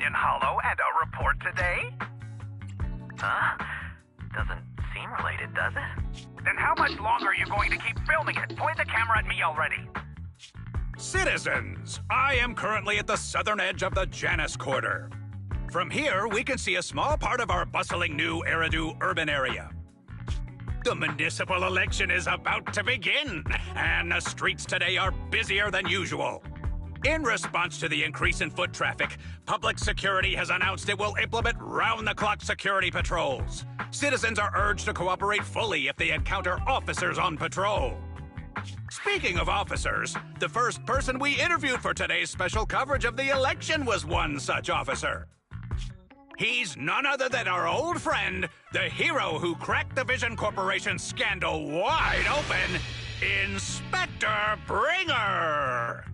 Onion Hollow and a report today? Huh? Doesn't seem related, does it? Then how much longer are you going to keep filming it? Point the camera at me already. Citizens, I am currently at the southern edge of the Janus Quarter. From here, we can see a small part of our bustling new Eridu urban area. The municipal election is about to begin, and the streets today are busier than usual. In response to the increase in foot traffic, Public Security has announced it will implement round-the-clock security patrols. Citizens are urged to cooperate fully if they encounter officers on patrol. Speaking of officers, the first person we interviewed for today's special coverage of the election was one such officer. He's none other than our old friend, the hero who cracked the Vision Corporation scandal wide open, Inspector Bringer.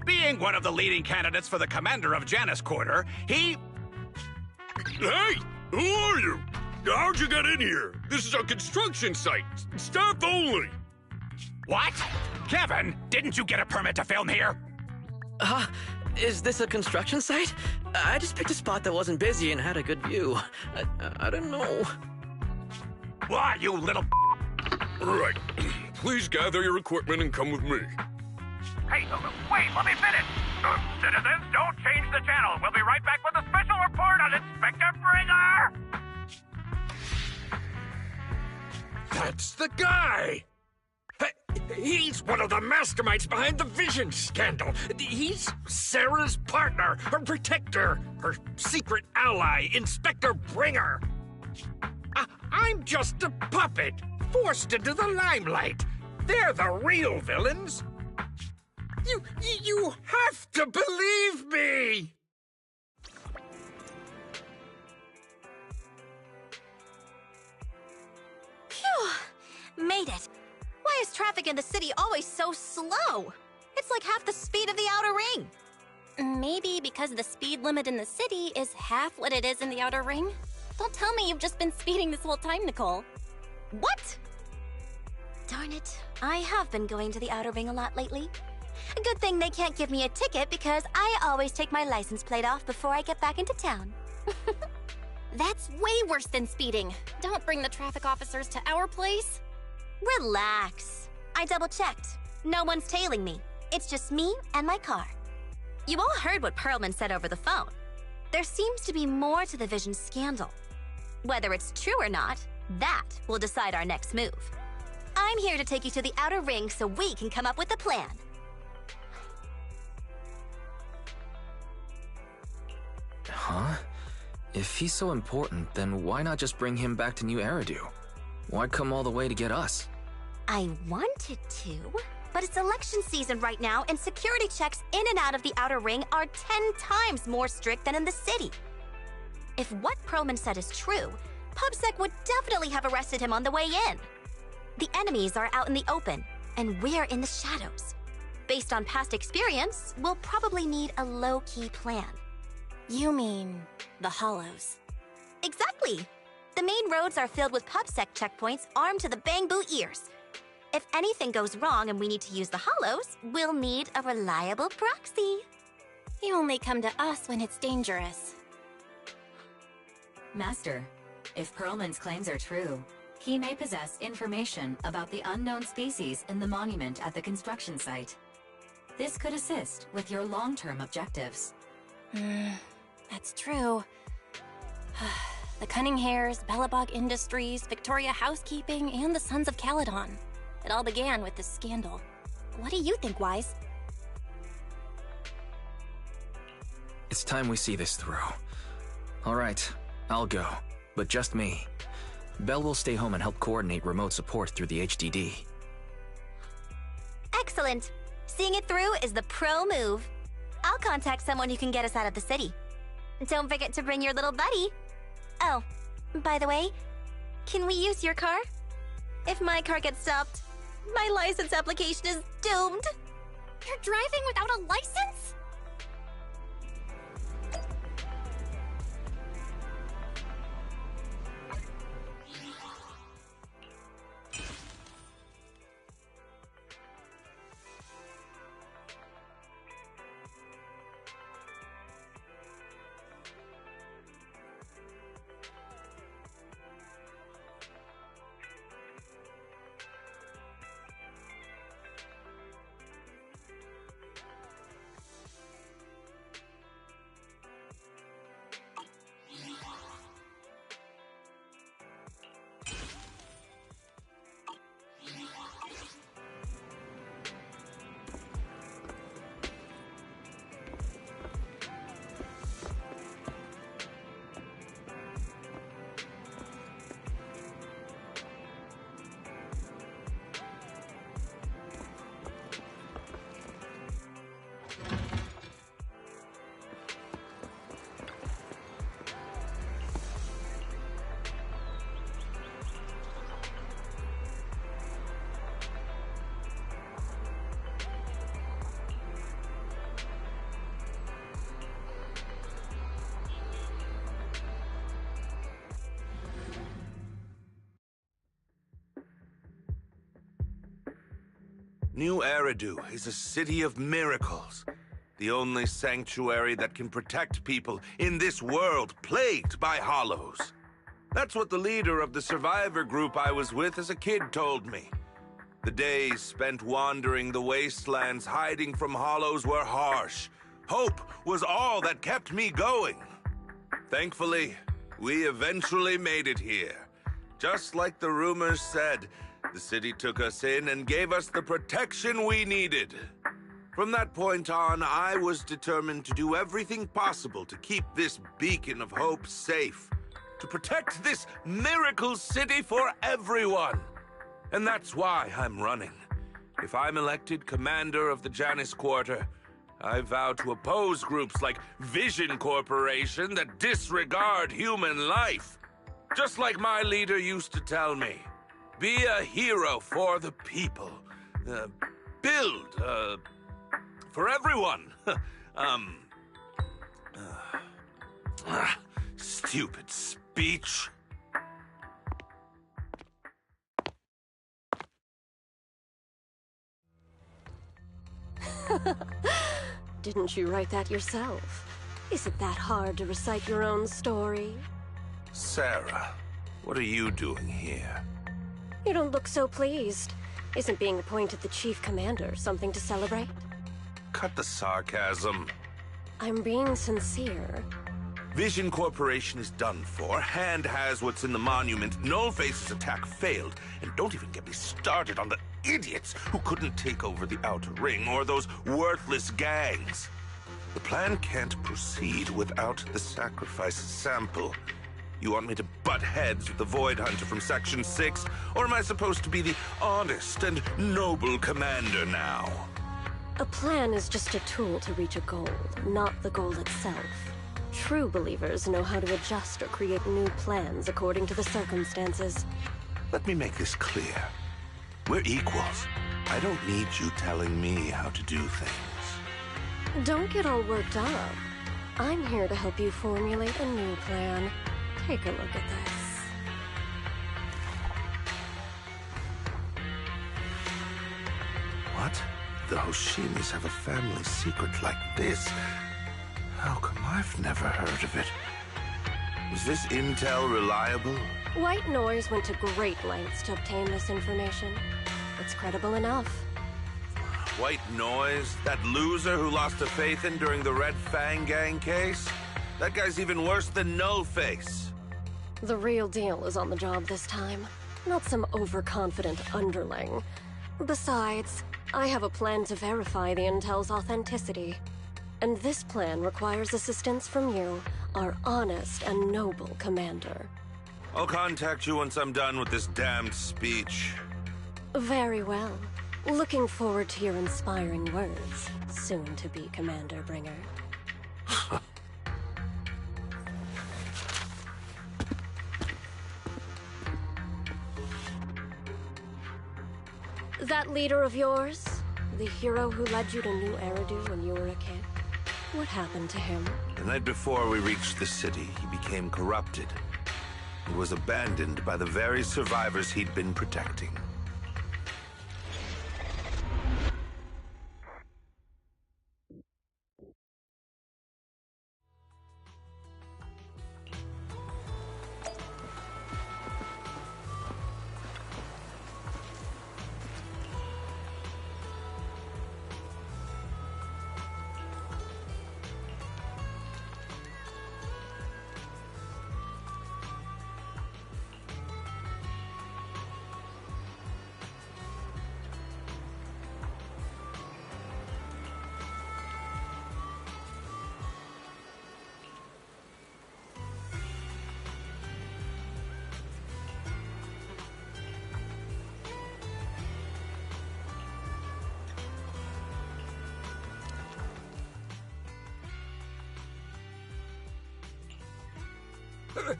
Being one of the leading candidates for the commander of Janus Quarter, he... Hey! Who are you? How'd you get in here? This is a construction site. Staff only. What? Kevin, didn't you get a permit to film here? Is this a construction site? I just picked a spot that wasn't busy and had a good view. I don't know. Why, you little... Right. Please gather your equipment and come with me. Hey, wait, let me finish. Citizens, don't change the channel. We'll be right back with a special report on Inspector Bringer. That's the guy! He's one of the masterminds behind the Vision scandal. He's Sarah's partner, her protector, her secret ally, Inspector Bringer. I'm just a puppet, forced into the limelight. They're the real villains. You have to believe me! Phew! Made it. Why is traffic in the city always so slow? It's like half the speed of the Outer Ring. Maybe because the speed limit in the city is half what it is in the Outer Ring? Don't tell me you've just been speeding this whole time, Nicole. What? Darn it. I have been going to the Outer Ring a lot lately. A good thing they can't give me a ticket because I always take my license plate off before I get back into town. That's way worse than speeding. Don't bring the traffic officers to our place. Relax. I double-checked. No one's tailing me. It's just me and my car. You all heard what Perlman said over the phone. There seems to be more to the Vision scandal. Whether it's true or not, that will decide our next move. I'm here to take you to the Outer Ring so we can come up with a plan. Huh? If he's so important, then why not just bring him back to New Eridu? Why come all the way to get us? I wanted to, but it's election season right now, and security checks in and out of the Outer Ring are 10 times more strict than in the city. If what Perlman said is true, PubSec would definitely have arrested him on the way in. The enemies are out in the open, and we're in the shadows. Based on past experience, we'll probably need a low-key plan. You mean the Hollows? Exactly! The main roads are filled with PubSec checkpoints armed to the bang-boot ears. If anything goes wrong and we need to use the Hollows, we'll need a reliable proxy. You only come to us when it's dangerous. Master, if Perlman's claims are true, he may possess information about the unknown species in the monument at the construction site. This could assist with your long-term objectives. That's true. The Cunning Hares, Belobog Industries, Victoria Housekeeping, and the Sons of Caledon. It all began with this scandal. What do you think, Wise? It's time we see this through. All right, I'll go, but just me. Belle will stay home and help coordinate remote support through the HDD. Excellent. Seeing it through is the pro move. I'll contact someone who can get us out of the city. Don't forget to bring your little buddy. Oh, by the way, can we use your car? If my car gets stopped, my license application is doomed. You're driving without a license? New Eridu is a city of miracles. The only sanctuary that can protect people in this world plagued by hollows. That's what the leader of the survivor group I was with as a kid told me. The days spent wandering the wastelands hiding from hollows were harsh. Hope was all that kept me going. Thankfully, we eventually made it here. Just like the rumors said, the city took us in and gave us the protection we needed. From that point on, I was determined to do everything possible to keep this beacon of hope safe. To protect this miracle city for everyone. And that's why I'm running. If I'm elected commander of the Janus Quarter, I vow to oppose groups like Vision Corporation that disregard human life. Just like my leader used to tell me. Be a hero for the people. Build, for everyone. Stupid speech. Didn't you write that yourself? Is it that hard to recite your own story? Sarah, what are you doing here? You don't look so pleased. Isn't being appointed the chief commander something to celebrate? Cut the sarcasm. I'm being sincere. Vision Corporation is done for. Hand has what's in the monument. Nullface's attack failed. And don't even get me started on the idiots who couldn't take over the Outer Ring or those worthless gangs. The plan can't proceed without the sacrifice sample. You want me to butt heads with the Void Hunter from Section 6? Or am I supposed to be the honest and noble commander now? A plan is just a tool to reach a goal, not the goal itself. True believers know how to adjust or create new plans according to the circumstances. Let me make this clear. We're equals. I don't need you telling me how to do things. Don't get all worked up. I'm here to help you formulate a new plan. Take a look at this. What? The Hoshimis have a family secret like this? How come I've never heard of it? Was this intel reliable? White Noise went to great lengths to obtain this information. It's credible enough. White Noise? That loser who lost a faith in during the Red Fang Gang case? That guy's even worse than Nullface. The real deal is on the job this time, not some overconfident underling. Besides, I have a plan to verify the intel's authenticity. And this plan requires assistance from you, our honest and noble commander. I'll contact you once I'm done with this damned speech. Very well. Looking forward to your inspiring words, soon-to-be Commander Bringer. That leader of yours? The hero who led you to New Eridu when you were a kid? What happened to him? The night before we reached the city, he became corrupted. He was abandoned by the very survivors he'd been protecting.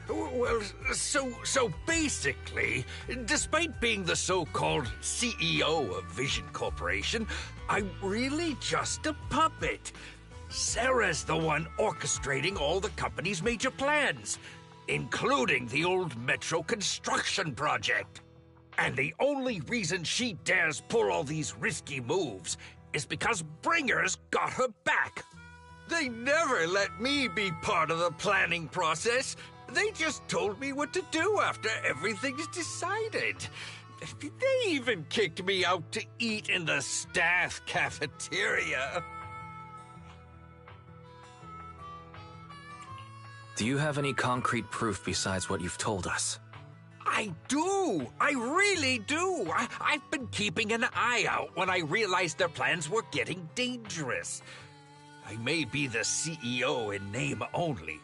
Well, so basically, despite being the so-called CEO of Vision Corporation, I'm really just a puppet. Sarah's the one orchestrating all the company's major plans, including the old metro construction project. And the only reason she dares pull all these risky moves is because Bringer's got her back. They never let me be part of the planning process. They just told me what to do after everything's decided. They even kicked me out to eat in the staff cafeteria. Do you have any concrete proof besides what you've told us? I do! I really do! I've been keeping an eye out when I realized their plans were getting dangerous. I may be the CEO in name only,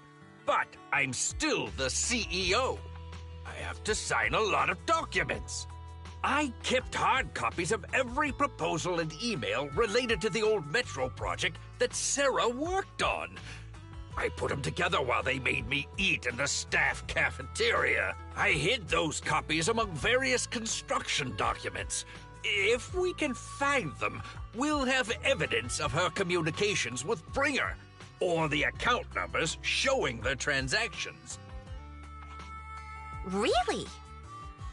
but I'm still the CEO. I have to sign a lot of documents. I kept hard copies of every proposal and email related to the old Metro project that Sarah worked on. I put them together while they made me eat in the staff cafeteria. I hid those copies among various construction documents. If we can find them, we'll have evidence of her communications with Bringer, or the account numbers showing the transactions. Really?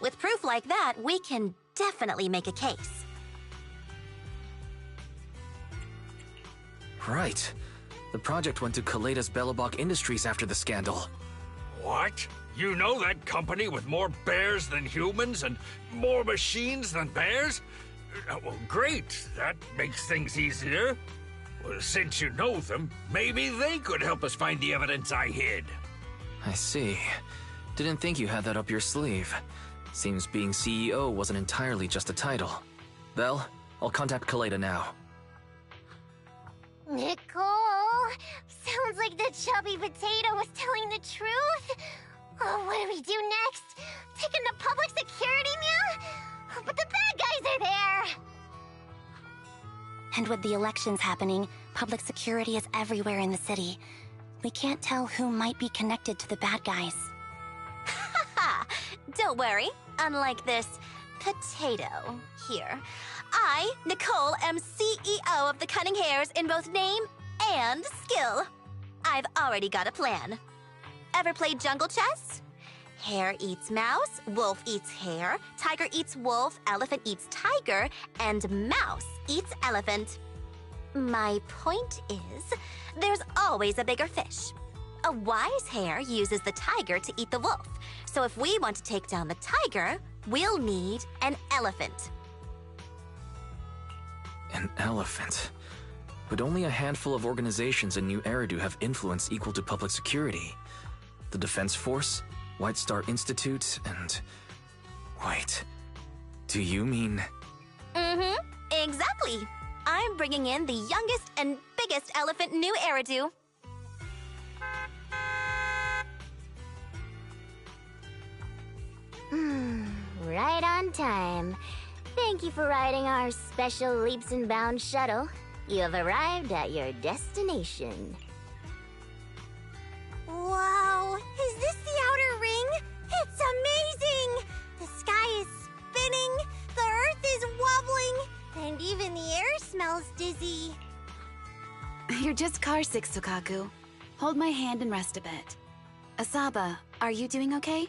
With proof like that, we can definitely make a case. Right. The project went to Kaleda's Belobog Industries after the scandal. What? You know that company with more bears than humans and more machines than bears? Well, great. That makes things easier. Well, since you know them, maybe they could help us find the evidence I hid. I see. Didn't think you had that up your sleeve. Seems being CEO wasn't entirely just a title. Belle, I'll contact Kaleda now. Nicole! Sounds like the chubby potato was telling the truth. Oh, what do we do next? Taking the public security meal? But the bad guys are there! And with the elections happening, public security is everywhere in the city. We can't tell who might be connected to the bad guys. Haha! Don't worry. Unlike this potato here, I, Nicole, am CEO of the Cunning Hares in both name and skill. I've already got a plan. Ever played jungle chess? Hare eats mouse, wolf eats hare, tiger eats wolf, elephant eats tiger, and mouse eats elephant. My point is, there's always a bigger fish. A wise hare uses the tiger to eat the wolf. So if we want to take down the tiger, we'll need an elephant. An elephant? But only a handful of organizations in New Eridu have influence equal to public security. The Defense Force, White Star Institute, and... Wait, do you mean... Mm-hmm, exactly. I'm bringing in the youngest and biggest elephant in New Eridu. Right on time. Thank you for riding our special leaps and bounds shuttle. You have arrived at your destination. Wow, is this the outer ring? It's amazing! The sky is spinning, the earth is wobbling, and even the air smells dizzy. You're just carsick, Sukaku. Hold my hand and rest a bit. Asaba, are you doing okay?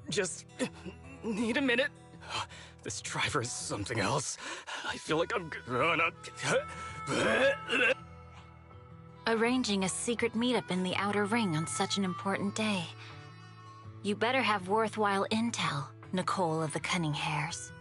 Just need a minute. This driver is something else. I feel like I'm gonna... Arranging a secret meetup in the Outer Ring on such an important day. You better have worthwhile intel, Nicole of the Cunning Hares.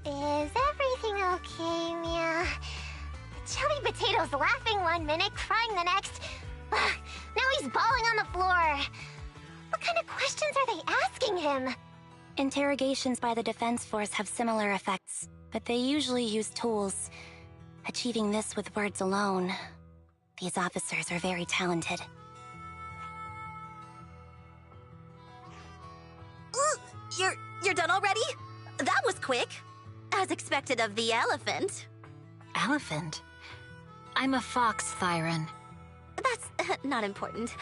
Is everything okay, Mia? Chubby Potato's laughing one minute, crying the next. Now he's bawling on the floor. What kind of questions are they asking him? Interrogations by the Defense Force have similar effects, but they usually use tools. Achieving this with words alone. These officers are very talented. You're done already? That was quick. As expected of the elephant. Elephant? I'm a fox, Thyron. That's not important.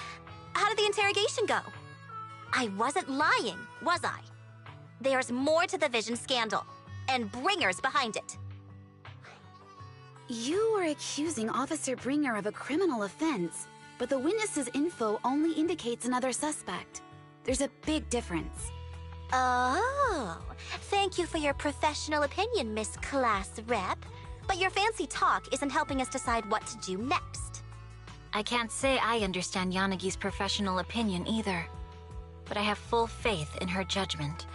How did the interrogation go? I wasn't lying, was I? There's more to the Vision scandal, and Bringer's behind it. You were accusing Officer Bringer of a criminal offense, but the witness's info only indicates another suspect. There's a big difference. Oh, thank you for your professional opinion, Miss Class Rep. But your fancy talk isn't helping us decide what to do next. I can't say I understand Yanagi's professional opinion either, but I have full faith in her judgment.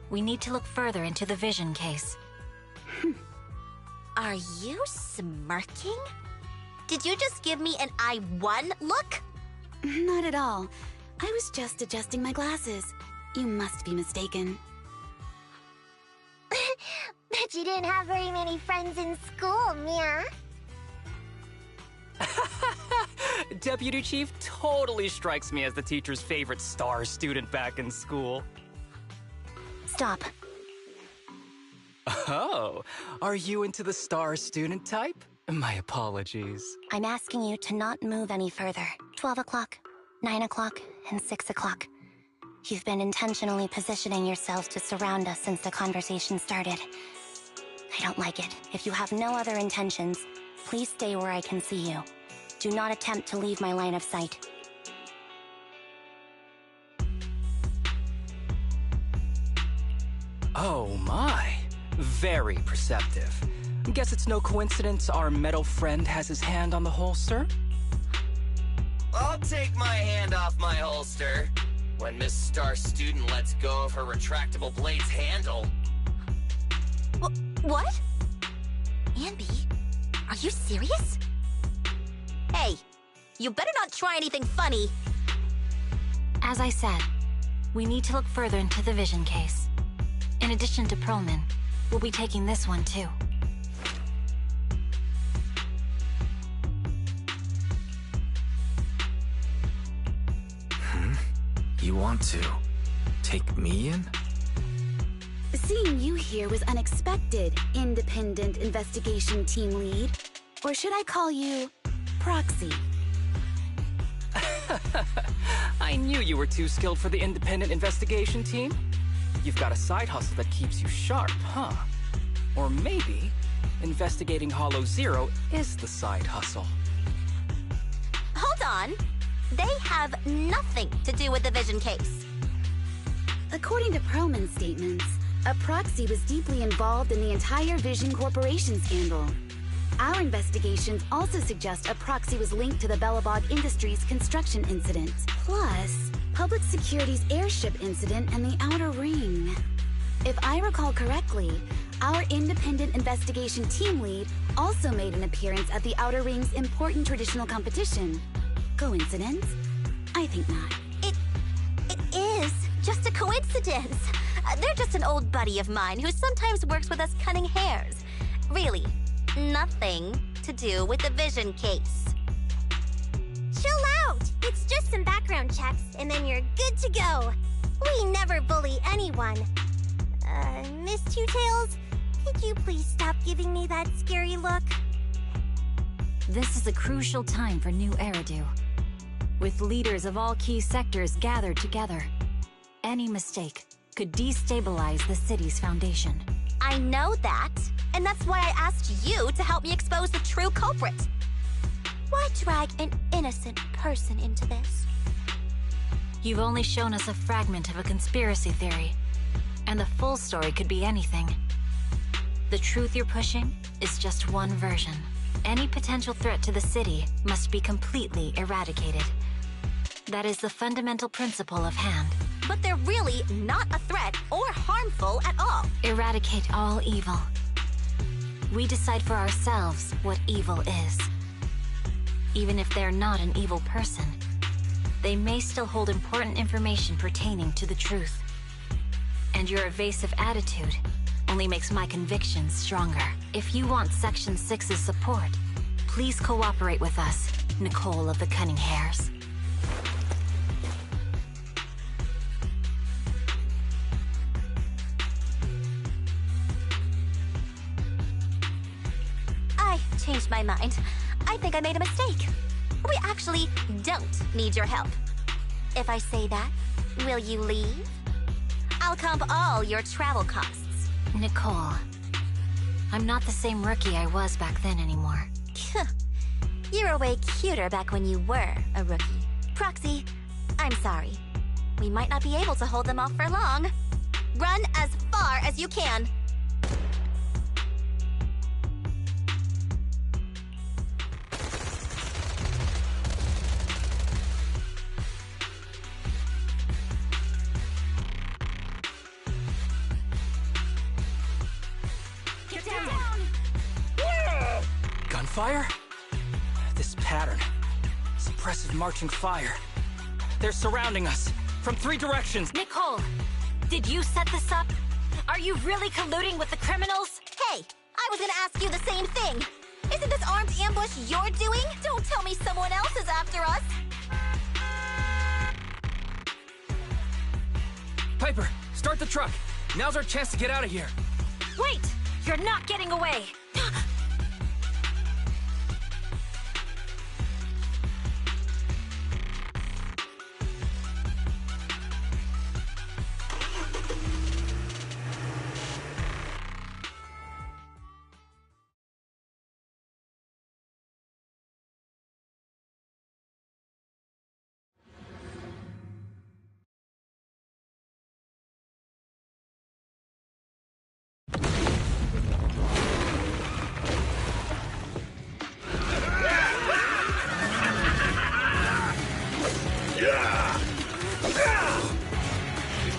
We need to look further into the Vision case. Are you smirking? Did you just give me an I won look? Not at all. I was just adjusting my glasses. You must be mistaken. Bet you didn't have very many friends in school, Mia. Deputy Chief totally strikes me as the teacher's favorite star student back in school. Stop. Oh, are you into the star student type? My apologies. I'm asking you to not move any further. 12 o'clock, 9 o'clock, and 6 o'clock. You've been intentionally positioning yourselves to surround us since the conversation started. I don't like it. If you have no other intentions, please stay where I can see you. Do not attempt to leave my line of sight. Oh my, very perceptive. Guess it's no coincidence our metal friend has his hand on the holster? I'll take my hand off my holster when Miss Star Student lets go of her retractable blade's handle. What? Anby, are you serious? Hey, you better not try anything funny. As I said, we need to look further into the Vision case. In addition to Perlman, we'll be taking this one too. You want to take me in? Seeing you here was unexpected, Independent Investigation Team Lead. Or should I call you Proxy? I knew you were too skilled for the Independent Investigation Team. You've got a side hustle that keeps you sharp, huh? Or maybe investigating Hollow Zero is the side hustle. Hold on. They have nothing to do with the Vision case. According to Perlman's statements, a proxy was deeply involved in the entire Vision Corporation scandal. Our investigations also suggest a proxy was linked to the Belobog Industries construction incident, plus Public Security's airship incident and the Outer Ring. If I recall correctly, our Independent Investigation Team Lead also made an appearance at the Outer Ring's important traditional competition. Coincidence? I think not. It is just a coincidence. They're just an old buddy of mine who sometimes works with us cutting hairs. Really, nothing to do with the Vision case. Chill out! It's just some background checks, and then you're good to go. We never bully anyone. Miss Two Tails, could you please stop giving me that scary look? This is a crucial time for New Eridu. With leaders of all key sectors gathered together, any mistake could destabilize the city's foundation. I know that, and that's why I asked you to help me expose the true culprit. Why drag an innocent person into this? You've only shown us a fragment of a conspiracy theory, and the full story could be anything. The truth you're pushing is just one version. Any potential threat to the city must be completely eradicated. That is the fundamental principle of HAND. but they're really not a threat or harmful at all. Eradicate all evil. We decide for ourselves what evil is. Even if they're not an evil person, they may still hold important information pertaining to the truth. And your evasive attitude only makes my convictions stronger. If you want Section 6's support, please cooperate with us, Nicole of the Cunning Hairs. I changed my mind. I think I made a mistake. We actually don't need your help. If I say that, will you leave? I'll comp all your travel costs. Nicole, I'm not the same rookie I was back then anymore. You were way cuter back when you were a rookie. Proxy, I'm sorry. We might not be able to hold them off for long. Run as far as you can. Gunfire? This pattern. Suppressive marching fire. They're surrounding us from 3 directions. Nicole, did you set this up? Are you really colluding with the criminals? Hey, I was gonna ask you the same thing. Isn't this armed ambush you're doing? Don't tell me someone else is after us. Piper, start the truck. Now's our chance to get out of here. Wait! You're not getting away!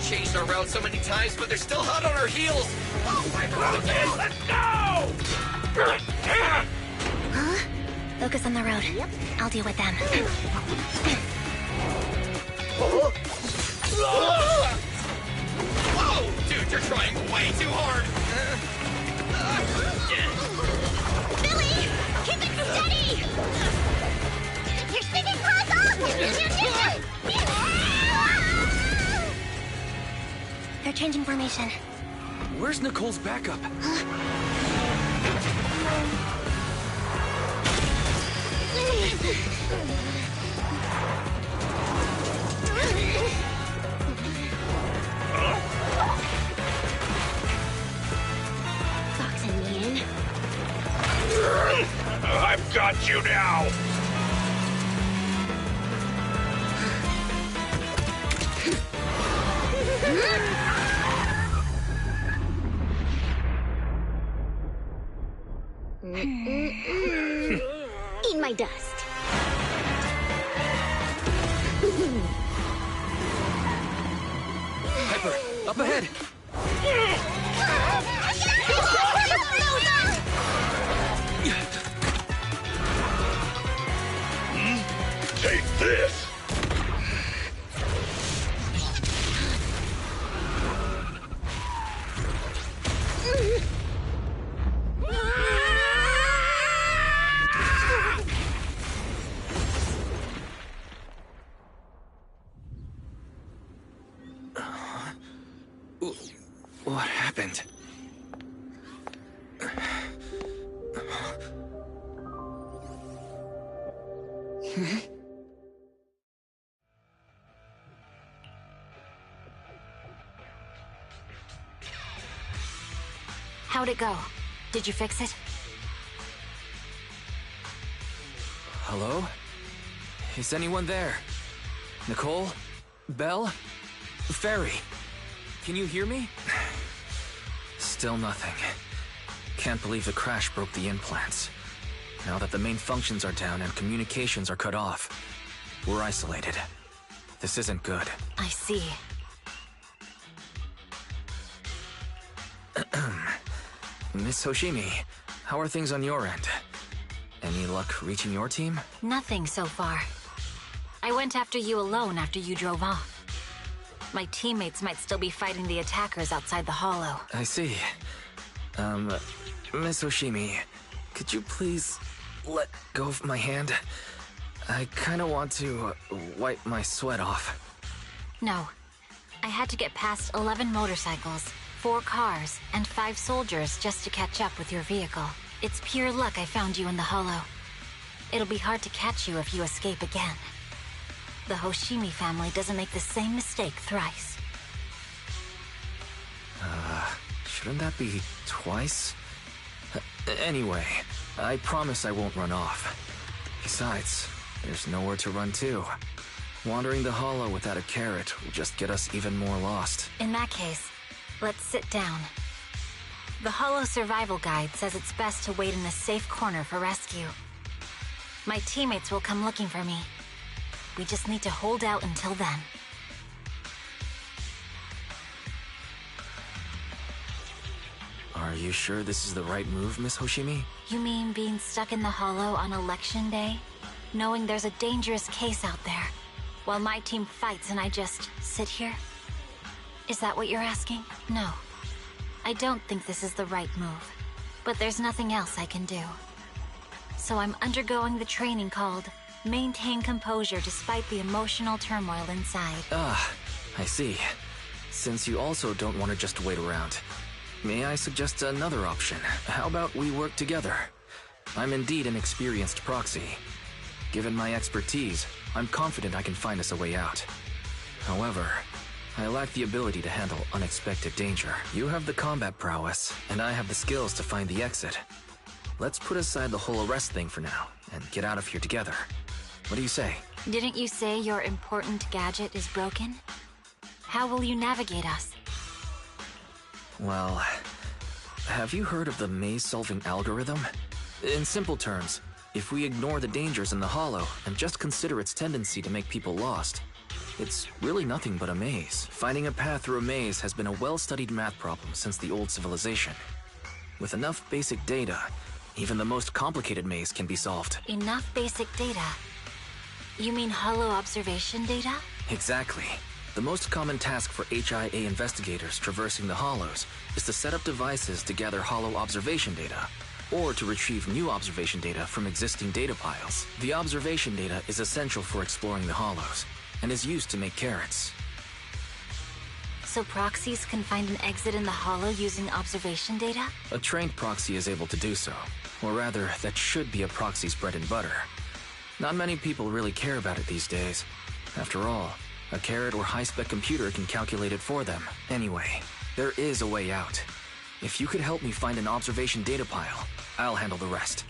Changed our route so many times, but they're still hot on our heels. Oh my God! Let's go! Huh? Focus on the road. Yep. I'll deal with them. Whoa! Dude, you're trying way too hard! Billy! Keep it steady! You're spinning claws off! They're changing formation. Where's Nicole's backup? Fox and Mean. I've got you now! Eat my dust. Piper, up ahead! Take this! What happened? How'd it go? Did you fix it? Hello? Is anyone there? Nicole? Belle? Ferry? Can you hear me? Still nothing. Can't believe the crash broke the implants. Now that the main functions are down and communications are cut off, we're isolated. This isn't good. I see. Miss Hoshimi, how are things on your end? Any luck reaching your team? Nothing so far. I went after you alone after you drove off. My teammates might still be fighting the attackers outside the hollow. I see. Miss Hoshimi, could you please let go of my hand? I kinda want to wipe my sweat off. No. I had to get past 11 motorcycles, 4 cars, and 5 soldiers just to catch up with your vehicle. It's pure luck I found you in the hollow. It'll be hard to catch you if you escape again. The Hoshimi family doesn't make the same mistake thrice. Shouldn't that be twice? Anyway, I promise I won't run off. Besides, there's nowhere to run to. Wandering the hollow without a carrot will just get us even more lost. In that case, let's sit down. The Hollow Survival Guide says it's best to wait in a safe corner for rescue. My teammates will come looking for me. We just need to hold out until then. Are you sure this is the right move, Miss Hoshimi? You mean being stuck in the hollow on election day? Knowing there's a dangerous case out there, while my team fights and I just sit here? Is that what you're asking? No. I don't think this is the right move. But there's nothing else I can do. So I'm undergoing the training called Maintain Composure Despite the Emotional Turmoil Inside. Ah, I see. Since you also don't want to just wait around, may I suggest another option? How about we work together? I'm indeed an experienced proxy. Given my expertise, I'm confident I can find us a way out. However, I lack the ability to handle unexpected danger. You have the combat prowess, and I have the skills to find the exit. Let's put aside the whole arrest thing for now, and get out of here together. What do you say? Didn't you say your important gadget is broken? How will you navigate us? Well, have you heard of the maze-solving algorithm? In simple terms, if we ignore the dangers in the hollow and just consider its tendency to make people lost, it's really nothing but a maze. Finding a path through a maze has been a well-studied math problem since the old civilization. With enough basic data, even the most complicated maze can be solved. Enough basic data? You mean hollow observation data? Exactly. The most common task for HIA investigators traversing the hollows is to set up devices to gather hollow observation data, or to retrieve new observation data from existing data piles. The observation data is essential for exploring the hollows, and is used to make carrots. So proxies can find an exit in the hollow using observation data? A trained proxy is able to do so. Or rather, that should be a proxy's bread and butter. Not many people really care about it these days. After all, a carrot or high-spec computer can calculate it for them. Anyway, there is a way out. If you could help me find an observation data pile, I'll handle the rest.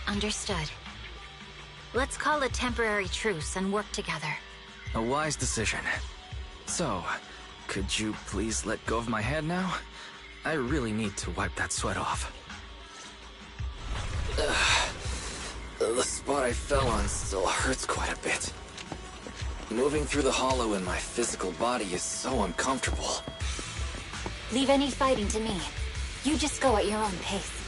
Understood. Let's call a temporary truce and work together. A wise decision. So, could you please let go of my hand now? I really need to wipe that sweat off. The spot I fell on still hurts quite a bit. Moving through the hollow in my physical body is so uncomfortable. Leave any fighting to me. You just go at your own pace.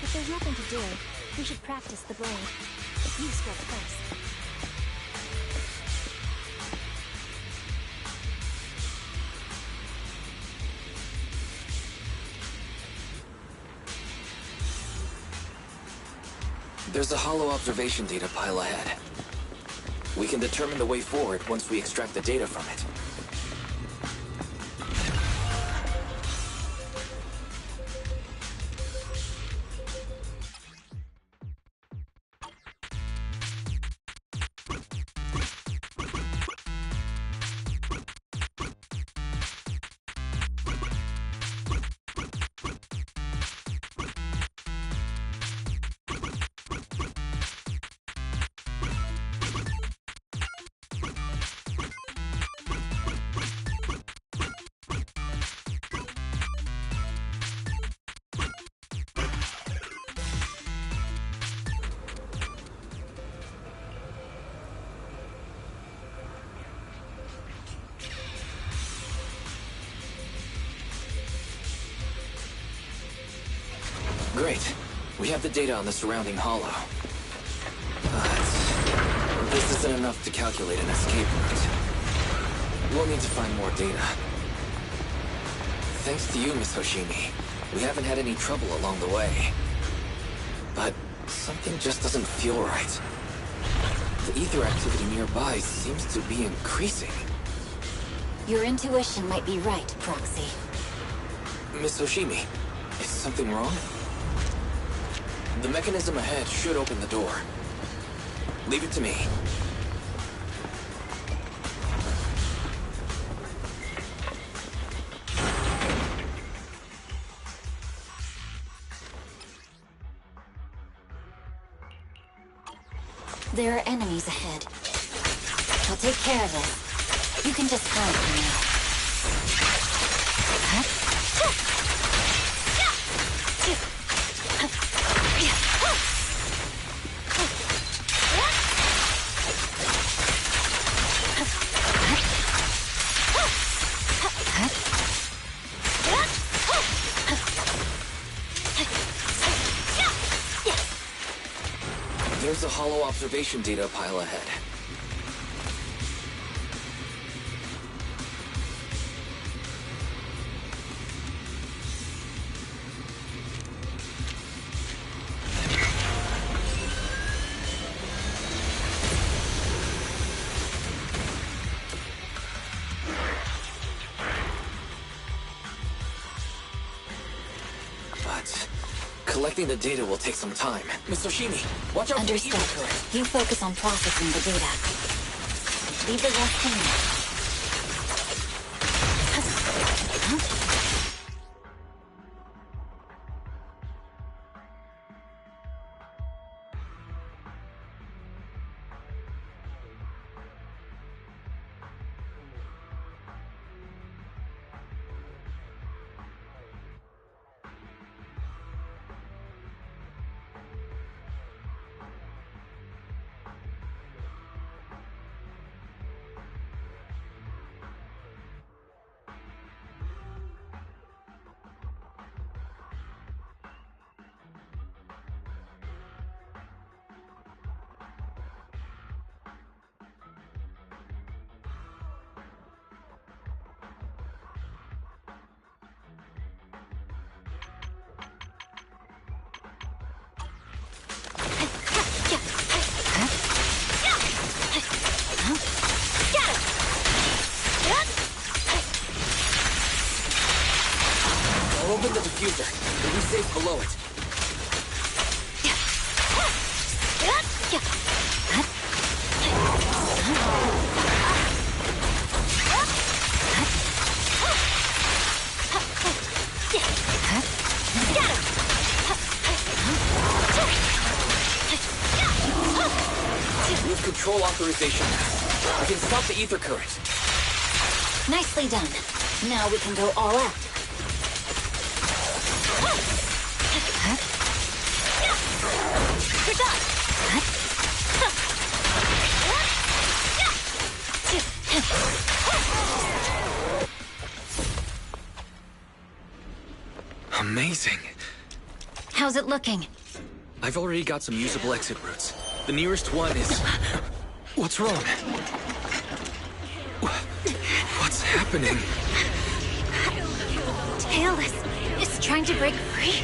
If there's nothing to do, we should practice the blade. You strike first. There's a hollow observation data pile ahead. We can determine the way forward once we extract the data from it. Great. We have the data on the surrounding hollow. But this isn't enough to calculate an escape route. We'll need to find more data. Thanks to you, Miss Hoshimi, we haven't had any trouble along the way. But something just doesn't feel right. The ether activity nearby seems to be increasing. Your intuition might be right, Proxy. Miss Hoshimi, is something wrong? The mechanism ahead should open the door. Leave it to me. There are enemies ahead. I'll take care of this. You can just hide for now. There's a hollow observation data pile ahead. But collecting the data will take some time. Miss Hoshimi, watch out for the Understood. ether current. You focus on processing the data. Leave the rest to me. I'll open the diffuser. We'll be safe below it. With control authorization, we can stop the ether current. Nicely done. Now we can go all out. You're done! Amazing. How's it looking? I've already got some usable exit routes. The nearest one is... What's wrong? What's happening? Tailless is trying to break free.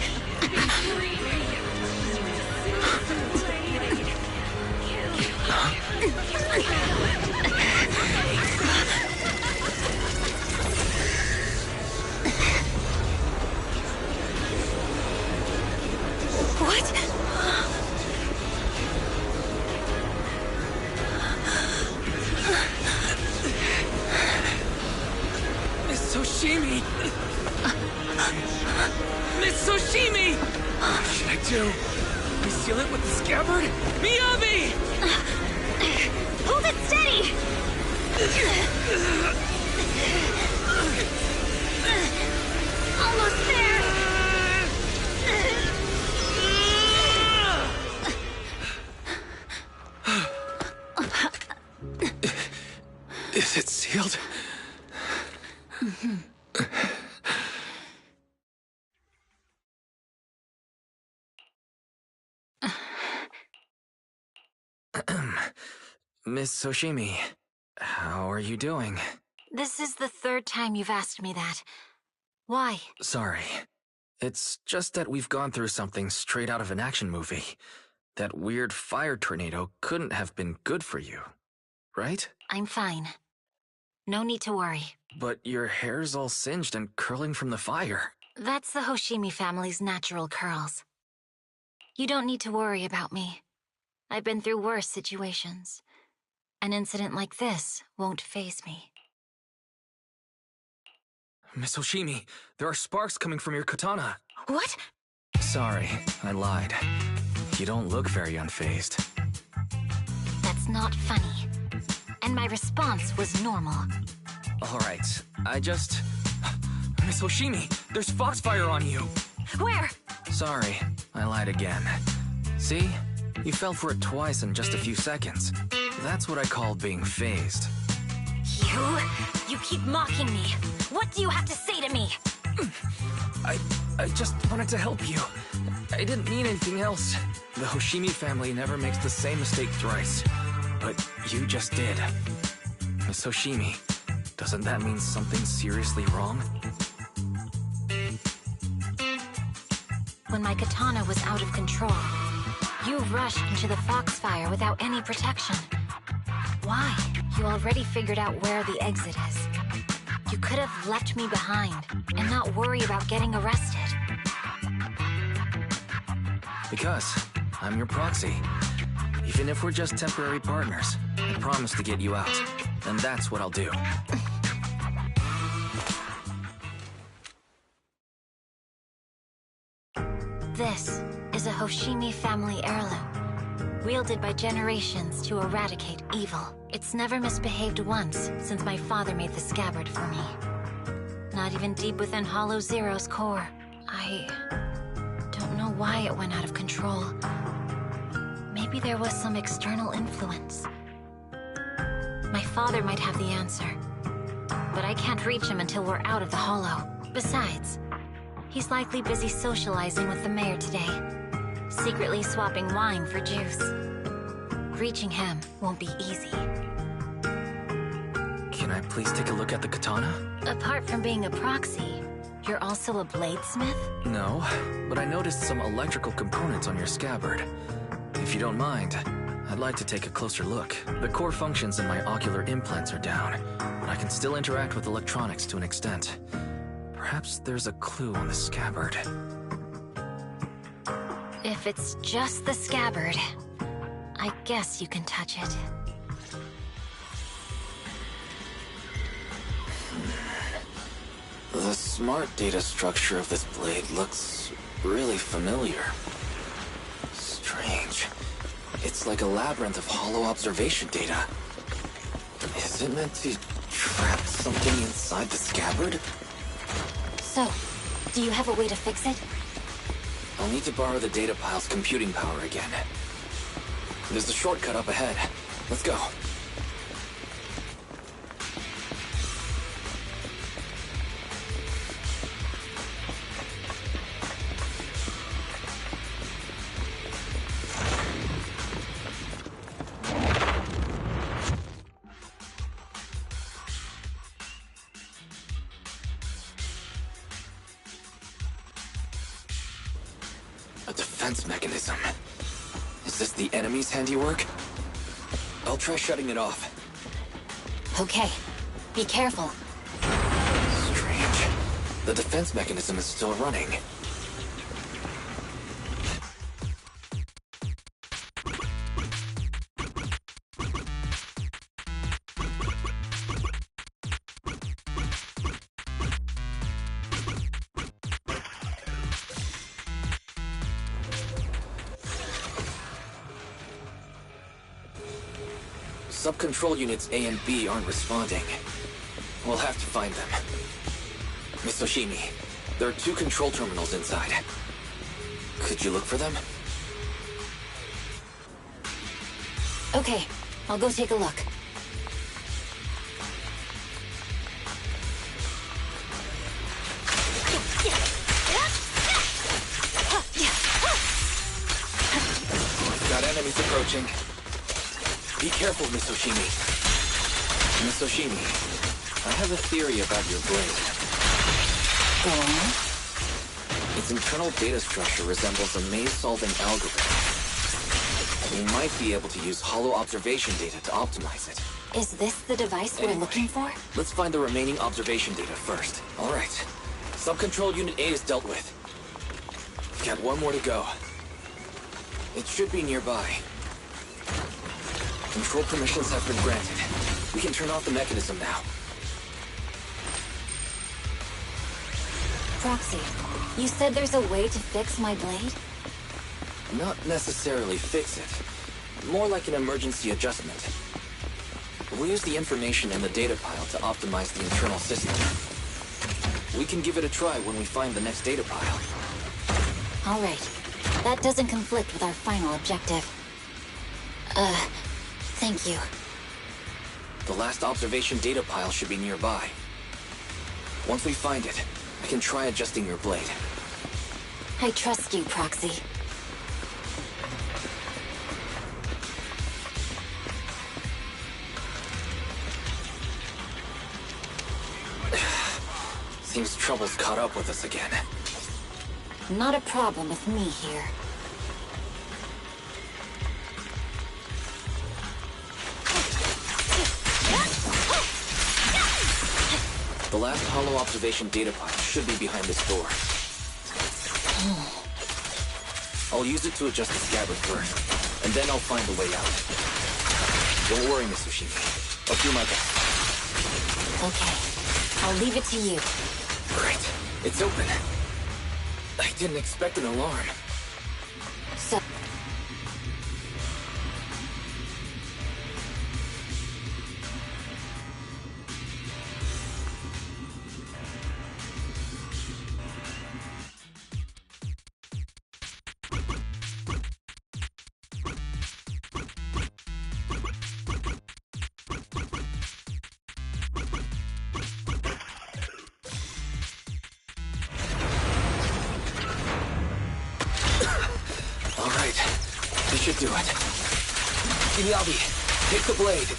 What? Miss Hoshimi! Miss Hoshimi! What should I do? Reseal it with the scabbard? Miyabi! Hold it steady! Almost there! Is it sealed? Miss Hoshimi, how are you doing? This is the third time you've asked me that. Why? Sorry. It's just that we've gone through something straight out of an action movie. That weird fire tornado couldn't have been good for you, right? I'm fine. No need to worry. But your hair's all singed and curling from the fire. That's the Hoshimi family's natural curls. You don't need to worry about me. I've been through worse situations. An incident like this won't faze me. Miss Hoshimi, there are sparks coming from your katana. What? Sorry, I lied. You don't look very unfazed. That's not funny. And my response was normal. Alright, Miss Hoshimi, there's foxfire on you! Where? Sorry, I lied again. See? You fell for it twice in just a few seconds. That's what I call being phased. You keep mocking me. What do you have to say to me? I just wanted to help you. I didn't mean anything else. The Hoshimi family never makes the same mistake thrice. But you just did. Miss Hoshimi, doesn't that mean something seriously wrong? When my katana was out of control, you rushed into the foxfire without any protection. Why? You already figured out where the exit is. You could have left me behind and not worry about getting arrested. Because I'm your proxy. Even if we're just temporary partners, I promise to get you out. And that's what I'll do. This is a Hoshimi family heirloom, wielded by generations to eradicate evil. It's never misbehaved once since my father made the scabbard for me. Not even deep within Hollow Zero's core. I don't know why it went out of control. Maybe there was some external influence. My father might have the answer, but I can't reach him until we're out of the Hollow. Besides, he's likely busy socializing with the mayor today, secretly swapping wine for juice. Reaching him won't be easy. Can I please take a look at the katana? Apart from being a proxy, you're also a bladesmith? No, but I noticed some electrical components on your scabbard. If you don't mind, I'd like to take a closer look. The core functions in my ocular implants are down, but I can still interact with electronics to an extent. Perhaps there's a clue on the scabbard. If it's just the scabbard, I guess you can touch it. The smart data structure of this blade looks really familiar. Strange. It's like a labyrinth of hollow observation data. Is it meant to trap something inside the scabbard? So, do you have a way to fix it? I'll need to borrow the data pile's computing power again. There's a shortcut up ahead. Let's go. A defense mechanism. Is this the enemy's handiwork? I'll try shutting it off. Okay. Be careful. Strange. The defense mechanism is still running. Sub-control units A and B aren't responding. We'll have to find them. Miss Hoshimi, there are 2 control terminals inside. Could you look for them? Okay, I'll go take a look. Got enemies approaching. Be careful, Miss Oshimi. Miss Oshimi, I have a theory about your blade. Go on. Its internal data structure resembles a maze-solving algorithm. We might be able to use hollow observation data to optimize it. Is this the device we're looking for? Let's find the remaining observation data first. All right. Sub-control Unit A is dealt with. We've got one more to go. It should be nearby. Control permissions have been granted. We can turn off the mechanism now. Proxy, you said there's a way to fix my blade? Not necessarily fix it. More like an emergency adjustment. We'll use the information in the data pile to optimize the internal system. We can give it a try when we find the next data pile. All right. That doesn't conflict with our final objective. Thank you. The last observation data pile should be nearby. Once we find it, I can try adjusting your blade. I trust you, Proxy. Seems trouble's caught up with us again. Not a problem with me here. The last hollow observation data pile should be behind this door. I'll use it to adjust the scabbard first, and then I'll find a way out. Don't worry, Miss Oshimi. I'll do my best. Okay. I'll leave it to you. Great. It's open. I didn't expect an alarm. So... should do it. Inyabi, take the blade.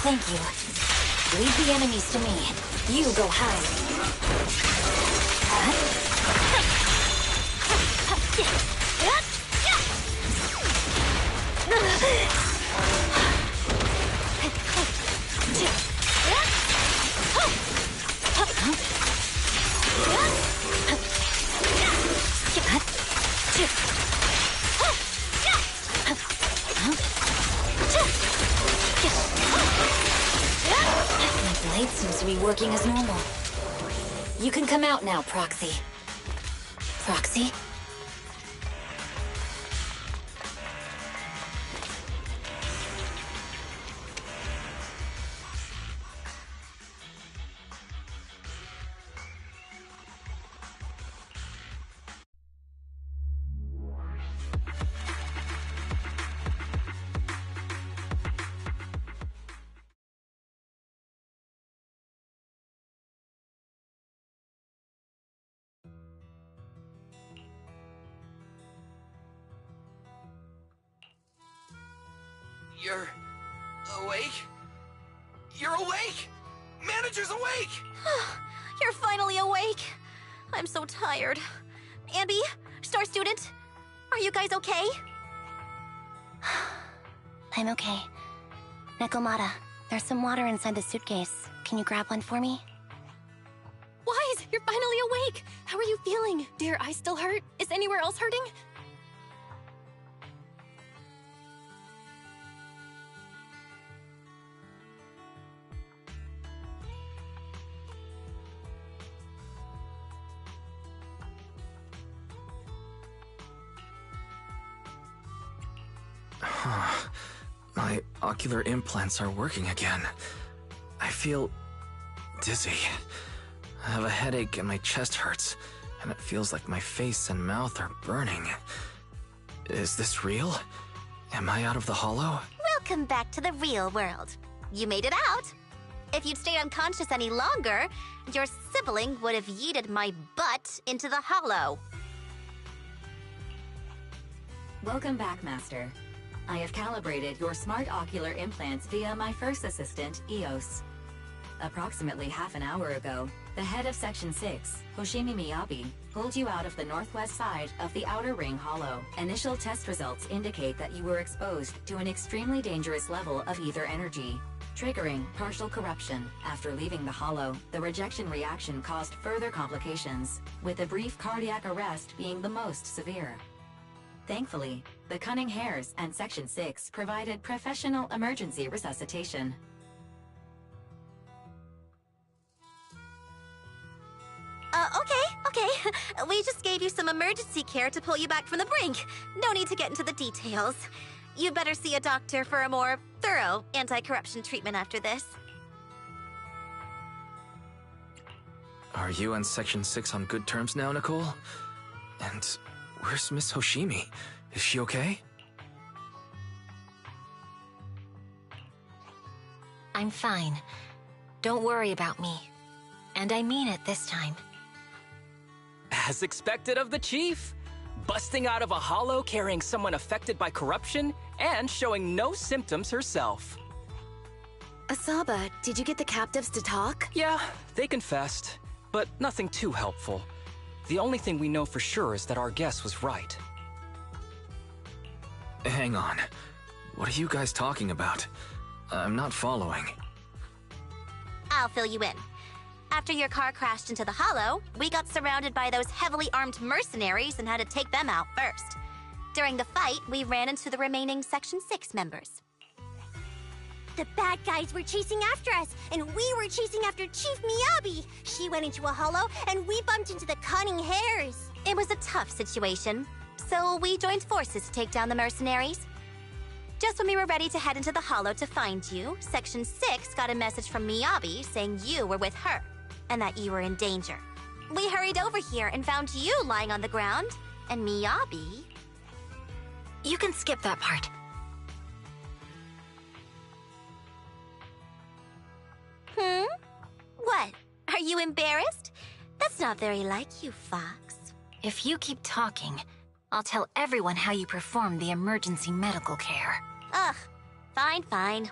Thank you. Leave the enemies to me. You go hide. My blade seems to be working as normal. You can come out now, Proxy. Proxy? You're awake? You're awake! Manager's awake! You're finally awake. I'm so tired. Ambi, Star Student, are you guys okay? I'm okay. Nekomata, there's some water inside the suitcase. Can you grab one for me? Wise, you're finally awake. How are you feeling? Do your eyes still hurt? Is anywhere else hurting? My ocular implants are working again. I feel dizzy. I have a headache and my chest hurts, and it feels like my face and mouth are burning. Is this real? Am I out of the hollow? Welcome back to the real world. You made it out. If you'd stayed unconscious any longer, your sibling would have yeeted my butt into the hollow. Welcome back, Master. I have calibrated your smart ocular implants via my first assistant, EOS. Approximately half an hour ago, the head of Section 6, Hoshimi Miyabi, pulled you out of the northwest side of the Outer Ring Hollow. Initial test results indicate that you were exposed to an extremely dangerous level of ether energy, triggering partial corruption. After leaving the Hollow, the rejection reaction caused further complications, with a brief cardiac arrest being the most severe. Thankfully, the Cunning Hares and Section 6 provided professional emergency resuscitation. Okay. We just gave you some emergency care to pull you back from the brink. No need to get into the details. You better see a doctor for a more thorough anti-corruption treatment after this. Are you and Section 6 on good terms now, Nicole? And where's Miss Hoshimi? Is she okay? I'm fine. Don't worry about me. And I mean it this time. As expected of the Chief, busting out of a hollow carrying someone affected by corruption and showing no symptoms herself. Asaba, did you get the captives to talk? Yeah, they confessed, but nothing too helpful. The only thing we know for sure is that our guess was right. Hang on. What are you guys talking about? I'm not following. I'll fill you in. After your car crashed into the Hollow, we got surrounded by those heavily armed mercenaries and had to take them out first. During the fight, we ran into the remaining Section 6 members. The bad guys were chasing after us, and we were chasing after Chief Miyabi. She went into a hollow, and we bumped into the Cunning Hares. It was a tough situation, so we joined forces to take down the mercenaries. Just when we were ready to head into the Hollow to find you, Section 6 got a message from Miyabi saying you were with her, and that you were in danger. We hurried over here and found you lying on the ground, and Miyabi... You can skip that part. What? Are you embarrassed? That's not very like you, Fox. If you keep talking, I'll tell everyone how you performed the emergency medical care. Ugh, fine.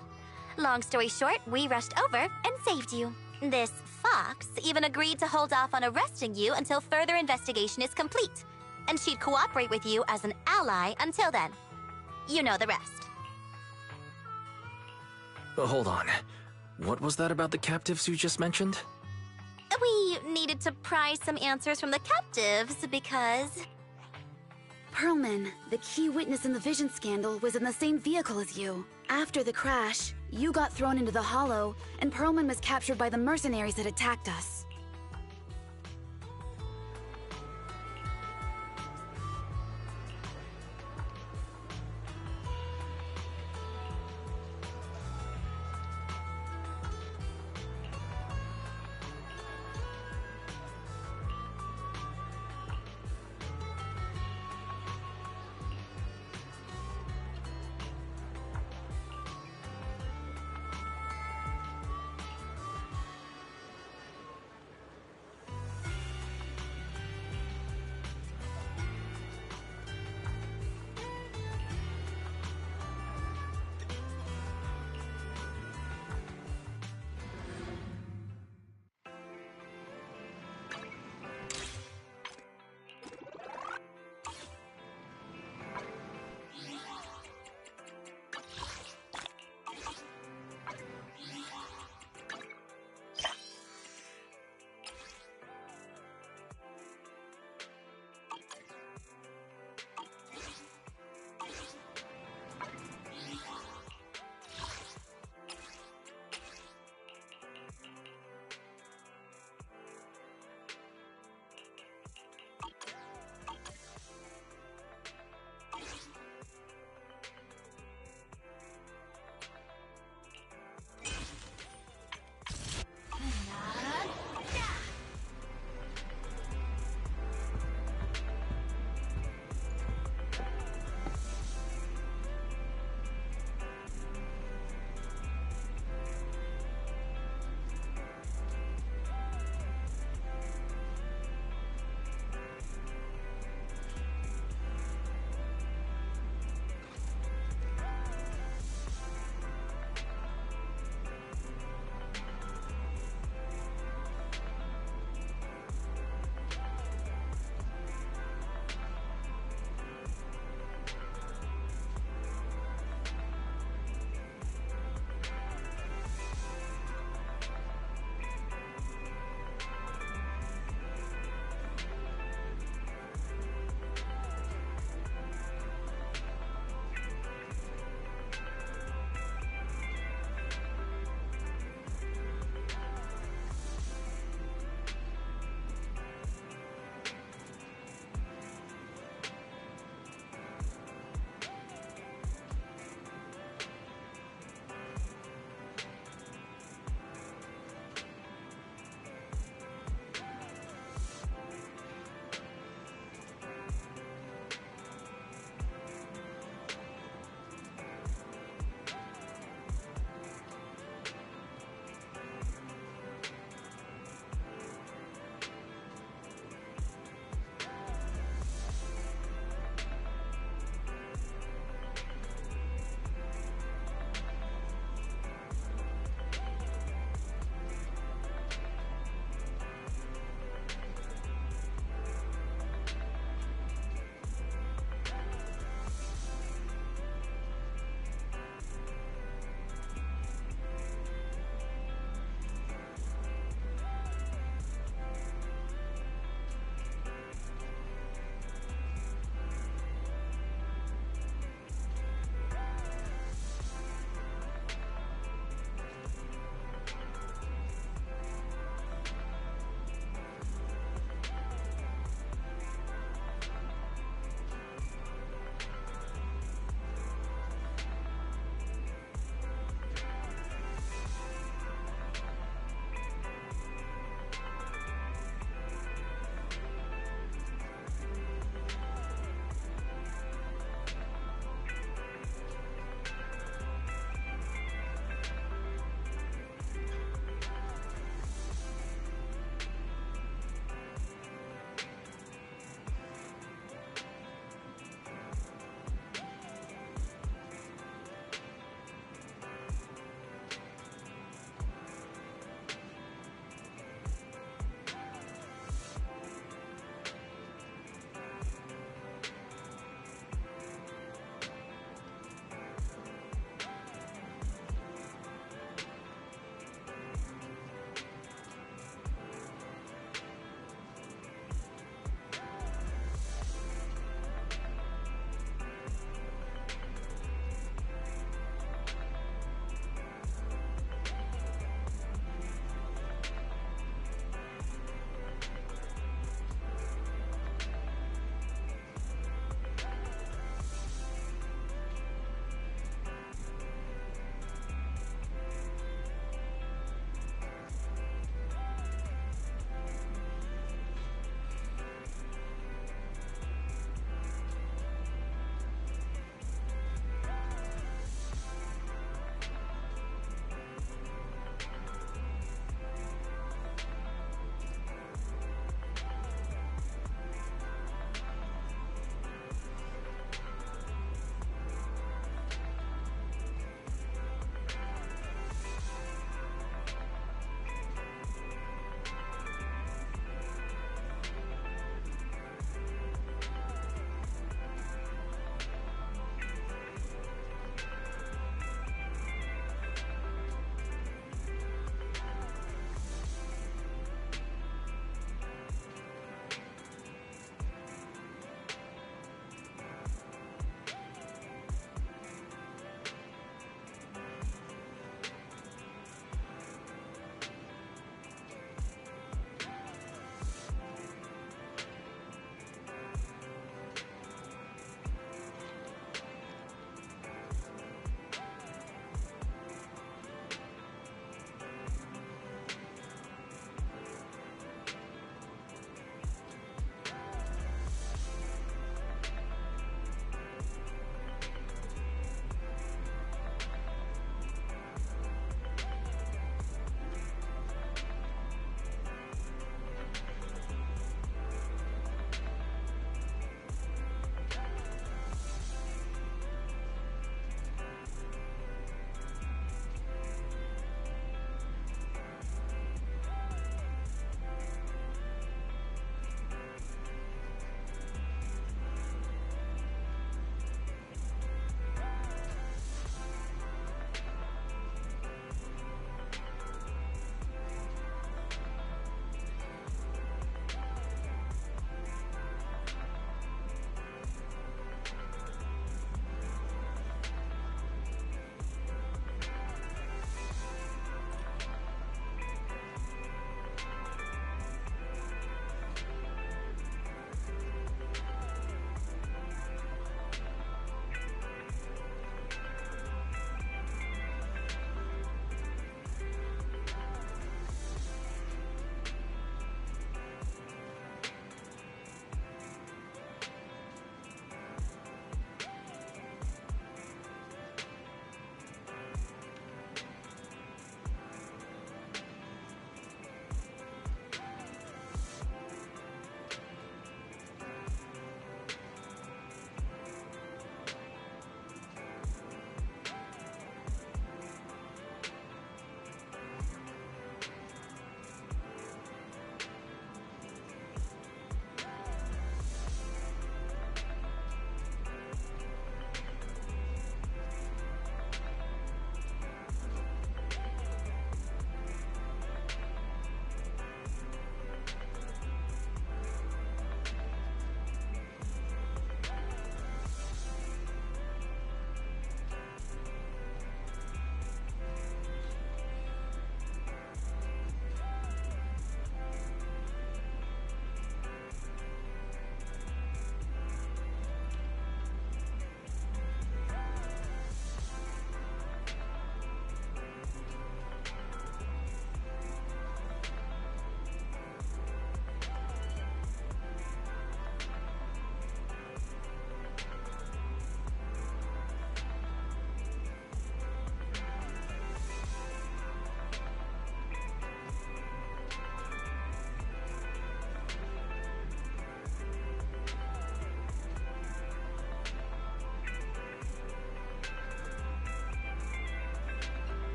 Long story short, we rushed over and saved you. This Fox even agreed to hold off on arresting you until further investigation is complete. And she'd cooperate with you as an ally until then. You know the rest. Hold on. What was that about the captives you just mentioned? We needed to pry some answers from the captives because... Perlman, the key witness in the Vision scandal, was in the same vehicle as you. After the crash, you got thrown into the Hollow, and Perlman was captured by the mercenaries that attacked us.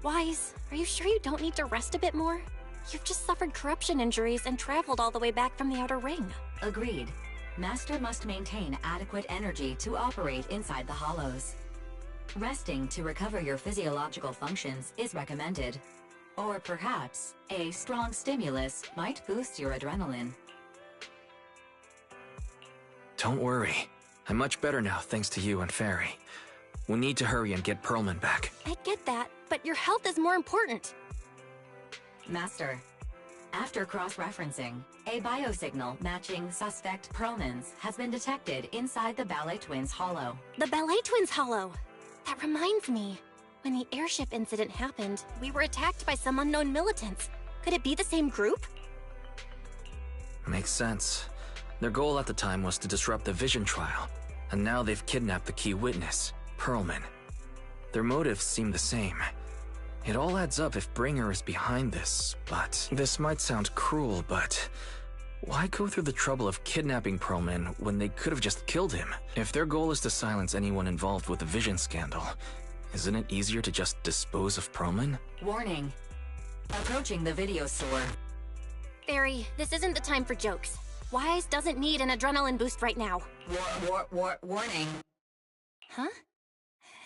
Wise, are you sure you don't need to rest a bit more? You've just suffered corruption injuries and traveled all the way back from the Outer Ring. Agreed. Master must maintain adequate energy to operate inside the hollows. Resting to recover your physiological functions is recommended. Or perhaps, a strong stimulus might boost your adrenaline. Don't worry. I'm much better now thanks to you and Fairy. We need to hurry and get Pearlman back. I get that, but your health is more important. Master, after cross-referencing, a biosignal matching suspect Pearlman's has been detected inside the Ballet Twins Hollow. The Ballet Twins Hollow! That reminds me. When the airship incident happened, we were attacked by some unknown militants. Could it be the same group? Makes sense. Their goal at the time was to disrupt the Vision trial, and now they've kidnapped the key witness, Pearlman. Their motives seem the same. It all adds up if Bringer is behind this, but this might sound cruel, but why go through the trouble of kidnapping Pearlman when they could have just killed him? If their goal is to silence anyone involved with the Vision scandal, isn't it easier to just dispose of Pearlman? Warning. Approaching the video store. Fairy, this isn't the time for jokes. Wise doesn't need an adrenaline boost right now. Warning. Huh?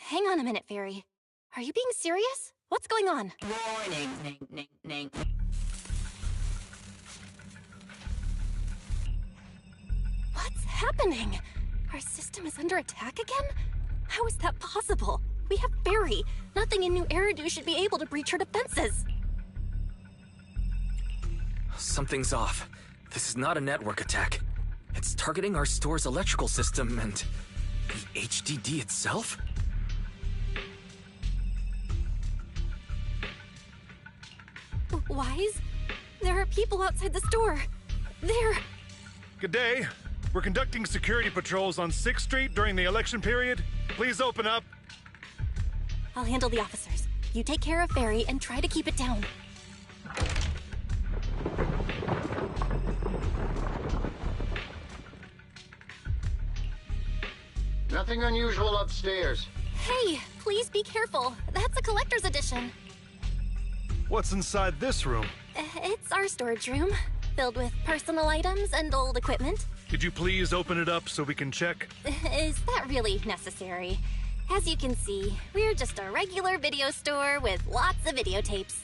Hang on a minute, Fairy. Are you being serious? What's going on? Warning. What's happening? Our system is under attack again? How is that possible? We have Fairy. Nothing in New Eridu should be able to breach her defenses. Something's off. This is not a network attack. It's targeting our store's electrical system and the HDD itself? Wise? There are people outside the store. They're... Good day. We're conducting security patrols on 6th Street during the election period. Please open up. I'll handle the officers. You take care of Fairy and try to keep it down. Nothing unusual upstairs. Hey, please be careful. That's a collector's edition. What's inside this room? It's our storage room, filled with personal items and old equipment. Could you please open it up so we can check? Is that really necessary? As you can see, we're just a regular video store with lots of videotapes.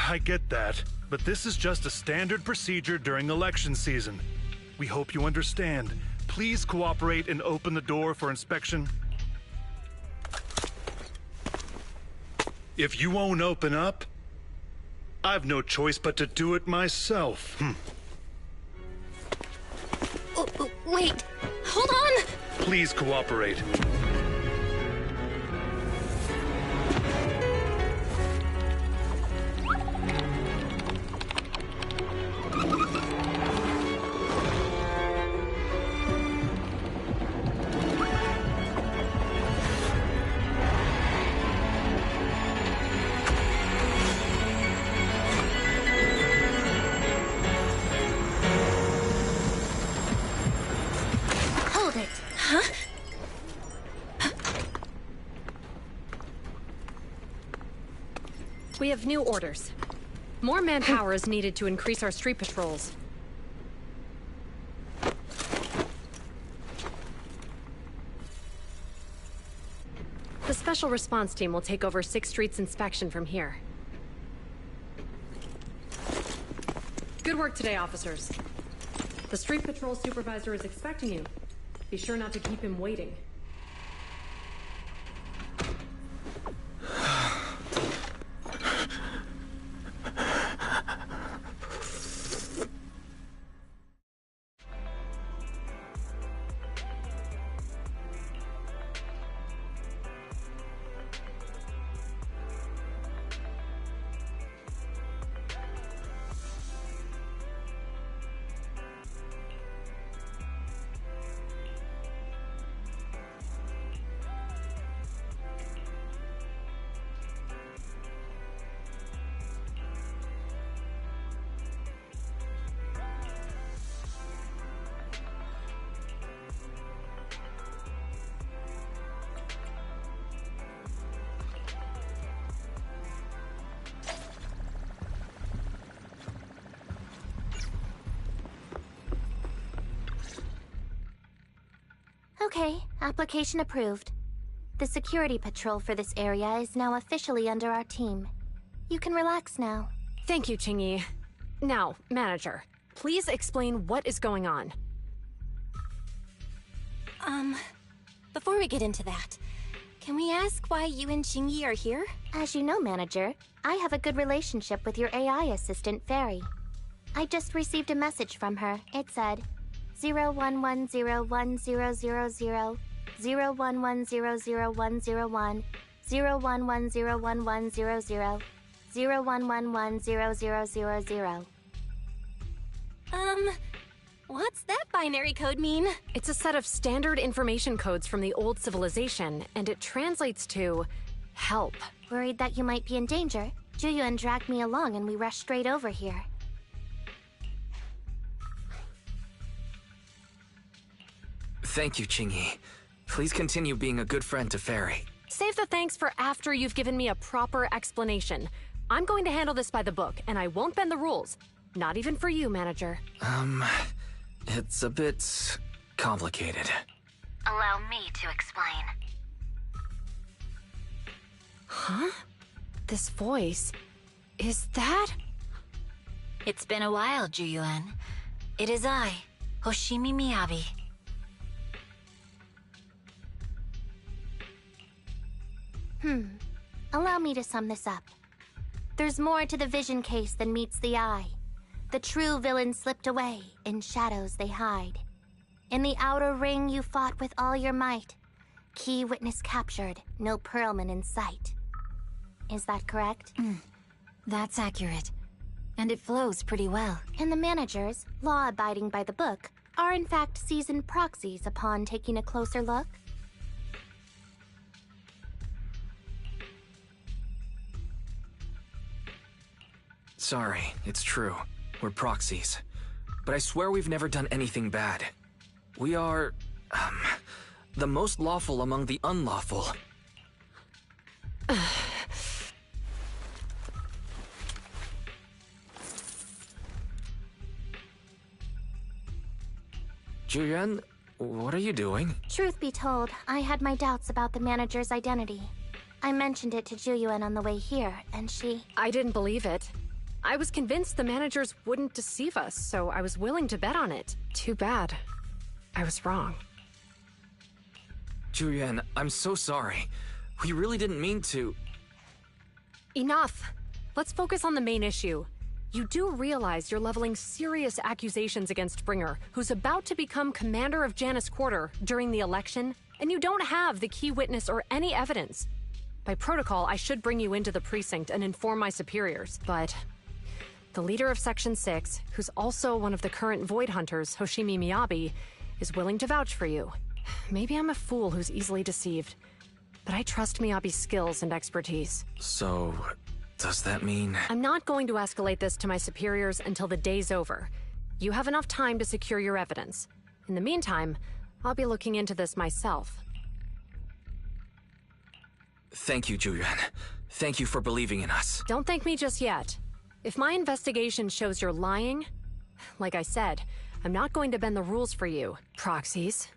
I get that, but this is just a standard procedure during election season. We hope you understand. Please cooperate and open the door for inspection. If you won't open up, I've no choice but to do it myself. Wait, hold on! Please cooperate. We have new orders. More manpower is needed to increase our street patrols. The Special Response Team will take over 6th Street's inspection from here. Good work today, officers. The Street Patrol Supervisor is expecting you. Be sure not to keep him waiting. Okay, application approved. The security patrol for this area is now officially under our team. You can relax now. Thank you, Qingyi. Now, Manager, please explain what is going on. Before we get into that, can we ask why you and Qingyi are here? As you know, Manager, I have a good relationship with your AI assistant, Fairy. I just received a message from her. It said, 01101000, 01100101, 01101100, 01110000. What's that binary code mean? It's a set of standard information codes from the old civilization, and it translates to help. Worried that you might be in danger, Juyuan dragged me along and we rushed straight over here. Thank you, Qingyi. Please continue being a good friend to Fairy. Save the thanks for after you've given me a proper explanation. I'm going to handle this by the book, and I won't bend the rules. Not even for you, Manager. It's a bit complicated. Allow me to explain. Huh? This voice... is that... It's been a while, Juyuan. It is I, Hoshimi Miyabi. Allow me to sum this up. There's more to the vision case than meets the eye. The true villain slipped away, in shadows they hide. In the outer ring you fought with all your might. Key witness captured, no Perlman in sight. Is that correct? That's accurate. And it flows pretty well. And the managers, law-abiding by the book, are in fact seasoned proxies upon taking a closer look? Sorry, it's true. We're proxies. But I swear we've never done anything bad. We are, the most lawful among the unlawful. Juyuan, what are you doing? Truth be told, I had my doubts about the manager's identity. I mentioned it to Juyuan on the way here, and she... I didn't believe it. I was convinced the managers wouldn't deceive us, so I was willing to bet on it. Too bad. I was wrong. Juyuan, I'm so sorry. We really didn't mean to... Enough! Let's focus on the main issue. You do realize you're leveling serious accusations against Springer, who's about to become commander of Janus Quarter during the election, and you don't have the key witness or any evidence. By protocol, I should bring you into the precinct and inform my superiors, but... the leader of Section 6, who's also one of the current Void Hunters, Hoshimi Miyabi, is willing to vouch for you. Maybe I'm a fool who's easily deceived, but I trust Miyabi's skills and expertise. So, does that mean... I'm not going to escalate this to my superiors until the day's over. You have enough time to secure your evidence. In the meantime, I'll be looking into this myself. Thank you, Juyuan. Thank you for believing in us. Don't thank me just yet. If my investigation shows you're lying, like I said, I'm not going to bend the rules for you, proxies.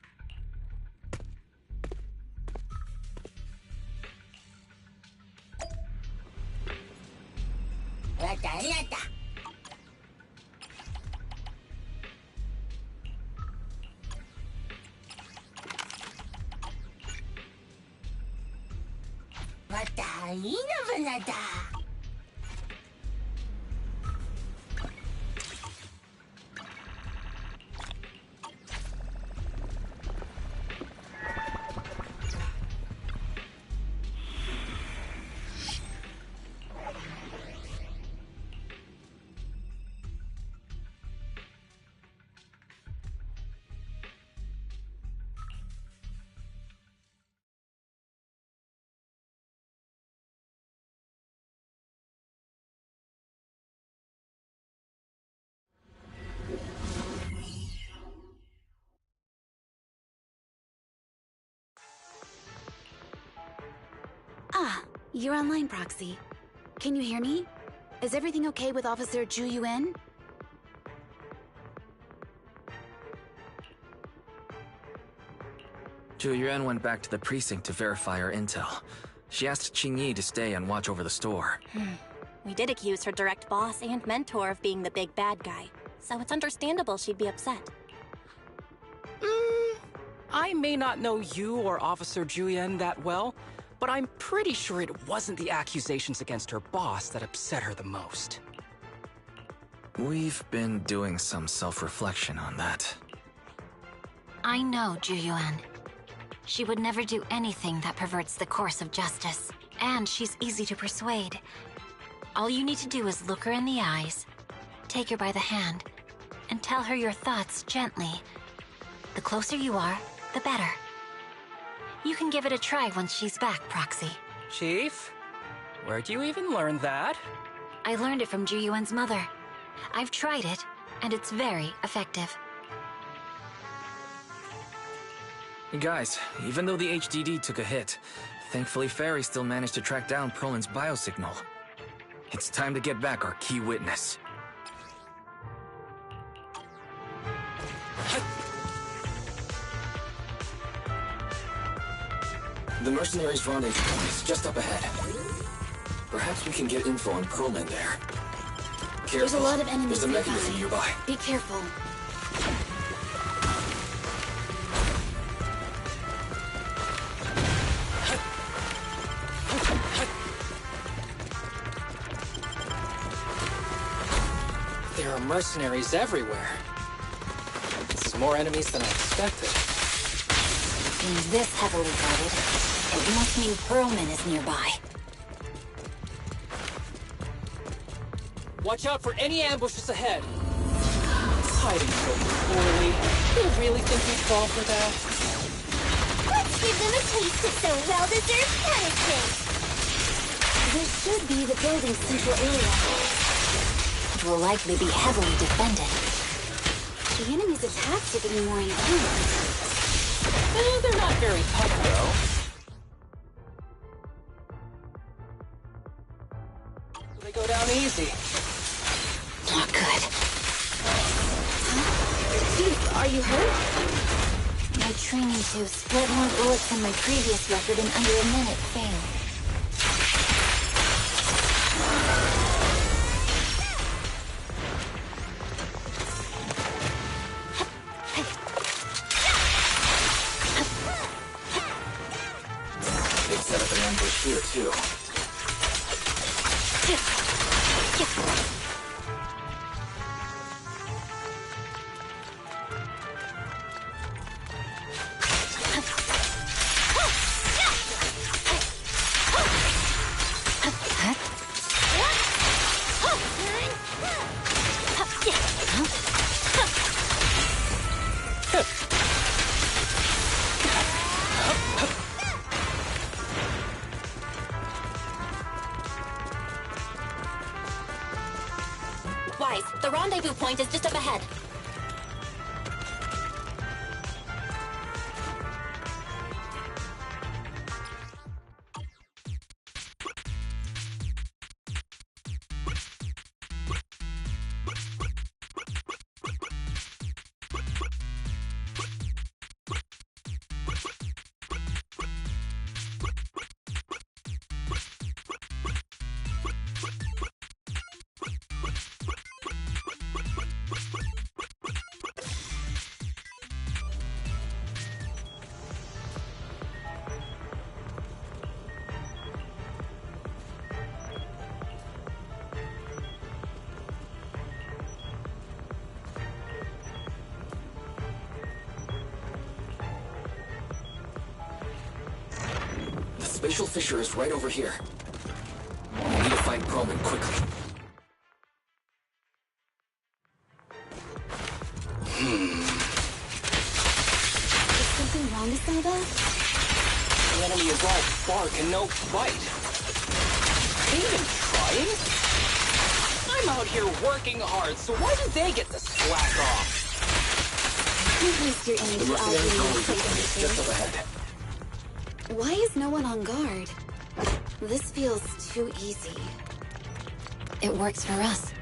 Ah, you're online, Proxy. Can you hear me? Is everything okay with Officer Juyuan? Zhu Yuan went back to the precinct to verify her intel. She asked Qingyi to stay and watch over the store. We did accuse her direct boss and mentor of being the big bad guy, so it's understandable she'd be upset. I may not know you or Officer Julian that well, but I'm pretty sure it wasn't the accusations against her boss that upset her the most. We've been doing some self-reflection on that. I know Zhu Yuan. She would never do anything that perverts the course of justice, and she's easy to persuade. All you need to do is look her in the eyes, take her by the hand, and tell her your thoughts gently. The closer you are, the better. You can give it a try once she's back, Proxy. Chief? Where'd you even learn that? I learned it from Zhu Yuan's mother. I've tried it, and it's very effective. Guys, even though the HDD took a hit, thankfully Fairy still managed to track down Perlin's biosignal. It's time to get back our key witness. The mercenaries' rendezvous point is just up ahead. Perhaps we can get info on Perlin there. Careful. There's a lot of enemies There's a mechanism nearby. Be careful. There are mercenaries everywhere. This is more enemies than I expected. Being this heavily guarded, it must mean Perlman is nearby. Watch out for any ambushes ahead. Hiding so poorly. You really think we'd fall for that? Let's give them a taste of some well-deserved punishment. This should be the building's central area. It will likely be heavily defended. The enemy's attacks are getting more intense. They're not very tough, though. They go down easy. Not good. Chief, are you hurt? My training to split more bullets than my previous record in under a minute failed. They've set up an ambush here, too. Wise, the rendezvous point is just up ahead. The spatial fissure is right over here. We need to find Perlman quickly. Is something wrong, Isaba? The enemy is all bark and no bite. Are they even trying? I'm out here working hard, so why do they get to slack off? Don't waste your energy The mercenaries' arguing rendezvous with point is just up places. ahead. Why is no one on guard? This feels too easy. It works for us.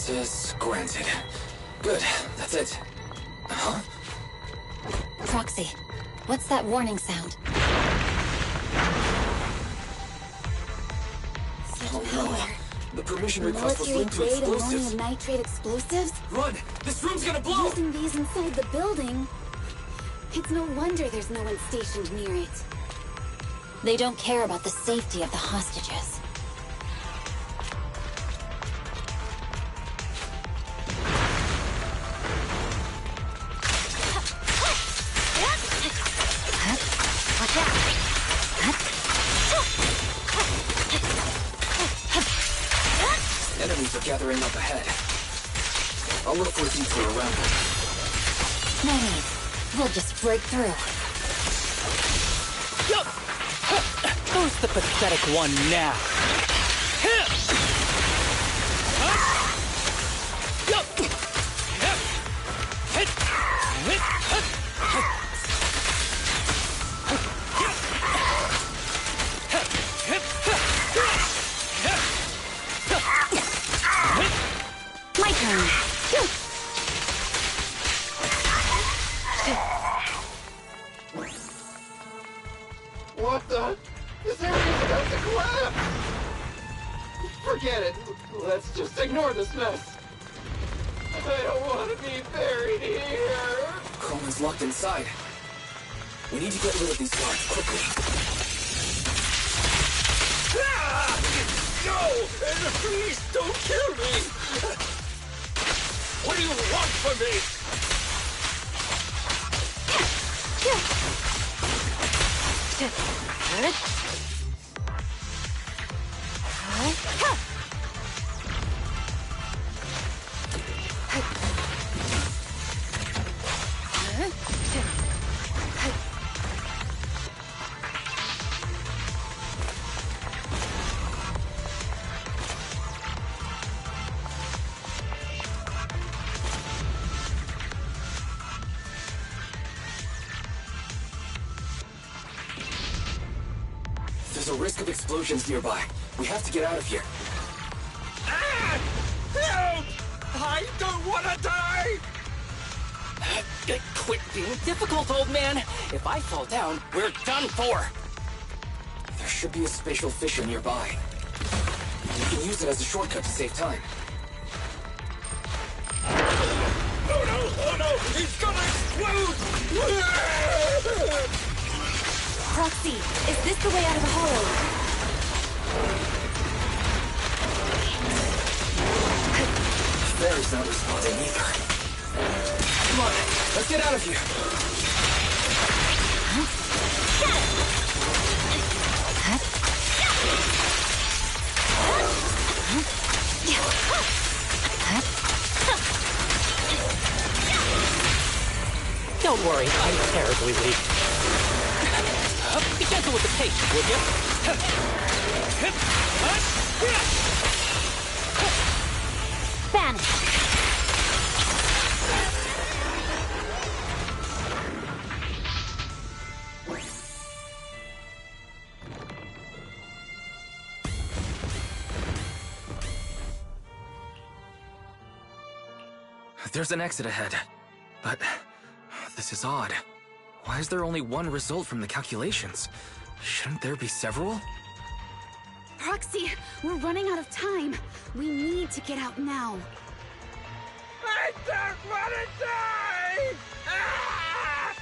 Access granted. Good, that's it. Huh? Proxy, what's that warning sound? Oh no. The permission request was linked to Military-grade explosives. ammonium nitrate explosives? Run! This room's gonna blow! Using these inside the building? It's no wonder there's no one stationed near it. They don't care about the safety of the hostages. Watch out! Enemies are gathering up ahead. I'll look for a detour around them. No need. We'll just break through. Yup! Who's the pathetic one now? Him! Yup! My turn. What the? This area's about to collapse! Forget it. Let's just ignore this mess. I don't want to be buried here. Coleman's locked inside. We need to get rid of these guards quickly. Ah! No! Please don't kill me! What do you want from me? There's a risk of explosions nearby. We have to get out of here. Ah! Help! I don't want to die! Quit being difficult, old man. If I fall down, we're done for. There should be a spatial fissure nearby. We can use it as a shortcut to save time. Oh no! He's gonna explode! Proxy, is this the way out of the hollow? Barry's not responding either. Come on, let's get out of here. Don't worry, I'm terribly weak. Be gentle with the pace, would you? Vanish. There's an exit ahead, but this is odd. Why is there only one result from the calculations? Shouldn't there be several? Proxy, we're running out of time. We need to get out now. I don't want to die! Ah!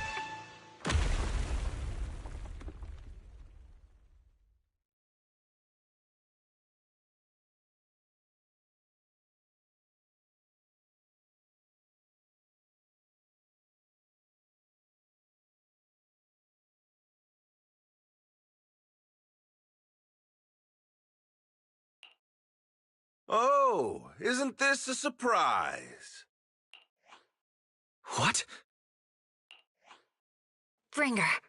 Oh, isn't this a surprise? What? Bringer.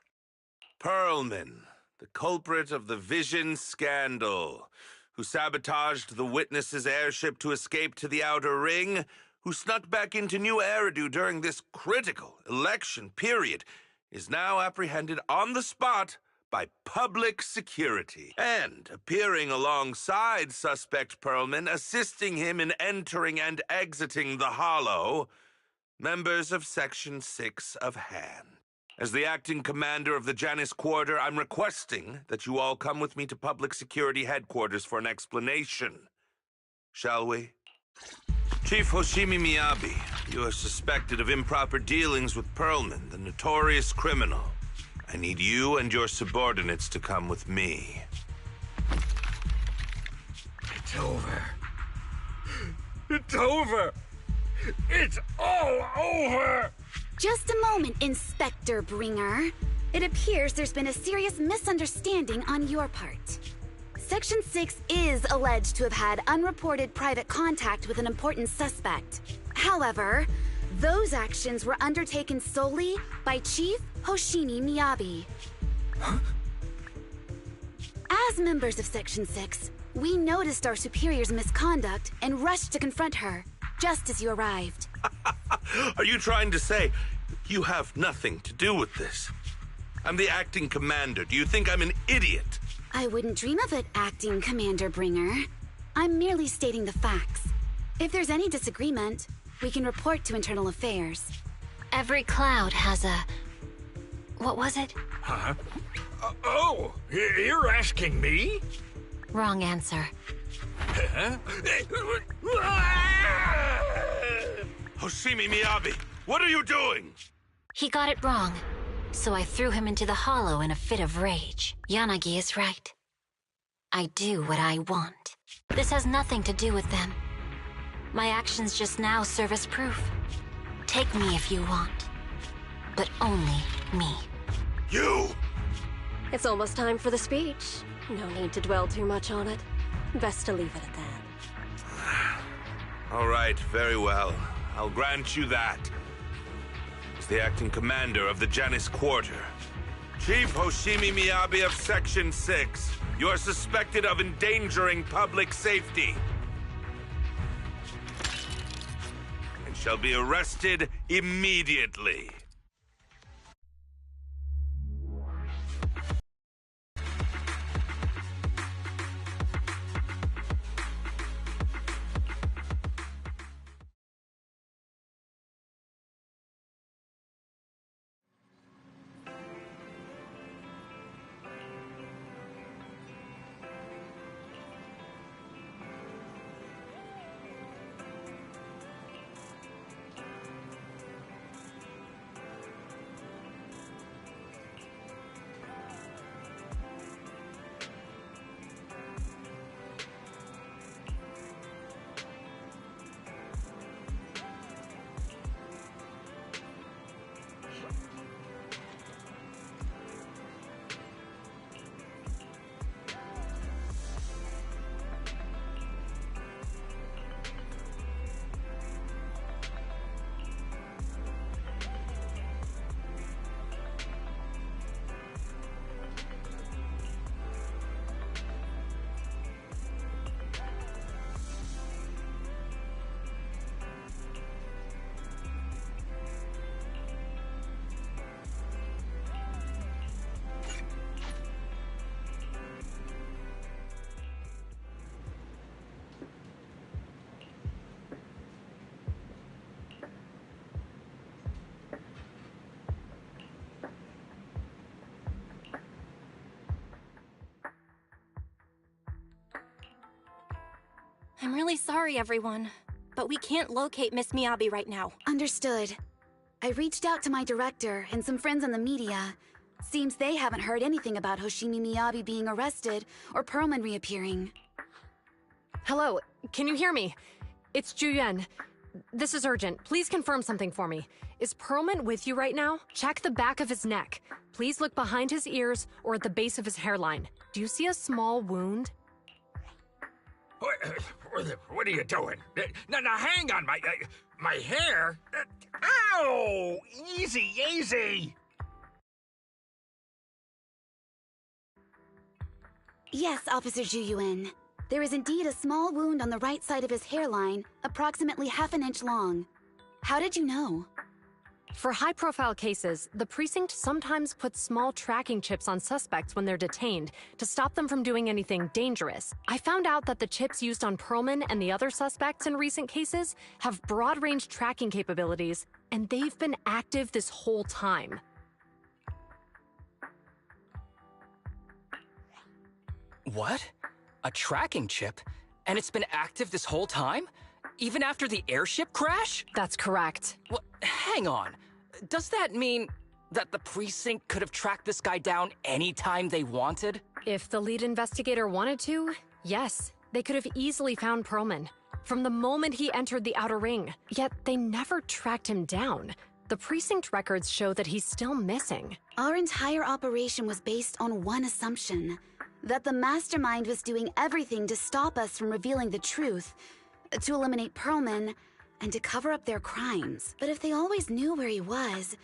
Perlman, the culprit of the Vision scandal, who sabotaged the Witness's airship to escape to the Outer Ring, who snuck back into New Eridu during this critical election period, is now apprehended on the spot by public security. And appearing alongside suspect Perlman, assisting him in entering and exiting the Hollow, members of Section 6 of Han. As the acting commander of the Janus Quarter, I'm requesting that you all come with me to Public Security Headquarters for an explanation. Shall we? Chief Hoshimi Miyabi, you are suspected of improper dealings with Perlman, the notorious criminal. I need you and your subordinates to come with me. It's over. It's over. It's all over! Just a moment, Inspector Bringer. It appears there's been a serious misunderstanding on your part. Section 6 is alleged to have had unreported private contact with an important suspect. However, those actions were undertaken solely by Chief Hoshimi Miyabi. Huh? As members of Section 6, we noticed our superior's misconduct and rushed to confront her, just as you arrived. Are you trying to say you have nothing to do with this? I'm the acting commander. Do you think I'm an idiot? I wouldn't dream of it, Acting Commander Bringer. I'm merely stating the facts. If there's any disagreement, we can report to Internal Affairs. Every cloud has a... What was it? Huh? You're asking me? Wrong answer. Huh? Hoshimi Miyabi, what are you doing? He got it wrong, so I threw him into the Hollow in a fit of rage. Yanagi is right. I do what I want. This has nothing to do with them. My actions just now serve as proof. Take me if you want, but only me. You! It's almost time for the speech. No need to dwell too much on it. Best to leave it at that. All right, very well. I'll grant you that. As the acting commander of the Janus Quarter, Chief Hoshimi Miyabi of Section 6, you are suspected of endangering public safety and shall be arrested immediately. I'm really sorry, everyone, but we can't locate Miss Miyabi right now. Understood. I reached out to my director and some friends in the media. Seems they haven't heard anything about Hoshimi Miyabi being arrested or Perlman reappearing. Hello, can you hear me? It's Juyuan. This is urgent. Please confirm something for me. Is Perlman with you right now? Check the back of his neck. Please look behind his ears or at the base of his hairline. Do you see a small wound? What are you doing? Now, hang on, my hair. Ow! Easy, easy. Yes, Officer Juyuan. There is indeed a small wound on the right side of his hairline, approximately half an inch long. How did you know? For high-profile cases, the precinct sometimes puts small tracking chips on suspects when they're detained to stop them from doing anything dangerous. I found out that the chips used on Perlman and the other suspects in recent cases have broad-range tracking capabilities, and they've been active this whole time. What? A tracking chip? And it's been active this whole time? Even after the airship crash? That's correct. Well, hang on. Does that mean that the precinct could have tracked this guy down anytime they wanted? If the lead investigator wanted to, yes. They could have easily found Perlman from the moment he entered the Outer Ring. Yet they never tracked him down. The precinct records show that he's still missing. Our entire operation was based on one assumption. That the mastermind was doing everything to stop us from revealing the truth, to eliminate Perlman, and to cover up their crimes. But if they always knew where he was,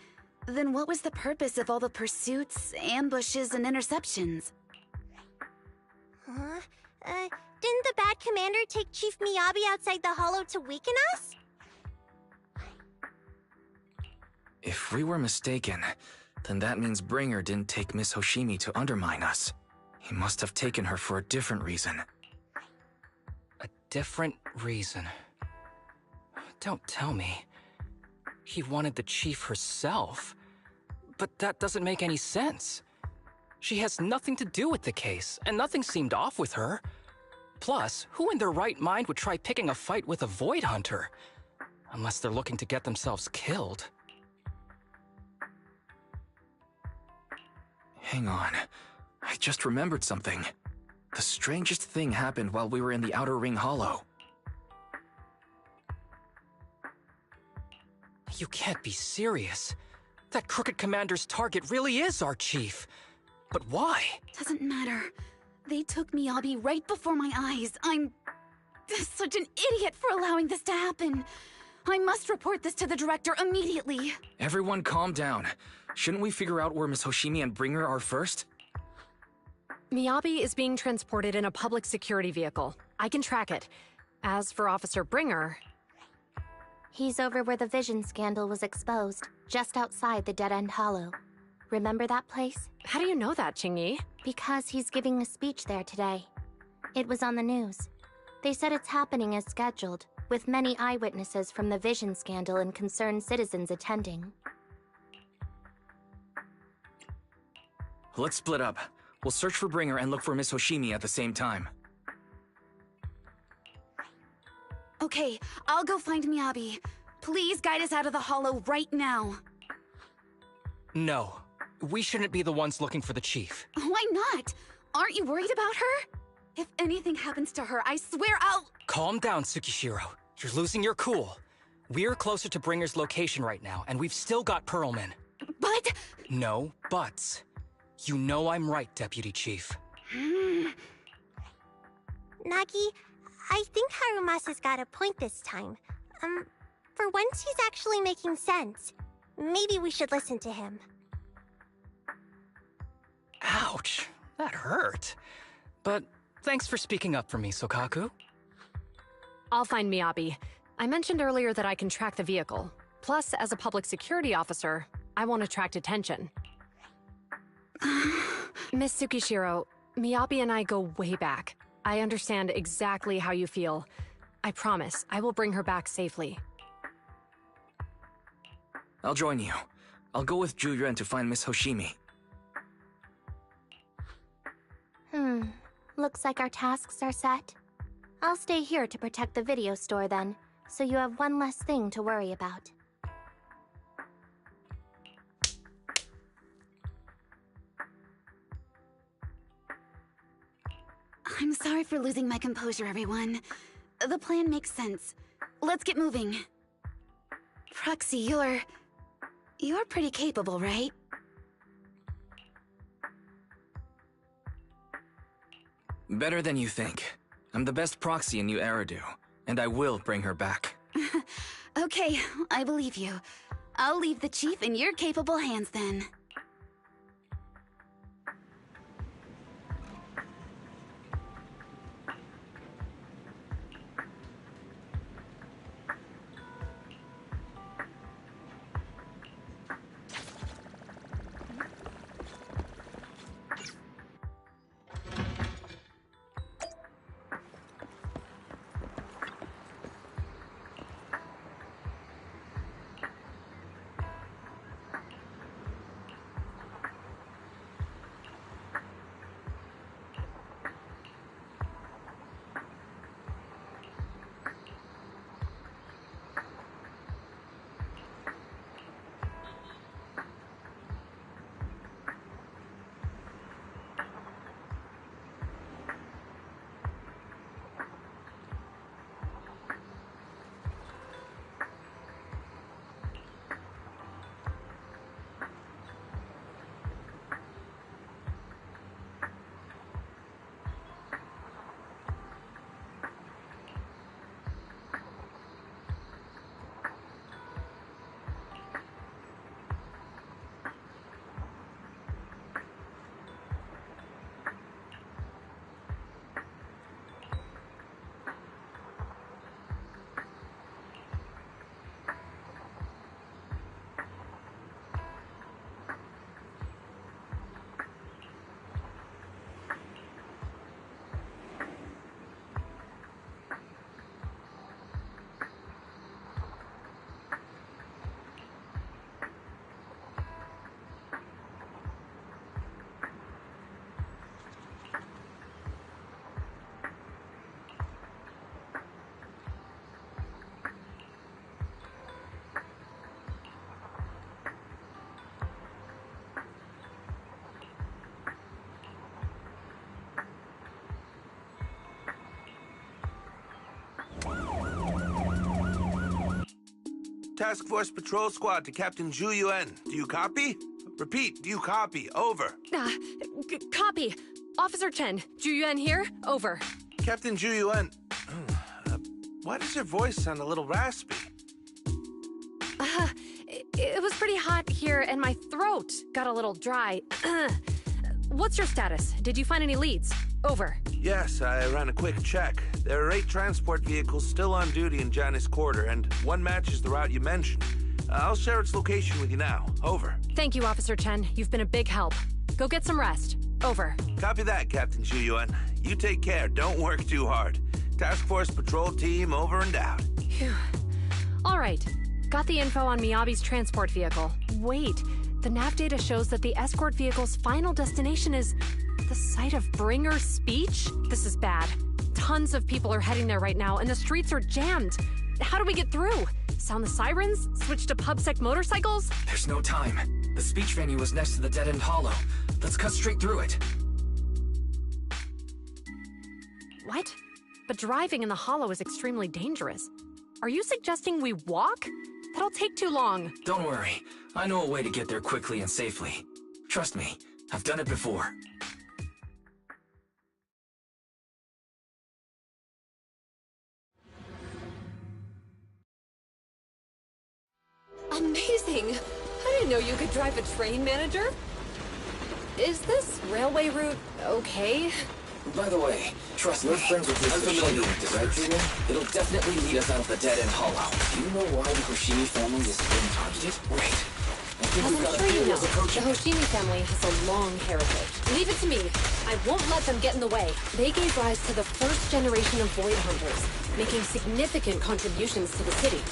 then what was the purpose of all the pursuits, ambushes, and interceptions? Huh? Didn't the bad commander take Chief Miyabi outside the Hollow to weaken us? If we were mistaken, then that means Bringer didn't take Miss Hoshimi to undermine us. He must have taken her for a different reason. A different reason? Don't tell me. He wanted the chief herself. But that doesn't make any sense. She has nothing to do with the case, and nothing seemed off with her. Plus, who in their right mind would try picking a fight with a Void Hunter? Unless they're looking to get themselves killed. Hang on. I just remembered something. The strangest thing happened while we were in the Outer Ring Hollow. You can't be serious. That crooked commander's target really is our chief. But why? Doesn't matter. They took Miyabi right before my eyes. I'm such an idiot for allowing this to happen. I must report this to the director immediately. Everyone calm down. Shouldn't we figure out where Miss Hoshimi and Bringer are first? Miyabi is being transported in a public security vehicle. I can track it. As for Officer Bringer... He's over where the Vision scandal was exposed, just outside the Dead End Hollow. Remember that place? How do you know that, Qingyi? Because he's giving a speech there today. It was on the news. They said it's happening as scheduled, with many eyewitnesses from the Vision scandal and concerned citizens attending. Let's split up. We'll search for Bringer and look for Miss Hoshimi at the same time. Okay, I'll go find Miyabi. Please guide us out of the Hollow right now. No. We shouldn't be the ones looking for the chief. Why not? Aren't you worried about her? If anything happens to her, I swear I'll... Calm down, Tsukishiro. You're losing your cool. We're closer to Bringer's location right now, and we've still got Perlman. But... No buts. You know I'm right, Deputy Chief. Nagi, I think Harumasa's got a point this time. For once he's actually making sense. Maybe we should listen to him. Ouch, that hurt. But thanks for speaking up for me, Sokaku. I'll find Miyabi. I mentioned earlier that I can track the vehicle. Plus, as a public security officer, I won't attract attention. Miss Tsukishiro, Miyabi and I go way back. I understand exactly how you feel. I promise, I will bring her back safely. I'll join you. I'll go with Zhu to find Miss Hoshimi. Looks like our tasks are set. I'll stay here to protect the video store then, so you have one less thing to worry about. I'm sorry for losing my composure, everyone. The plan makes sense. Let's get moving. Proxy, you're pretty capable, right? Better than you think. I'm the best proxy in New Eridu, and I will bring her back. Okay, I believe you. I'll leave the chief in your capable hands then. Task Force Patrol Squad to Captain Zhu Yuan. Do you copy? Repeat, do you copy? Over. Copy. Officer Chen, Zhu Yuan here. Over. Captain Zhu Yuan, why does your voice sound a little raspy? It was pretty hot here, and my throat got a little dry. What's your status? Did you find any leads? Over. Yes, I ran a quick check. There are 8 transport vehicles still on duty in Janus Quarter, and one matches the route you mentioned. I'll share its location with you now. Over. Thank you, Officer Chen. You've been a big help. Go get some rest. Over. Copy that, Captain Zhu Yuan. You take care. Don't work too hard. Task Force Patrol Team over and out. Phew. All right. Got the info on Miyabi's transport vehicle. Wait. The nav data shows that the escort vehicle's final destination is the site of Bringer's speech? This is bad. Tons of people are heading there right now, and the streets are jammed. How do we get through? Sound the sirens? Switch to PubSec motorcycles? There's no time. The speech venue was next to the dead-end hollow. Let's cut straight through it. What? But driving in the hollow is extremely dangerous. Are you suggesting we walk? That'll take too long. Don't worry. I know a way to get there quickly and safely. Trust me, I've done it before. Amazing! I didn't know you could drive a train, Manager. Is this railway route okay? By the way, trust me, we're friends with Mr. Familiar with this, right, Julia? It'll definitely lead us out of the dead-end hollow. Do you know why the Hoshimi family is being targeted? Wait. I think we've got a sure you know, approaching. the Hoshimi family has a long heritage. Leave it to me. I won't let them get in the way. They gave rise to the first generation of Void Hunters, making significant contributions to the city.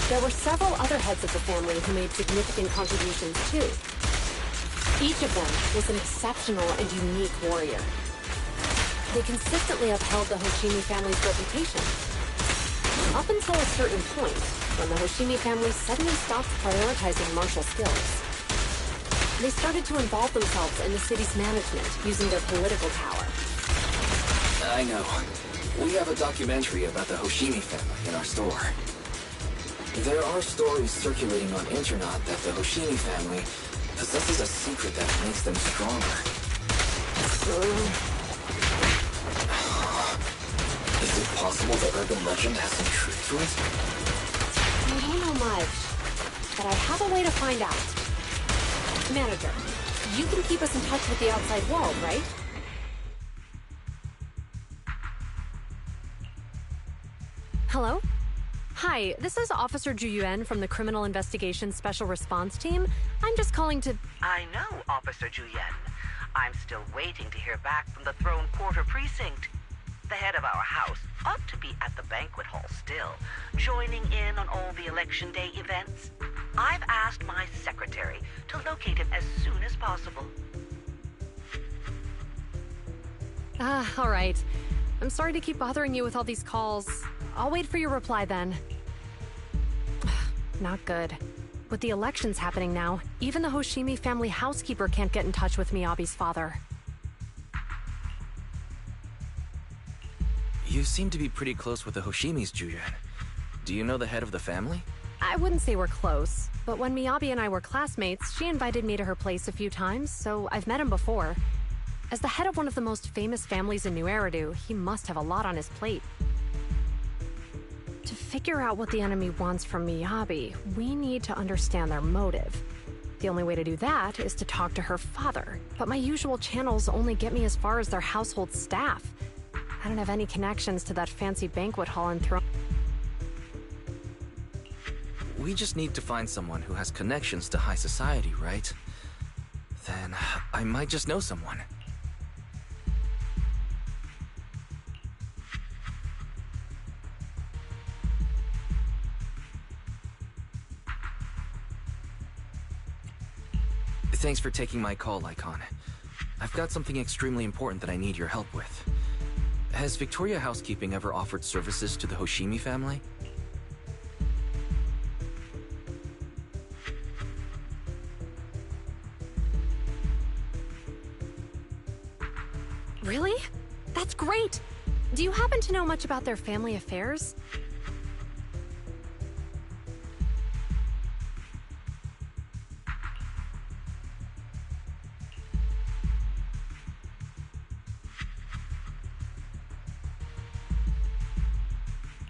There were several other heads of the family who made significant contributions too. Each of them was an exceptional and unique warrior. They consistently upheld the Hoshimi family's reputation. Up until a certain point, when the Hoshimi family suddenly stopped prioritizing martial skills. They started to involve themselves in the city's management using their political power. I know. We have a documentary about the Hoshimi family in our store. There are stories circulating on internet that the Hoshimi family possesses a secret that makes them stronger. Is it possible the urban legend has some truth to it? I don't know much, but I have a way to find out. Manager, you can keep us in touch with the outside world, right? Hello? Hi, this is Officer Zhu Yuan from the Criminal Investigations Special Response Team. I'm just calling to... I know, Officer Zhu Yuan. I'm still waiting to hear back from the Throne Quarter Precinct. The head of our house ought to be at the banquet hall still, joining in on all the Election Day events. I've asked my secretary to locate him as soon as possible. All right. I'm sorry to keep bothering you with all these calls. I'll wait for your reply then. Not good. With the elections happening now, even the Hoshimi family housekeeper can't get in touch with Miyabi's father. You seem to be pretty close with the Hoshimis, Zhu Yuan. Do you know the head of the family? I wouldn't say we're close, but when Miyabi and I were classmates, she invited me to her place a few times, so I've met him before. As the head of one of the most famous families in New Eridu, he must have a lot on his plate. To figure out what the enemy wants from Miyabi, we need to understand their motive. The only way to do that is to talk to her father, but my usual channels only get me as far as their household staff. I don't have any connections to that fancy banquet hall in Throne. We just need to find someone who has connections to high society, right? Then I might just know someone. Thanks for taking my call, Lycon. I've got something extremely important that I need your help with. Has Victoria Housekeeping ever offered services to the Hoshimi family? Really? That's great! Do you happen to know much about their family affairs?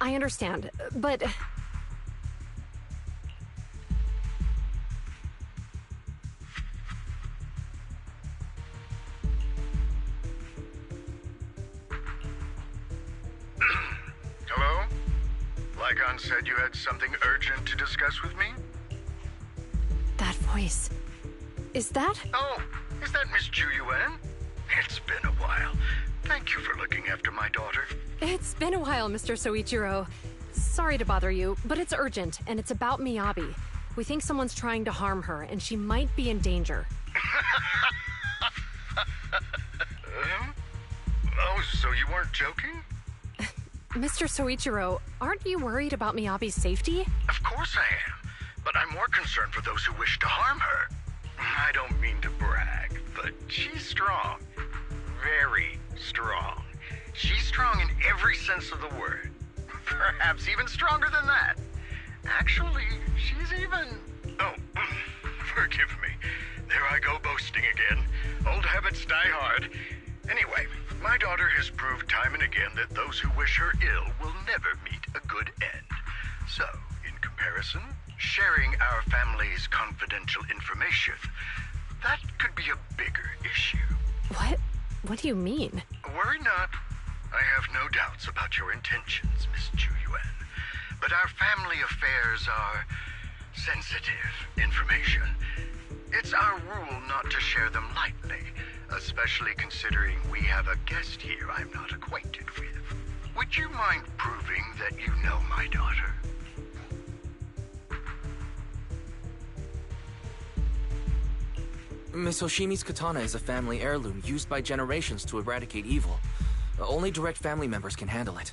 I understand, but... Hello? Lycon said you had something urgent to discuss with me? That voice... Is that... Oh, is that Miss Ju Yuan? It's been a while. Thank you for looking after my daughter. It's been a while, Mr. Soichiro. Sorry to bother you, but it's urgent, and it's about Miyabi. We think someone's trying to harm her, and she might be in danger. Oh, so you weren't joking? Mr. Soichiro, aren't you worried about Miyabi's safety? Of course I am, but I'm more concerned for those who wish to harm her. I don't mean to brag, but she's strong. Very strong. She's strong in every sense of the word. Perhaps even stronger than that. Actually, she's even... Oh, forgive me. There I go boasting again. Old habits die hard. Anyway, my daughter has proved time and again that those who wish her ill will never meet a good end. So, in comparison, sharing our family's confidential information, that could be a bigger issue. What? What do you mean? Worry not. I have no doubts about your intentions, Miss Ju Yuan. But our family affairs are sensitive information. It's our rule not to share them lightly, especially considering we have a guest here I'm not acquainted with. Would you mind proving that you know my daughter? Miss Hoshimi's katana is a family heirloom used by generations to eradicate evil. Only direct family members can handle it.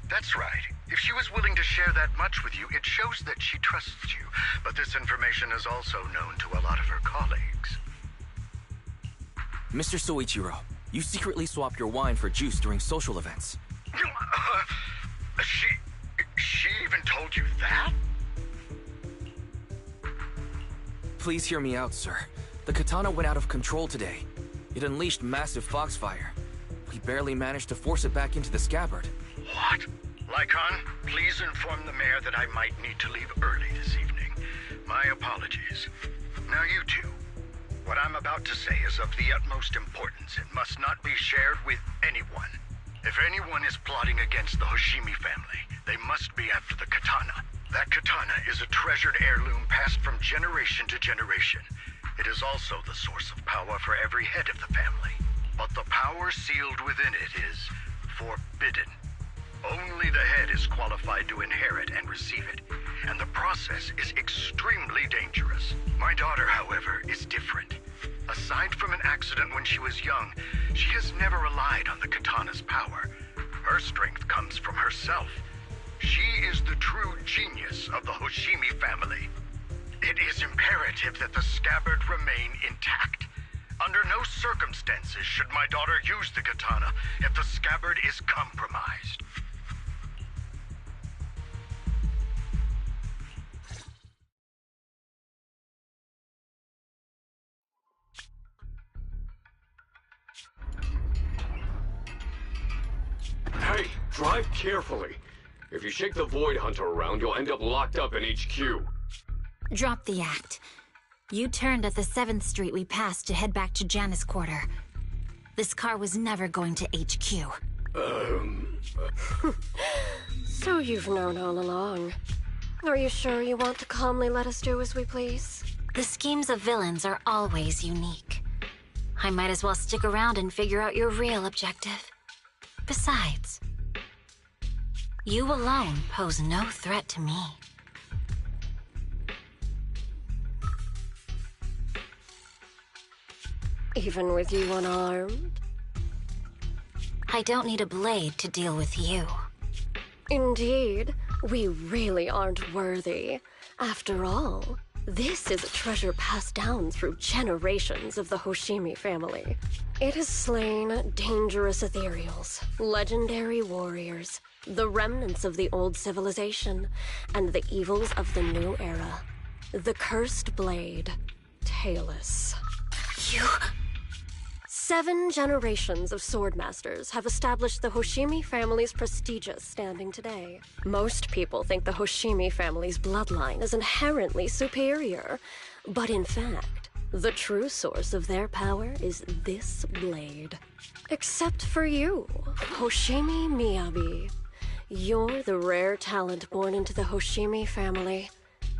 That's right. If she was willing to share that much with you, it shows that she trusts you. But this information is also known to a lot of her colleagues. Mr. Soichiro, you secretly swap your wine for juice during social events. She even told you that? Please hear me out, sir. The katana went out of control today. It unleashed massive foxfire. We barely managed to force it back into the scabbard. What? Lycon, please inform the mayor that I might need to leave early this evening. My apologies. Now you two. What I'm about to say is of the utmost importance and must not be shared with anyone. If anyone is plotting against the Hoshimi family, they must be after the katana. That katana is a treasured heirloom passed from generation to generation. It is also the source of power for every head of the family. But the power sealed within it is forbidden. Only the head is qualified to inherit and receive it, and the process is extremely dangerous. My daughter, however, is different. Aside from an accident when she was young, she has never relied on the katana's power. Her strength comes from herself. She is the true genius of the Hoshimi family. It is imperative that the scabbard remain intact. Under no circumstances should my daughter use the katana if the scabbard is compromised. Hey, drive carefully. If you shake the Void Hunter around, you'll end up locked up in HQ. Drop the act. You turned at the 7th Street we passed to head back to Janus Quarter. This car was never going to HQ. So you've known all along. Are you sure you want to calmly let us do as we please? The schemes of villains are always unique. I might as well stick around and figure out your real objective. Besides, you alone pose no threat to me. Even with you unarmed? I don't need a blade to deal with you. Indeed, we really aren't worthy. After all, this is a treasure passed down through generations of the Hoshimi family. It has slain dangerous ethereals, legendary warriors, the remnants of the old civilization, and the evils of the new era. The cursed blade, Talus. You... 7 generations of swordmasters have established the Hoshimi family's prestigious standing today. Most people think the Hoshimi family's bloodline is inherently superior, but in fact, the true source of their power is this blade. Except for you, Hoshimi Miyabi. You're the rare talent born into the Hoshimi family,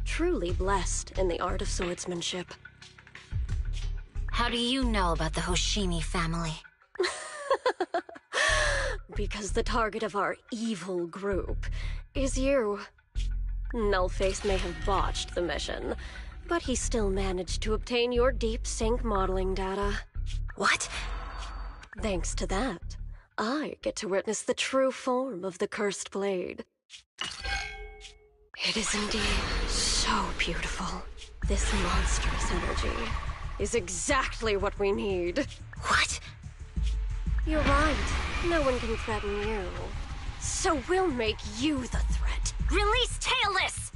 truly blessed in the art of swordsmanship. How do you know about the Hoshimi family? Because the target of our evil group is you. Nullface may have botched the mission, but he still managed to obtain your deep sync modeling data. What? Thanks to that, I get to witness the true form of the Cursed Blade. It is indeed so beautiful. This monstrous energy is exactly what we need. What? You're right. No one can threaten you. So we'll make you the threat. Release Tailless!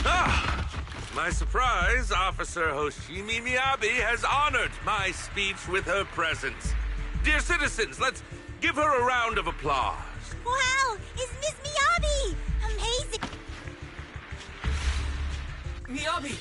Ah! My surprise, Officer Hoshimi Miyabi has honored my speech with her presence. Dear citizens, let's give her a round of applause. Wow! It's Miss Miyabi! Amazing! Miyabi!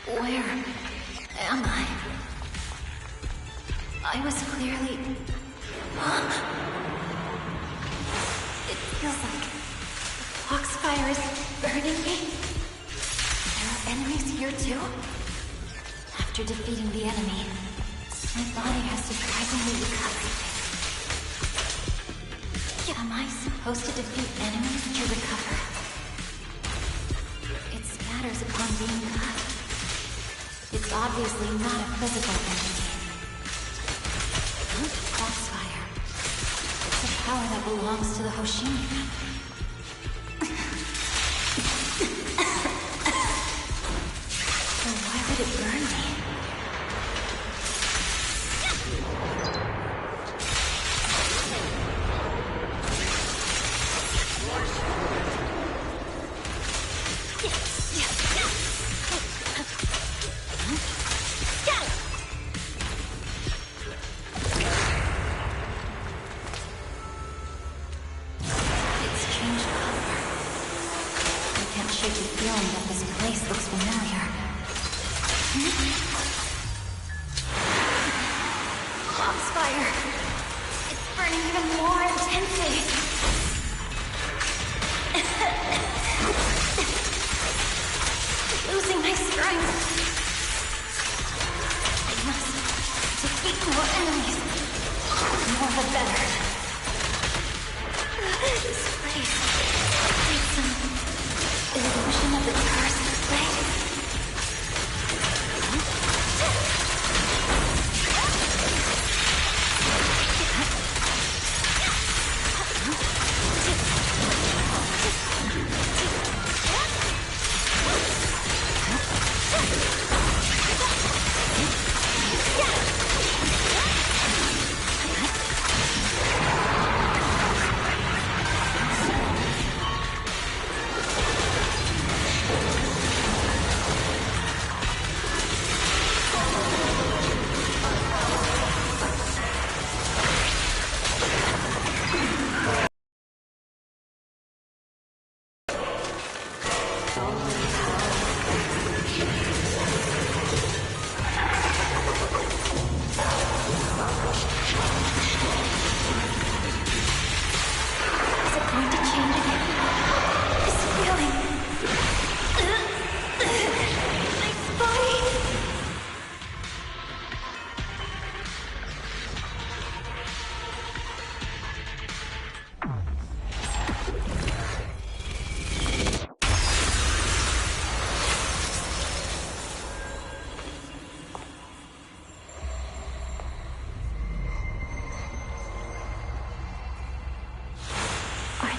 Where am I? I was clearly... It feels like the foxfire is burning me. There are enemies here too? After defeating the enemy, my body has surprisingly recovered. Am I supposed to defeat enemies to recover? It scatters upon being cut. It's obviously not a physical entity. Foxfire. It's a power that belongs to the Hoshimi family. Then why would it burn me?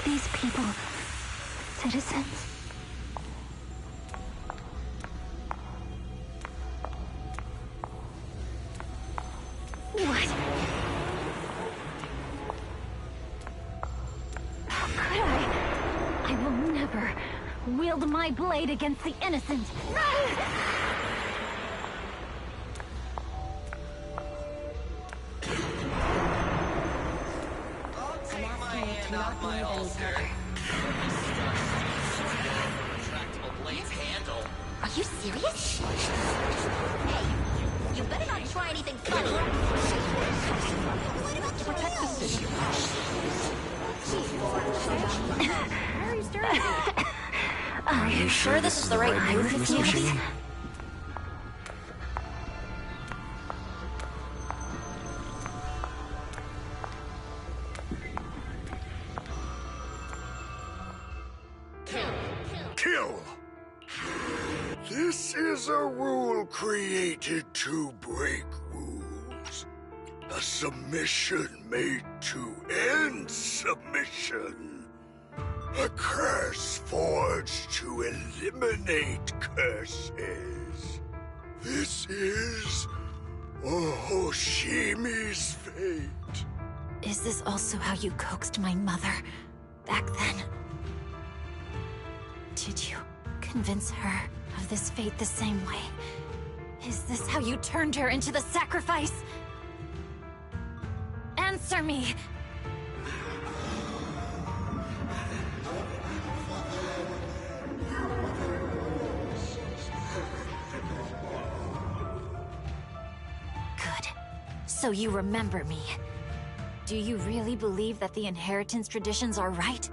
these people citizens? What? How could I? I will never wield my blade against the innocent. I'll take my hand off my holster. Retractable blade's handle. Are you serious? Hey, you better not try anything funny. What about Protect the city. Why are you staring at me? Are you sure this is the right move, Miss Yeti? Hoshimi? Kill! This is a rule created to break rules. A submission made to end submission. A curse forged to eliminate curses. This is Hoshimi's fate. Is this also how you coaxed my mother back then? Did you convince her of this fate the same way? Is this how you turned her into the sacrifice? Answer me! Good. So you remember me. Do you really believe that the inheritance traditions are right?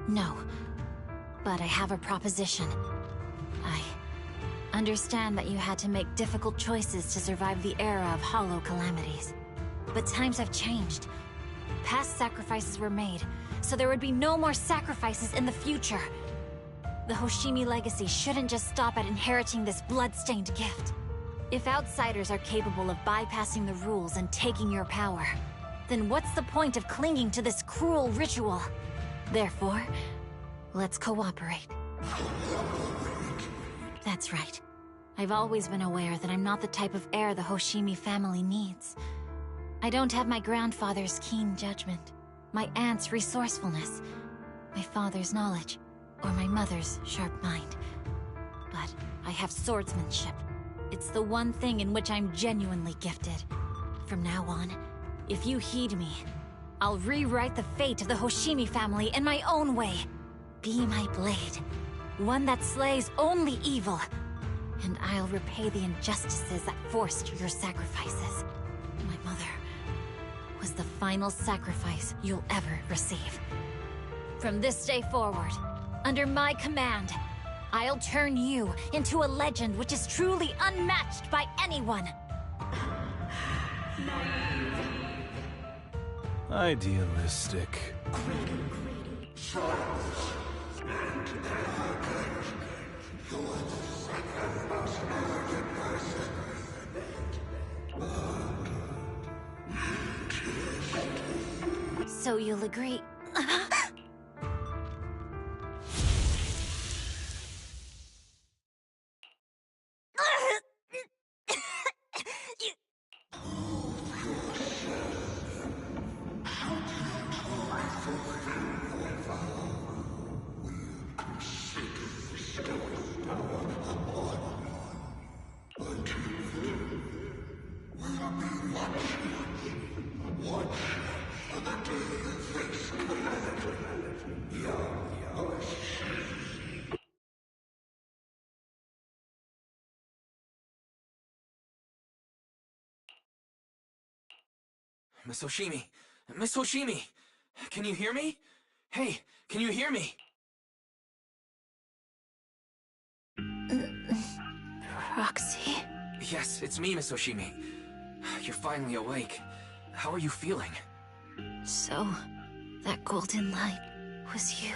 No. But I have a proposition. I understand that you had to make difficult choices to survive the era of hollow calamities. But times have changed. Past sacrifices were made, so there would be no more sacrifices in the future. The Hoshimi legacy shouldn't just stop at inheriting this blood-stained gift. If outsiders are capable of bypassing the rules and taking your power, then what's the point of clinging to this cruel ritual? Therefore, let's cooperate. That's right. I've always been aware that I'm not the type of heir the Hoshimi family needs. I don't have my grandfather's keen judgment, my aunt's resourcefulness, my father's knowledge, or my mother's sharp mind. But I have swordsmanship. It's the one thing in which I'm genuinely gifted. From now on, if you heed me, I'll rewrite the fate of the Hoshimi family in my own way. Be my blade, one that slays only evil, and I'll repay the injustices that forced your sacrifices. My mother was the final sacrifice you'll ever receive. From this day forward, under my command, I'll turn you into a legend which is truly unmatched by anyone. Idealistic. So you'll agree. Miss Hoshimi! Miss Hoshimi! Can you hear me? Hey, can you hear me? Proxy? Yes, it's me, Miss Oshimi. You're finally awake. How are you feeling? So, that golden light was you.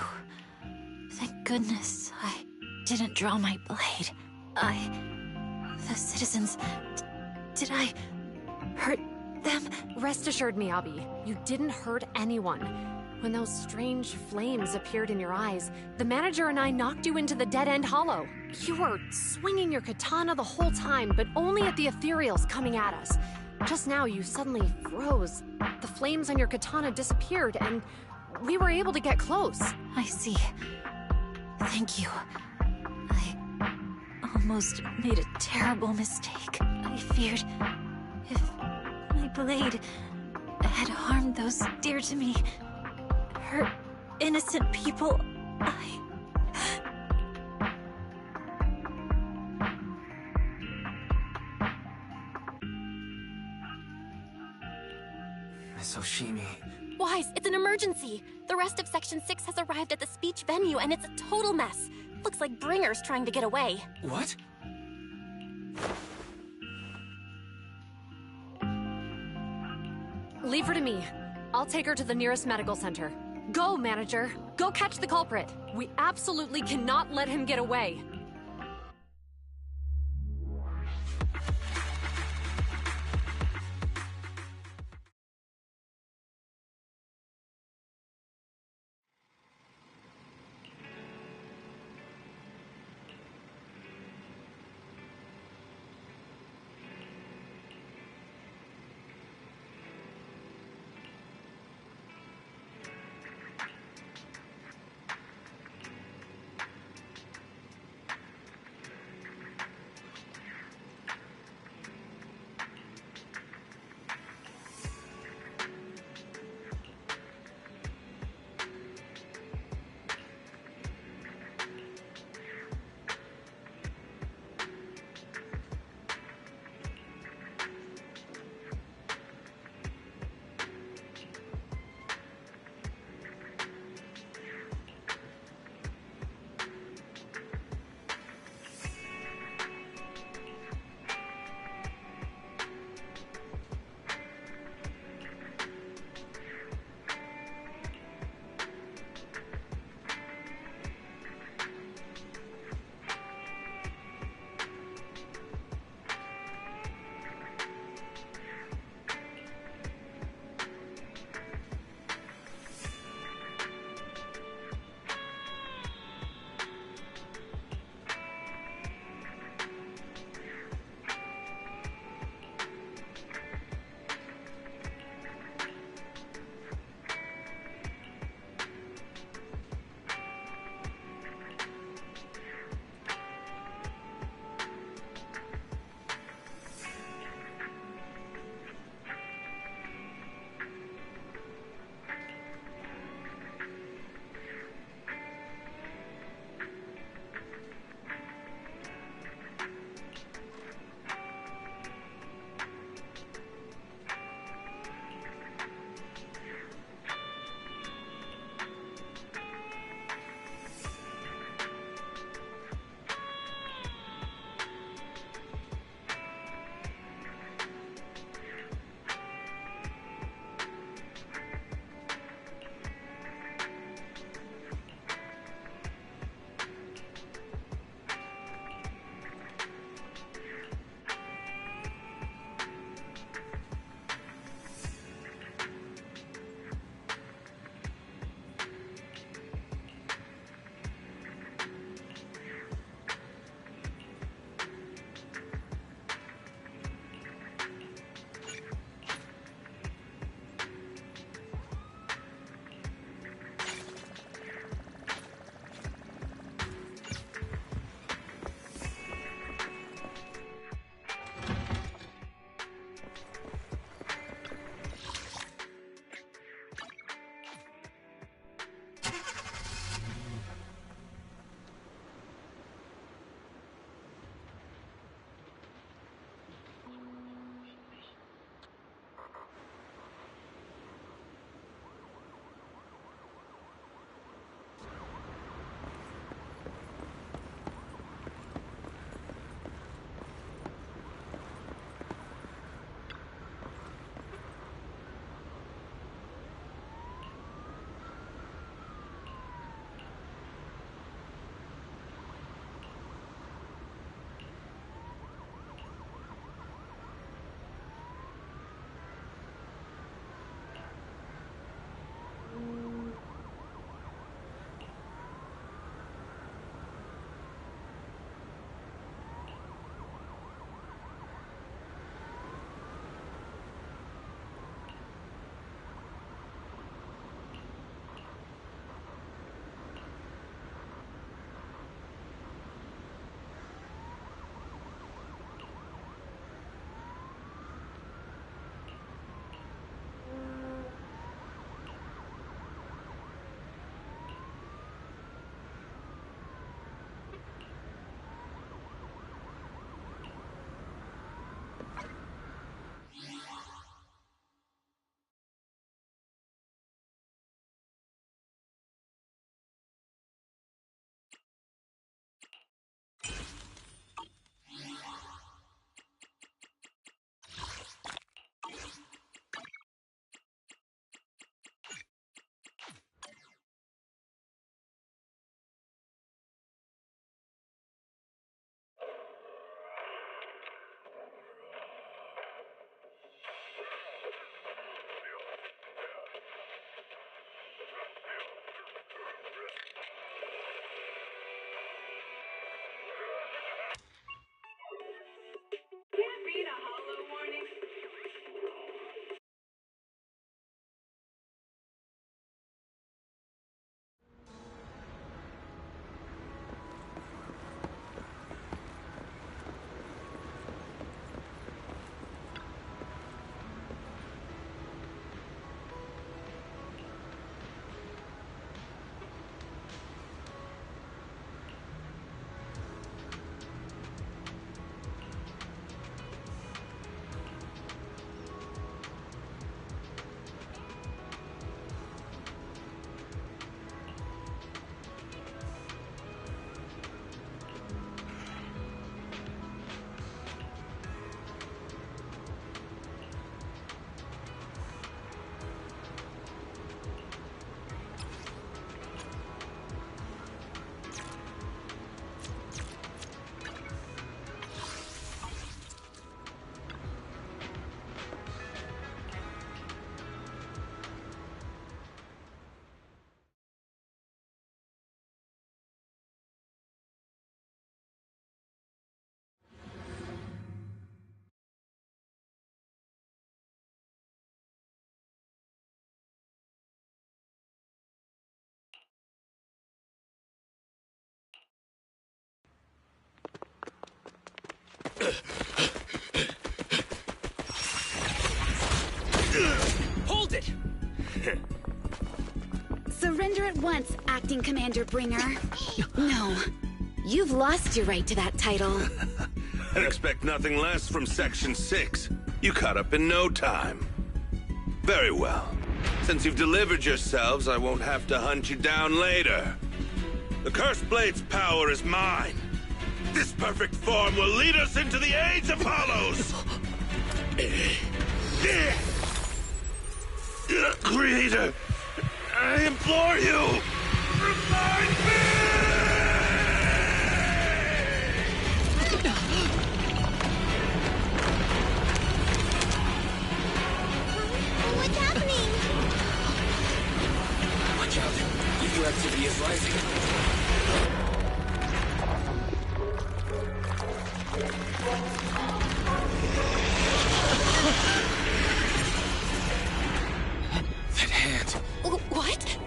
Thank goodness I didn't draw my blade. The citizens... did I hurt them? Rest assured, Miyabi, you didn't hurt anyone. When those strange flames appeared in your eyes, the manager and I knocked you into the dead-end hollow. You were swinging your katana the whole time, but only at the ethereals coming at us. Just now, you suddenly froze. The flames on your katana disappeared, and we were able to get close. I see. Thank you. I almost made a terrible mistake. I feared if my blade had harmed those dear to me, hurt innocent people, Miss Oshimi... Wise, it's an emergency. The rest of Section 6 has arrived at the speech venue, and it's a total mess. Looks like Bringer's trying to get away. What? Leave her to me. I'll take her to the nearest medical center. Go, manager. Go catch the culprit. We absolutely cannot let him get away. Surrender at once, Acting Commander Bringer. No. You've lost your right to that title. I'd expect nothing less from Section 6. You caught up in no time. Very well. Since you've delivered yourselves, I won't have to hunt you down later. The Cursed Blade's power is mine. This perfect form will lead us into the Age of Hollows! Creator, I implore you! Revive me! What's happening? Watch out. UU activity is rising. That hand. What?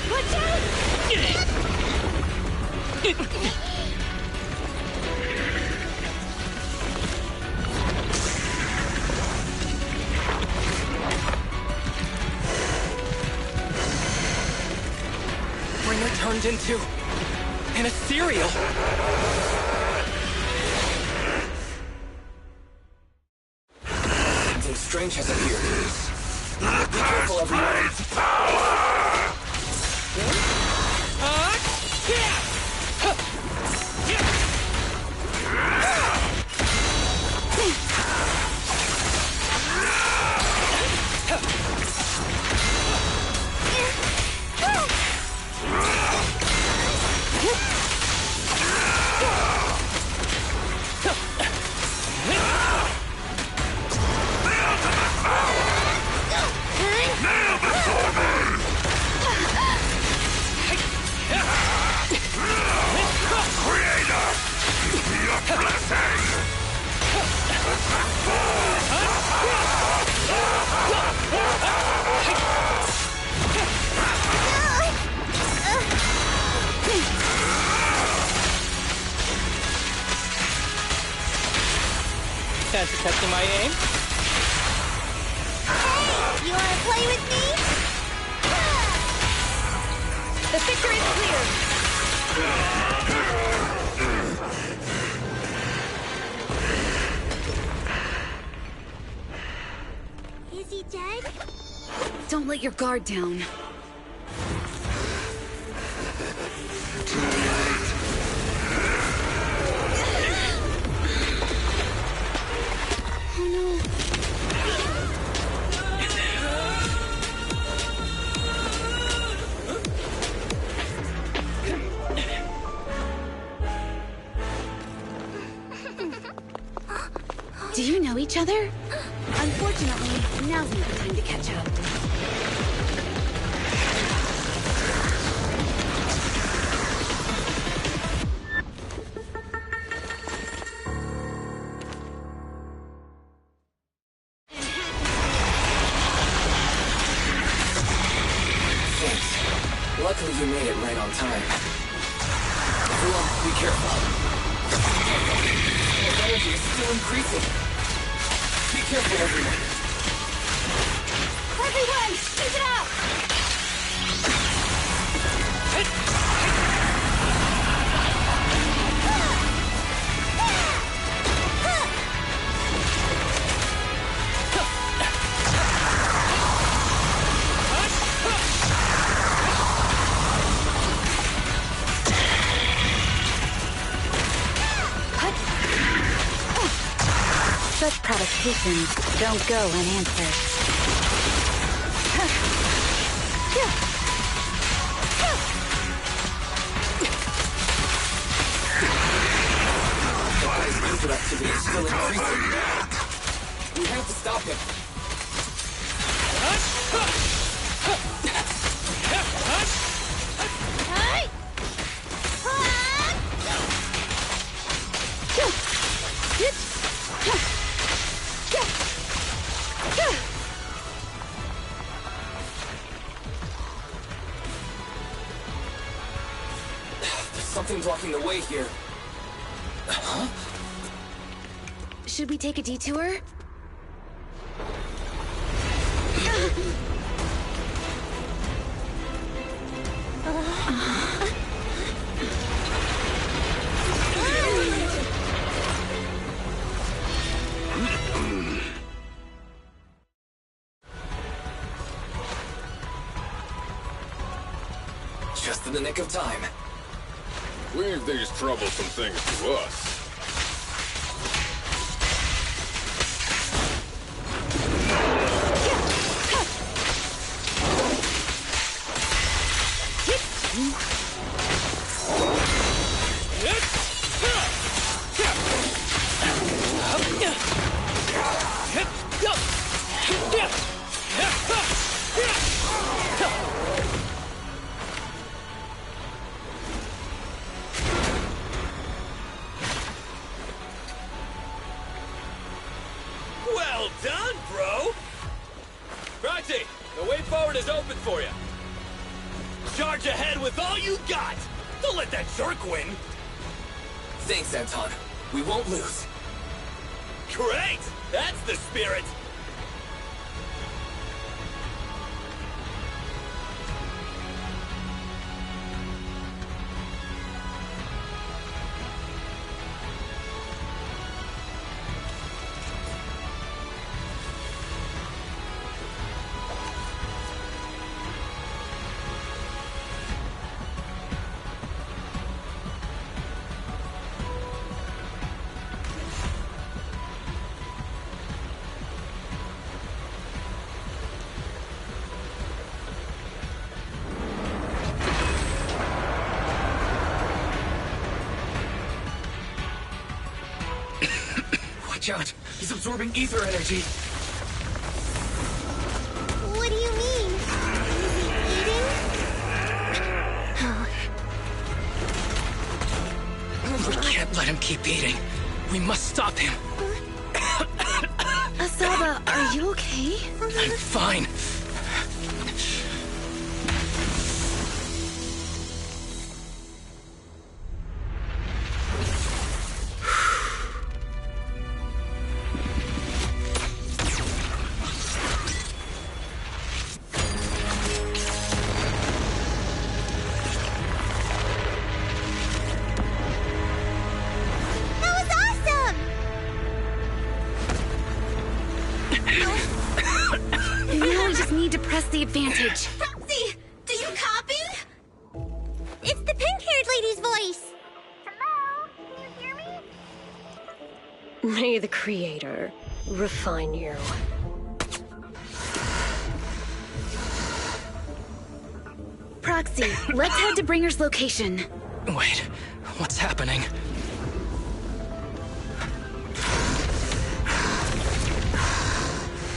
Watch out! Bringer turned into an ethereal. Something strange has appeared. Be careful, everyone. Fancy testing my aim? Hey, you wanna play with me? The picture is clear. Is he dead? Don't let your guard down. Oh no. Do you know each other? Unfortunately, now's not the time to catch up. Luckily, you made it right on time. Everyone, be careful. The energy is still increasing. Be careful, everyone. Everyone, keep it up! Such provocations don't go unanswered. His user activity is still increasing. We have to stop him. There's something blocking the way here. Huh? Should we take a detour? Just in the nick of time. Leave these troublesome things to us. Well done, bro! Roxy, the way forward is open for you. Charge ahead with all you got! Don't let that jerk win! Thanks, Anton. We won't lose. Great! That's the spirit! Watch out! He's absorbing ether energy! What do you mean? We can't let him keep eating. We must stop him. Asaba, are you okay? I'm fine. Now we just need to press the advantage. Proxy, do you copy? It's the pink-haired lady's voice. Hello? Can you hear me? May the Creator refine you. Proxy, let's head to Bringer's location. Wait, what's happening?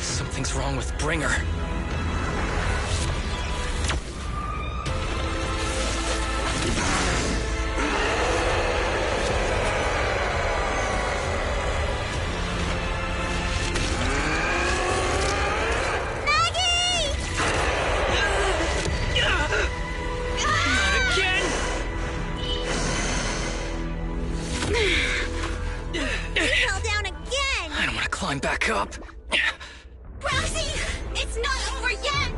Something's wrong with Bringer. Climb back up. Roxy, it's not over yet!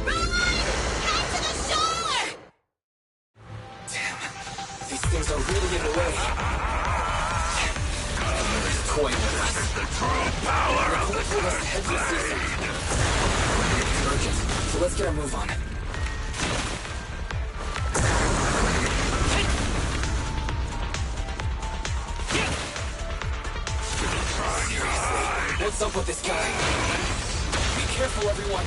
Run! Head to the shore! Damn, these things are really in the way. They're toying with us. The true power of the It's urgent, so let's get a move on. What's up with this guy? Be careful, everyone.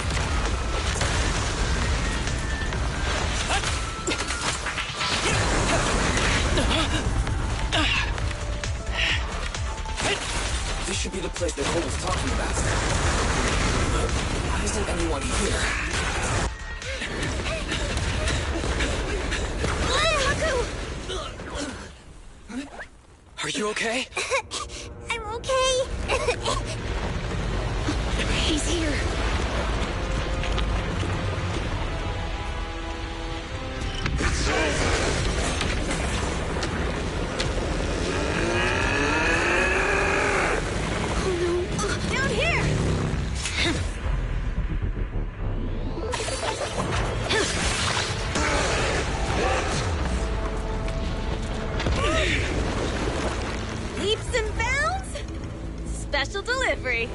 This should be the place that Cole was talking about. But why isn't anyone here? Are you okay? I'm okay. He's here. It's over. Down here! Leaps and bounds? Special delivery.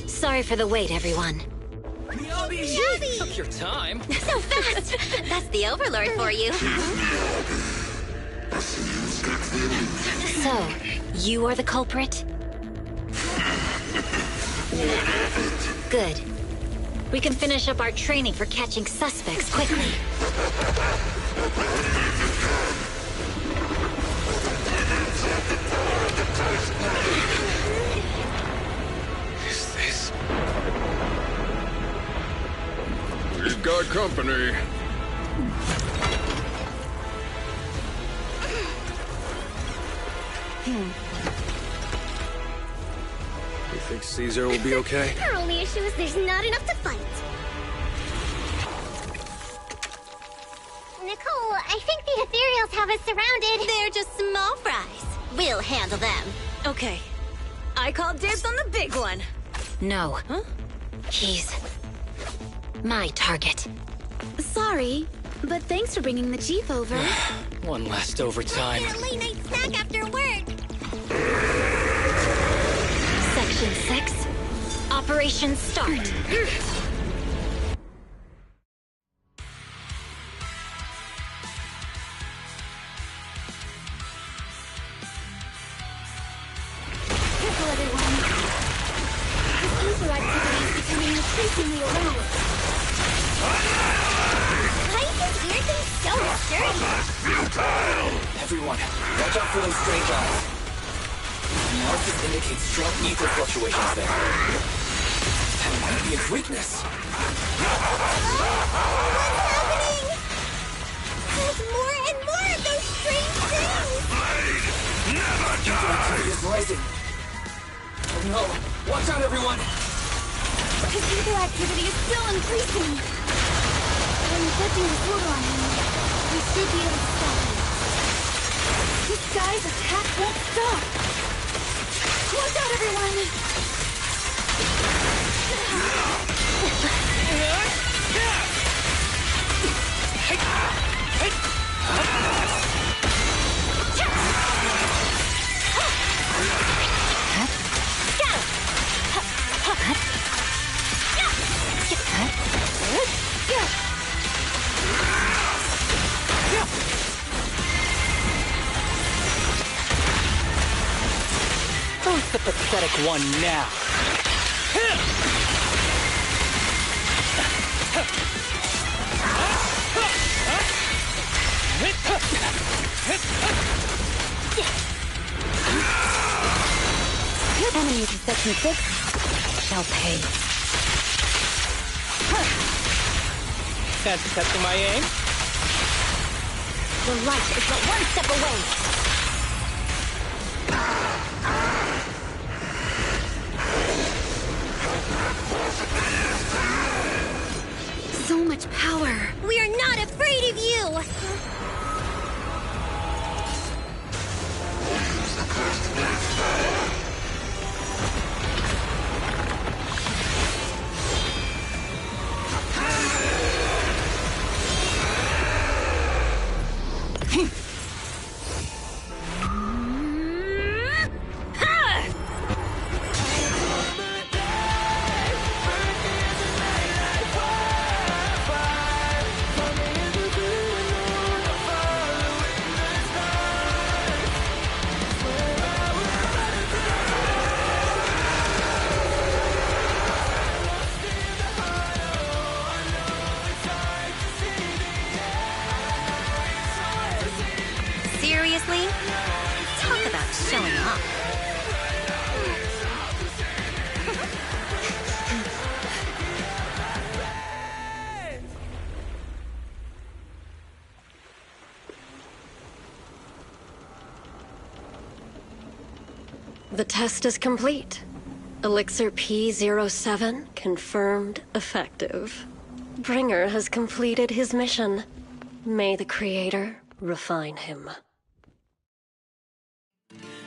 Sorry for the wait, everyone. Miyabi! Took your time. So fast! That's the Overlord for you. So, you are the culprit? Good. We can finish up our training for catching suspects quickly. Is this? We've got company. You think Caesar will be okay? Our only issue is there's not enough to fight. Nicole, I think the Ethereals have us surrounded. They're just small fries. We'll handle them. Okay. I call dibs on the big one. No. Huh? He's my target. Sorry, but thanks for bringing the Chief over. One last overtime. Get a late night snack after work. Section 6. Operation start. Careful, everyone. This ether activity is becoming increasingly aroused. Why is this weird thing so sturdy? Everyone, watch out for those strange eyes. The markers indicate strong ether fluctuations there. That might be its weakness. What's happening? There's more and more of those strange things! Ether activity is rising. Oh no! Watch out, everyone! His ether activity is still increasing. When inflicting this order on him, we should be able to stop him. This guy's attack won't stop. Watch out, everyone! Who's the pathetic one now? Enemies in Section 6 shall pay. Fancy testing my aim? The light is but one step away. So much power. We are not afraid of you! Seriously? Talk about showing off. The test is complete. Elixir P07 confirmed effective. Bringer has completed his mission. May the Creator refine him.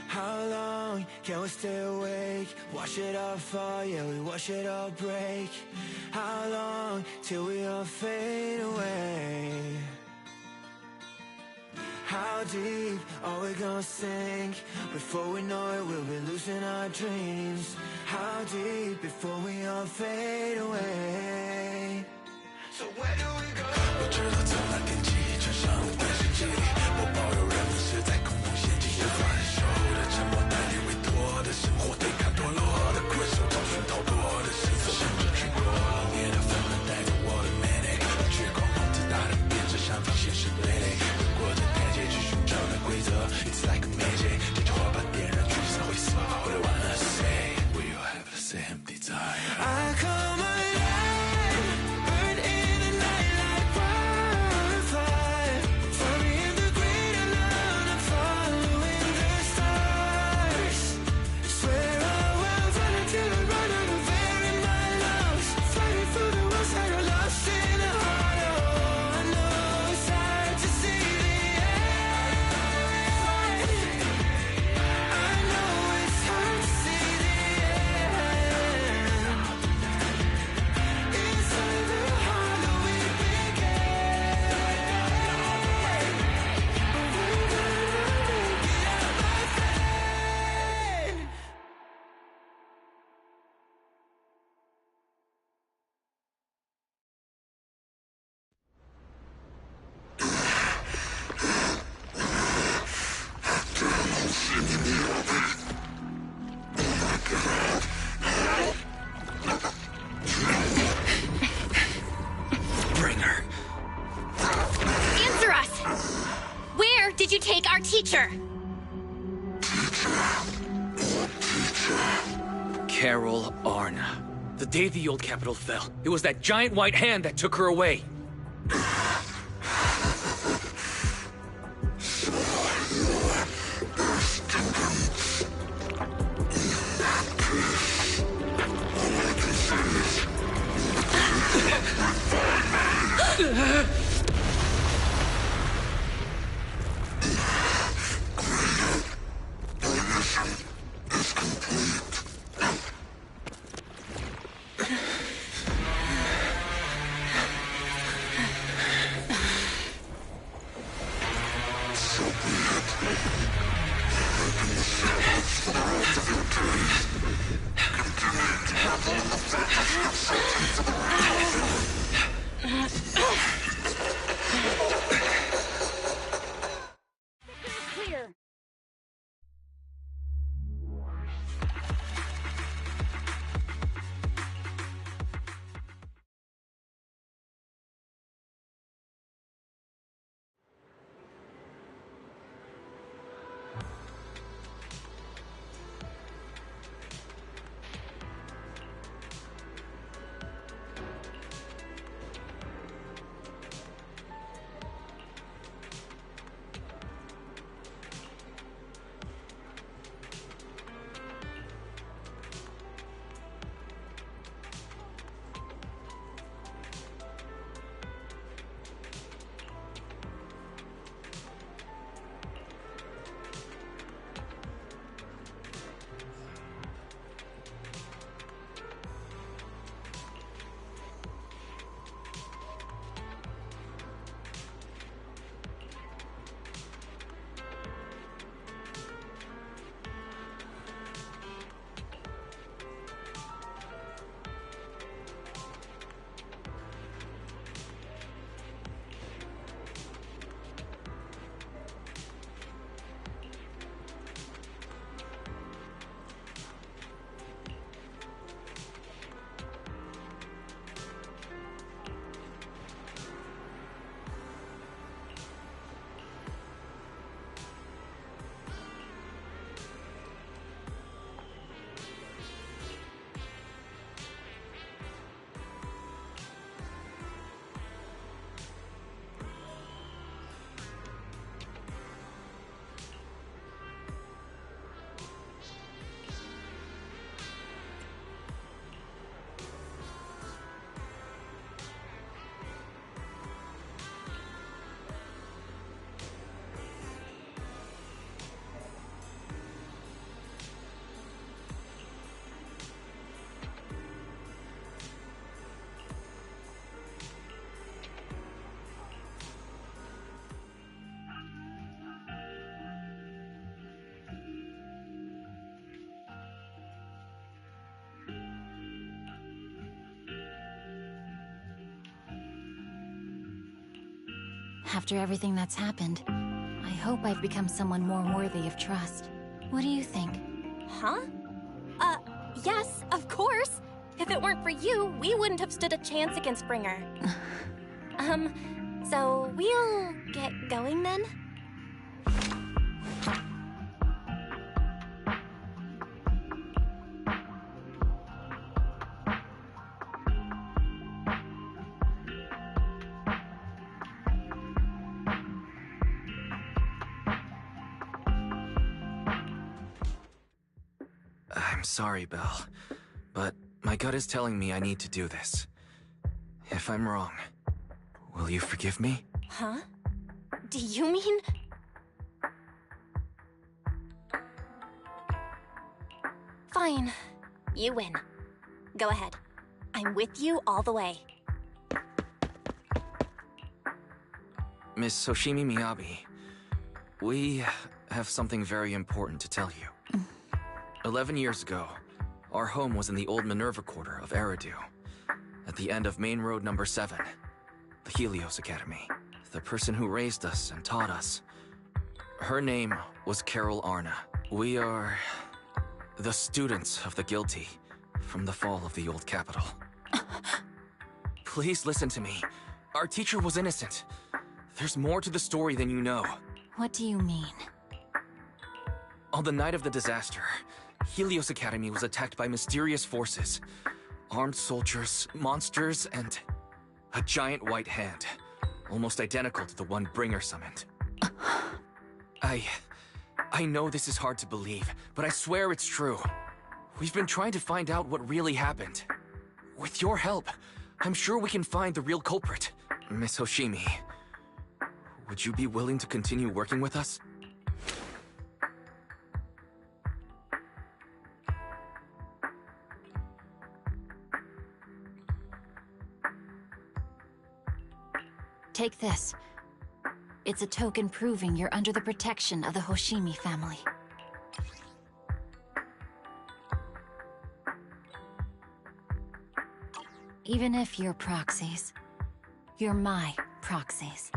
How long can we stay awake? Wash it all fall, yeah, we wash it all break. How long till we all fade away? How deep are we gonna sink? Before we know it, we'll be losing our dreams. How deep before we all fade away? teacher? Carol Arna. The day the old capital fell, it was that giant white hand that took her away. After everything that's happened, I hope I've become someone more worthy of trust. What do you think? Huh? Yes, of course. If it weren't for you, we wouldn't have stood a chance against Bringer. So we'll get going then? I'm sorry, Belle, but my gut is telling me I need to do this. If I'm wrong, will you forgive me? Huh? Do you mean... Fine. You win. Go ahead. I'm with you all the way. Miss Hoshimi Miyabi, we have something very important to tell you. 11 years ago, our home was in the old Minerva Quarter of Eridu, at the end of Main Road number 7, the Helios Academy. The person who raised us and taught us, her name was Carol Arna. We are the students of the guilty from the fall of the old capital. Please listen to me. Our teacher was innocent. There's more to the story than you know. What do you mean? On the night of the disaster, Helios Academy was attacked by mysterious forces. Armed soldiers, monsters, and a giant white hand. Almost identical to the one Bringer summoned. I know this is hard to believe, but I swear it's true. We've been trying to find out what really happened. With your help, I'm sure we can find the real culprit. Miss Hoshimi, would you be willing to continue working with us? Take this. It's a token proving you're under the protection of the Hoshimi family. Even if you're proxies, you're my proxies.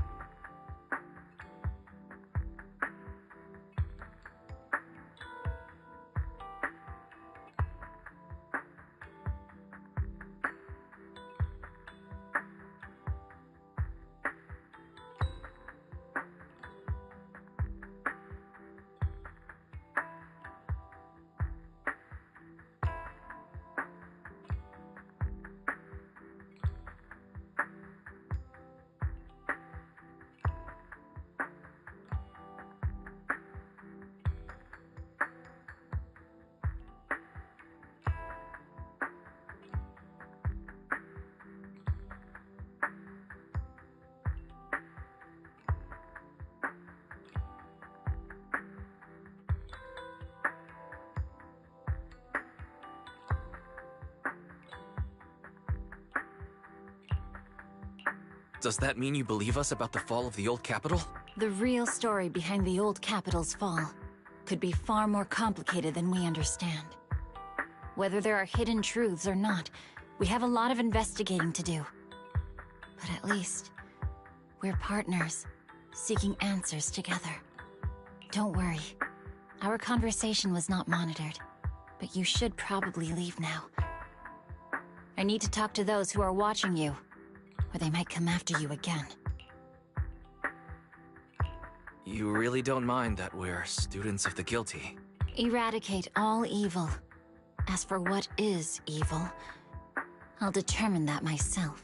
Does that mean you believe us about the fall of the old capital? The real story behind the old capital's fall could be far more complicated than we understand. Whether there are hidden truths or not, we have a lot of investigating to do. But at least, we're partners, seeking answers together. Don't worry. Our conversation was not monitored, but you should probably leave now. I need to talk to those who are watching you, or they might come after you again. You really don't mind that we're students of the guilty? Eradicate all evil. As for what is evil, I'll determine that myself.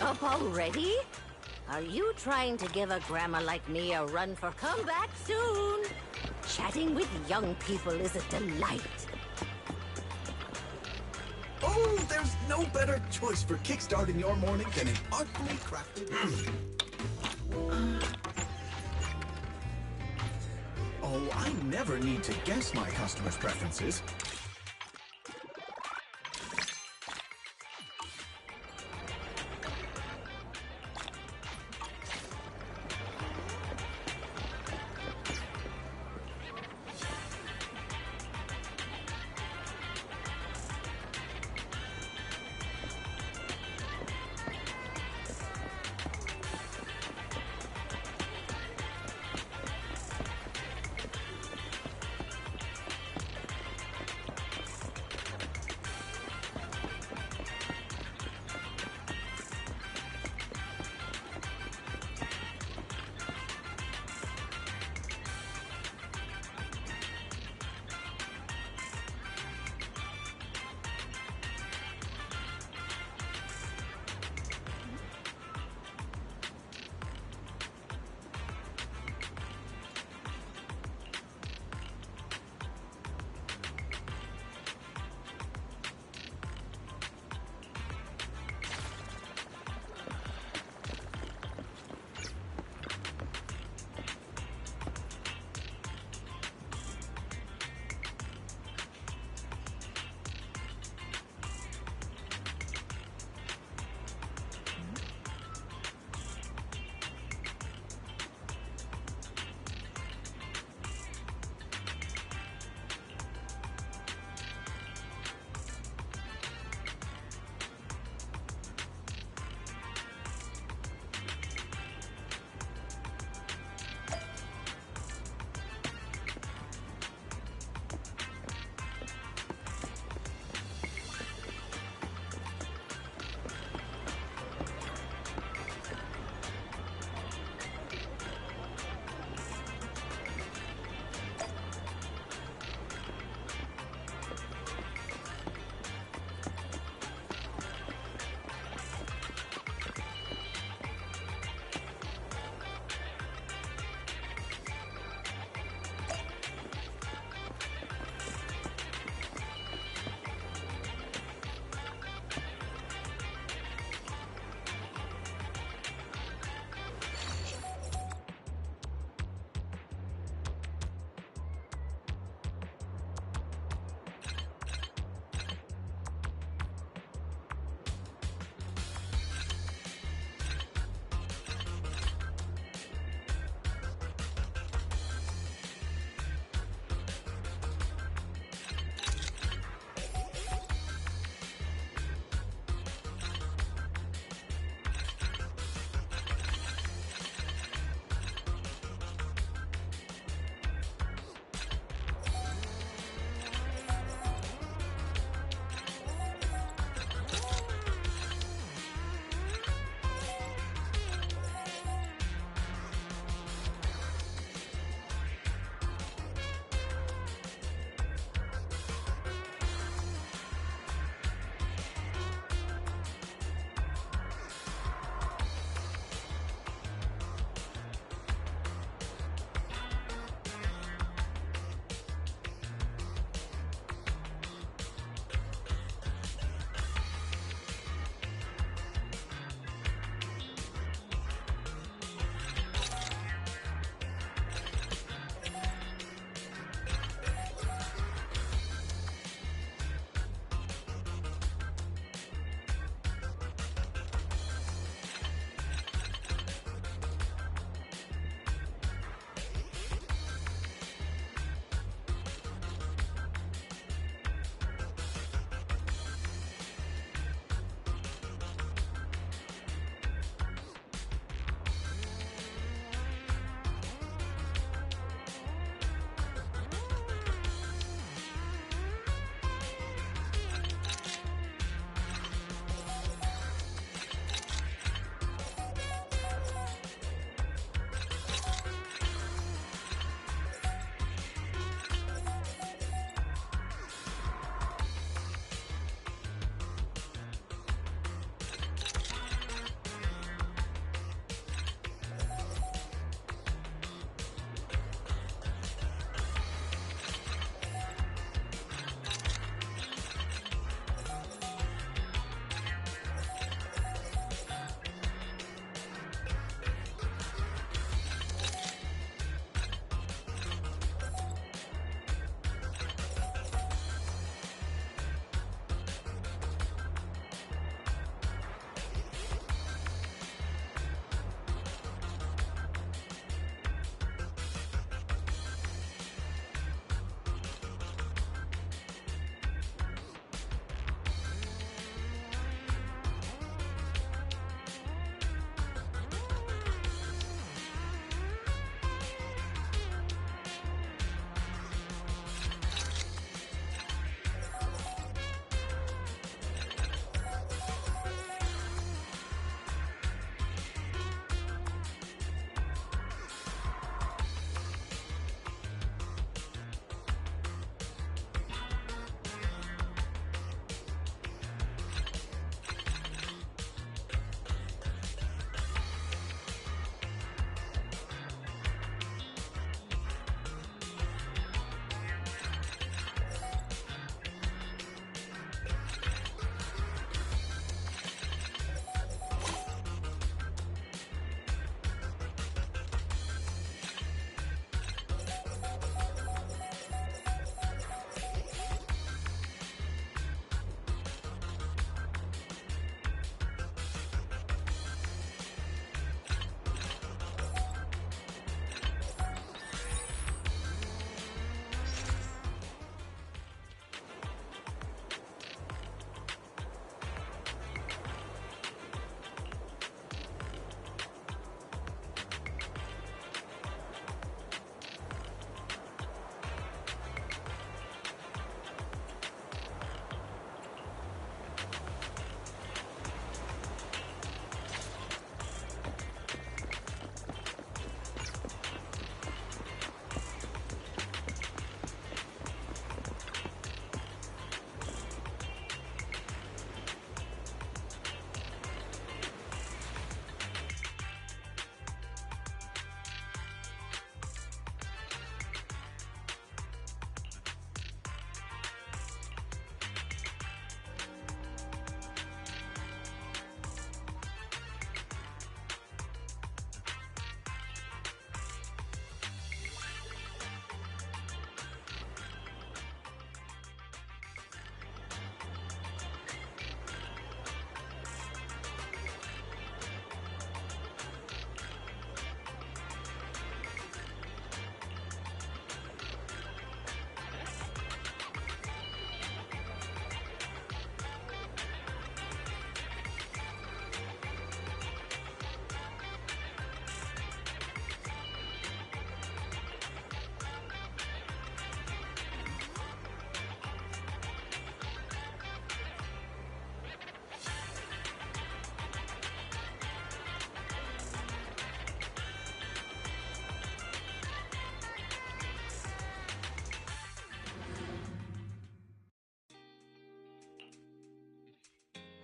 Up already? Are you trying to give a grandma like me a run for comeback soon? Chatting with young people is a delight. Oh, there's no better choice for kickstarting your morning than an artfully crafted... Oh, I never need to guess my customers' preferences.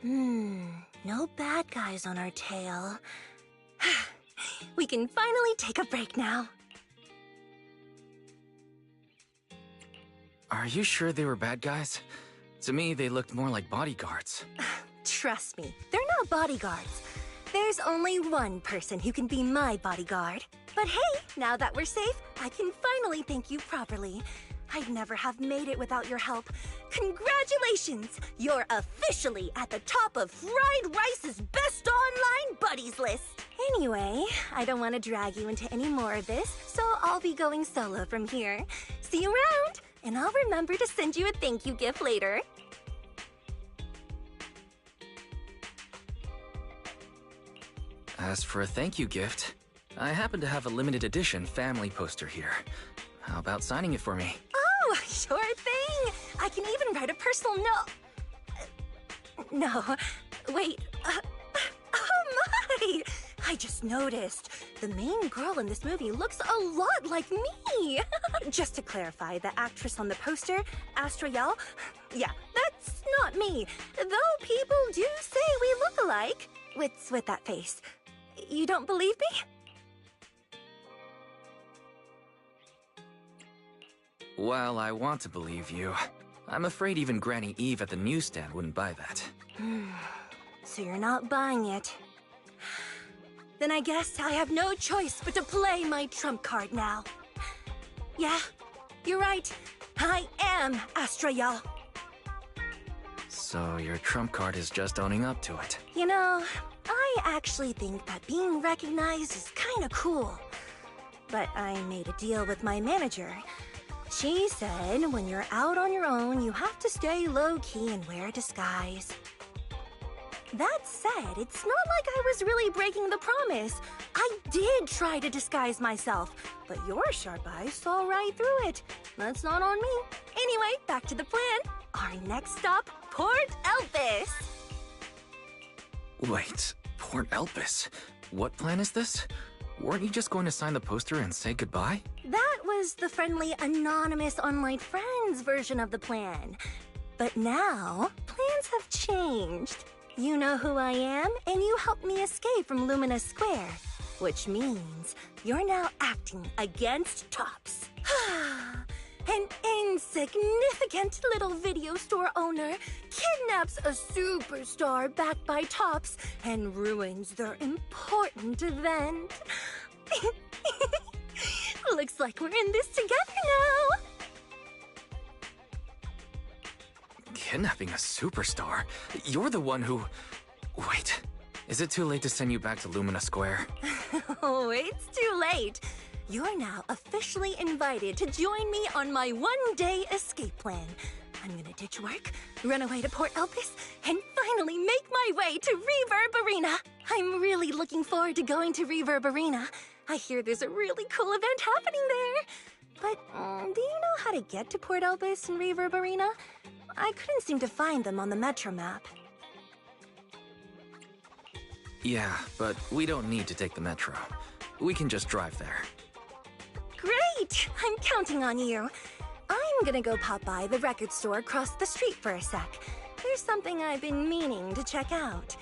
No bad guys on our tail. We can finally take a break now. Are you sure they were bad guys? To me, they looked more like bodyguards. Trust me, they're not bodyguards. There's only one person who can be my bodyguard. But hey, now that we're safe, I can finally thank you properly. I'd never have made it without your help. Congratulations! You're officially at the top of Fried Rice's best online buddies list. Anyway, I don't want to drag you into any more of this, so I'll be going solo from here. See you around, and I'll remember to send you a thank you gift later. As for a thank you gift, I happen to have a limited edition family poster here. How about signing it for me? Oh, sure thing! I can even write a personal note. No, wait. Oh my! I just noticed. The main girl in this movie looks a lot like me. Just to clarify, the actress on the poster, Astra Yell, yeah, that's not me. Though people do say we look alike. What's with that face? You don't believe me? While I want to believe you, I'm afraid even Granny Eve at the newsstand wouldn't buy that. So you're not buying it. Then I guess I have no choice but to play my trump card now. Yeah, you're right. I am Astra Yell. So your trump card is just owning up to it. You know, I actually think that being recognized is kinda cool. But I made a deal with my manager. She said when you're out on your own, you have to stay low-key and wear a disguise. That said, it's not like I was really breaking the promise. I did try to disguise myself, but your sharp eyes saw right through it. That's not on me. Anyway, back to the plan. Our next stop, Port Elpis. Wait, Port Elpis? What plan is this? Weren't you just going to sign the poster and say goodbye? That was the friendly, anonymous online friends version of the plan. But now, plans have changed. You know who I am, and you helped me escape from Lumina Square. Which means you're now acting against Tops. An insignificant little video store owner kidnaps a superstar backed by Tops and ruins their important event. Looks like we're in this together now. Kidnapping a superstar? You're the one who... Wait, is it too late to send you back to Lumina Square? Oh, it's too late. You're now officially invited to join me on my one-day escape plan. I'm gonna ditch work, run away to Port Elpis, and finally make my way to Reverb Arena. I'm really looking forward to going to Reverb Arena. I hear there's a really cool event happening there. But do you know how to get to Port Elpis and Reverb Arena? I couldn't seem to find them on the Metro map. Yeah, but we don't need to take the Metro. We can just drive there. Great! I'm counting on you. I'm gonna go pop by the record store across the street for a sec. There's something I've been meaning to check out.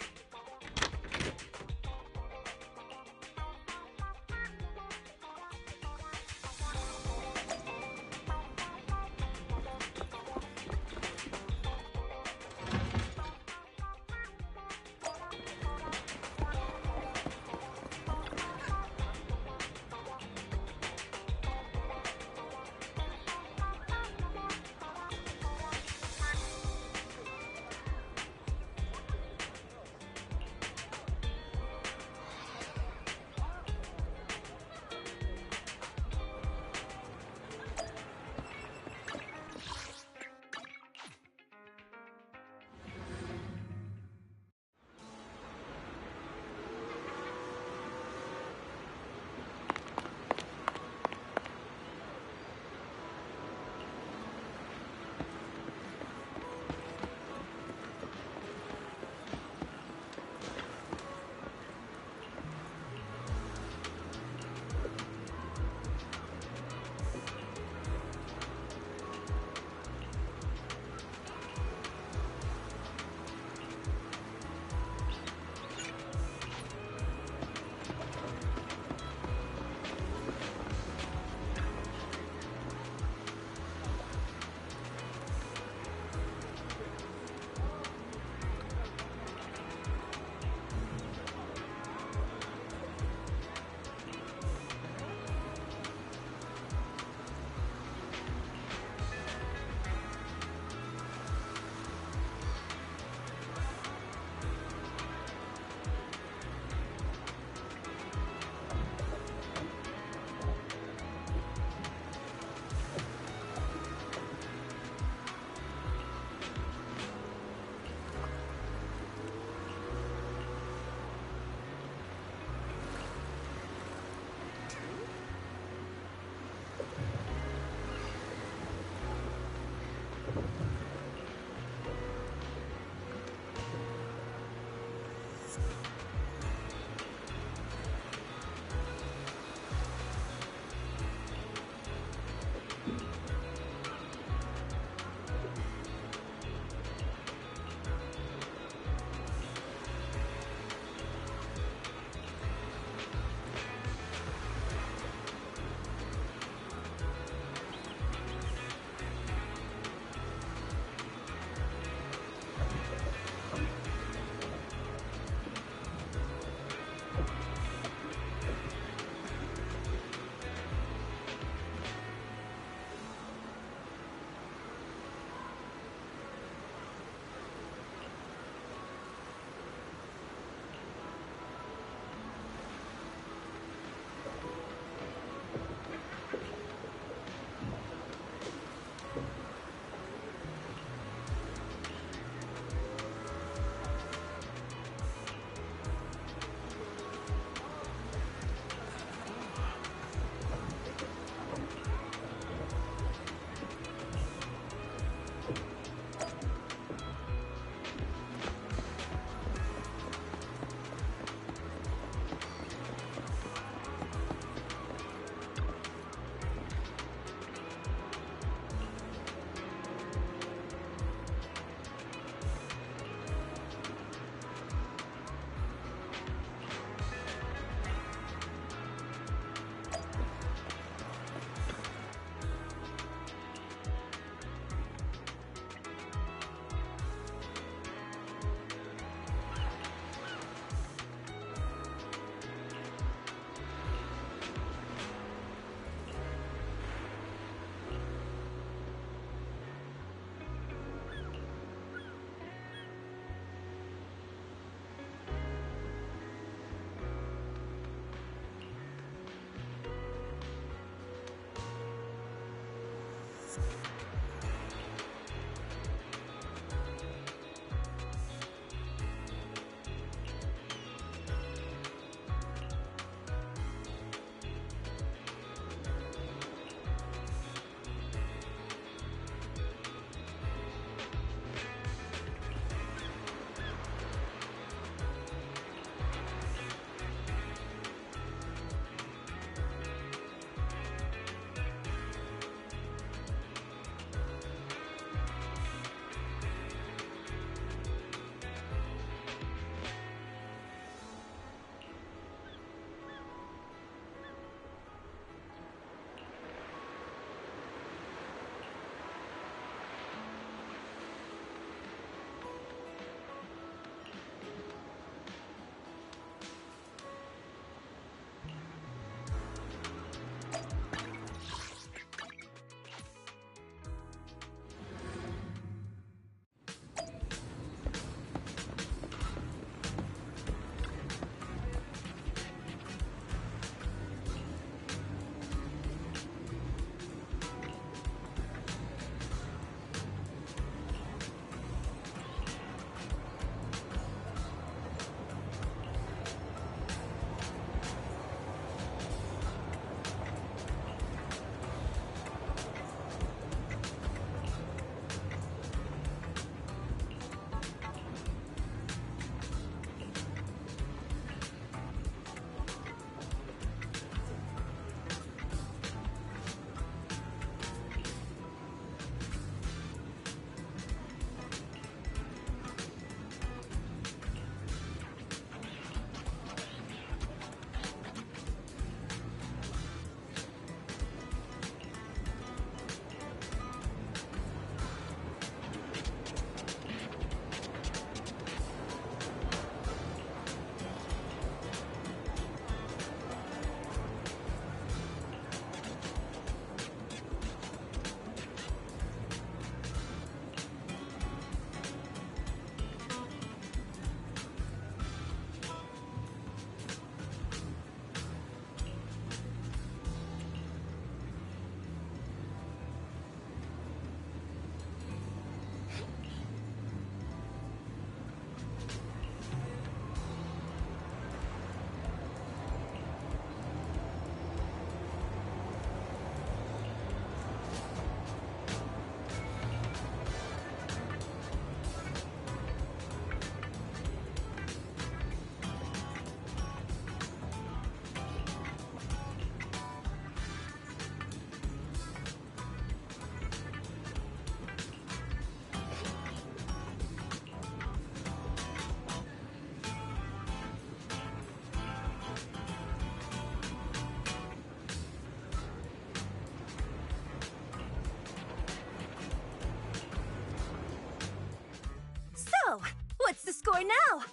for now?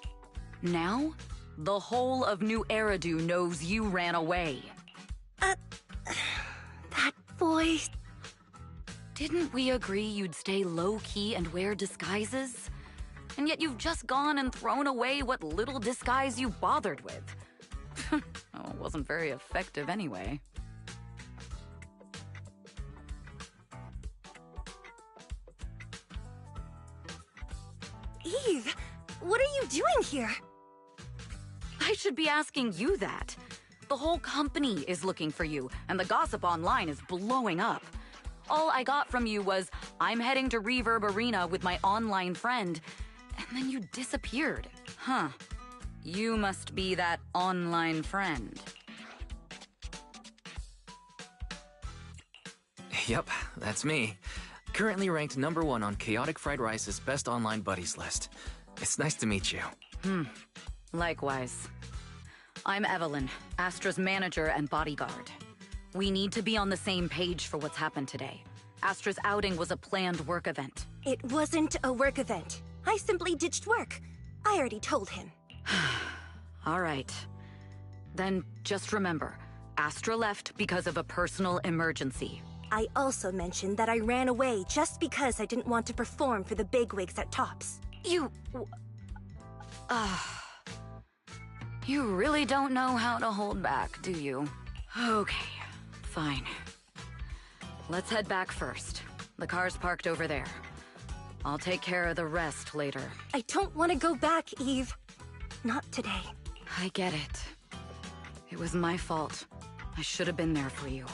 Now? The whole of New Eridu knows you ran away. That boy... Didn't we agree you'd stay low-key and wear disguises? And yet you've just gone and thrown away what little disguise you bothered with. Oh, it wasn't very effective anyway. Eve, what are you doing here? I should be asking you that. The whole company is looking for you, and the gossip online is blowing up. All I got from you was, I'm heading to Reverb Arena with my online friend, and then you disappeared. Huh. You must be that online friend. Yep, that's me. Currently ranked #1 on Chaotic Fried Rice's Best Online Buddies list. It's nice to meet you. Likewise. I'm Evelyn, Astra's manager and bodyguard. We need to be on the same page for what's happened today. Astra's outing was a planned work event. It wasn't a work event. I simply ditched work. I already told him. All right. Then just remember, Astra left because of a personal emergency. I also mentioned that I ran away just because I didn't want to perform for the bigwigs at Tops. You really don't know how to hold back, do you? Okay, fine. Let's head back first. The car's parked over there. I'll take care of the rest later. I don't want to go back, Eve. Not today. I get it. It was my fault. I should have been there for you.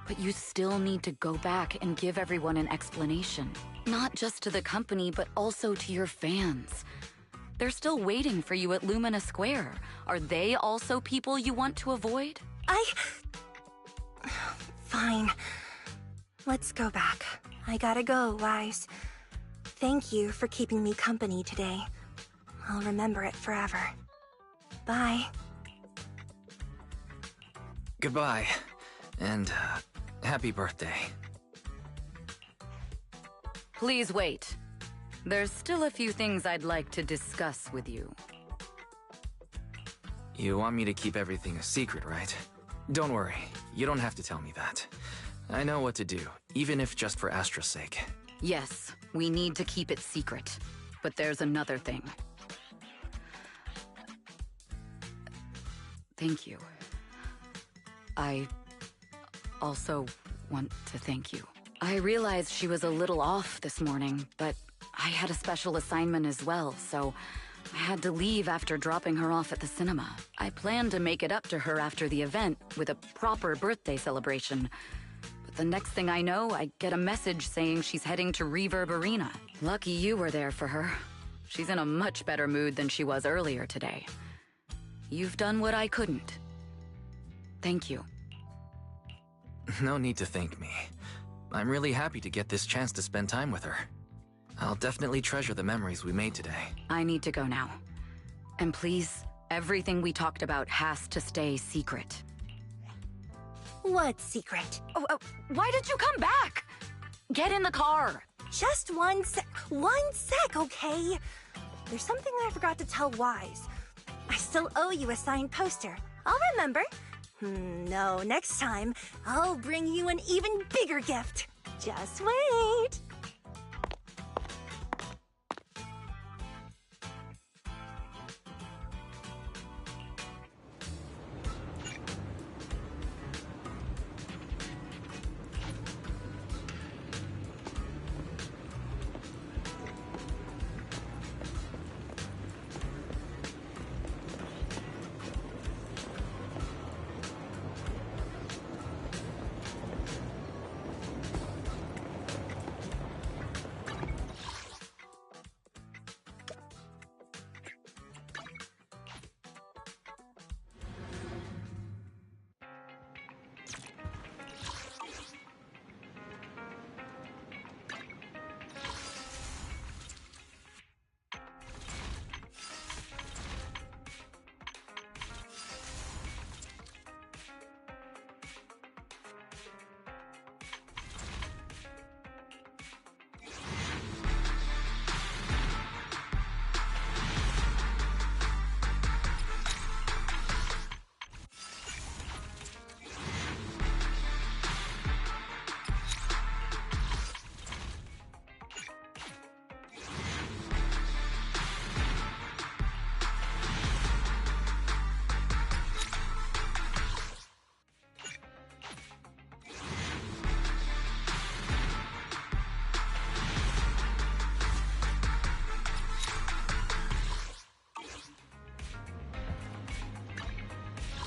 But you still need to go back and give everyone an explanation. Not just to the company, but also to your fans. They're still waiting for you at Lumina Square. Are they also people you want to avoid? Fine. Let's go back. I gotta go, Wise. Thank you for keeping me company today. I'll remember it forever. Bye. Goodbye. And, happy birthday. Please wait. There's still a few things I'd like to discuss with you. You want me to keep everything a secret, right? Don't worry. You don't have to tell me that. I know what to do, even if just for Astra's sake. Yes, we need to keep it secret. But there's another thing. Thank you. I also want to thank you. I realized she was a little off this morning, but I had a special assignment as well, so I had to leave after dropping her off at the cinema. I planned to make it up to her after the event with a proper birthday celebration. But the next thing I know, I get a message saying she's heading to Reverb Arena. Lucky you were there for her. She's in a much better mood than she was earlier today. You've done what I couldn't. Thank you. No need to thank me. I'm really happy to get this chance to spend time with her. I'll definitely treasure the memories we made today. I need to go now. And please, everything we talked about has to stay secret. What secret? Why did you come back? Get in the car. Just one sec, okay? There's something I forgot to tell Wise. I still owe you a signed poster. I'll remember. No, next time, I'll bring you an even bigger gift. Just wait.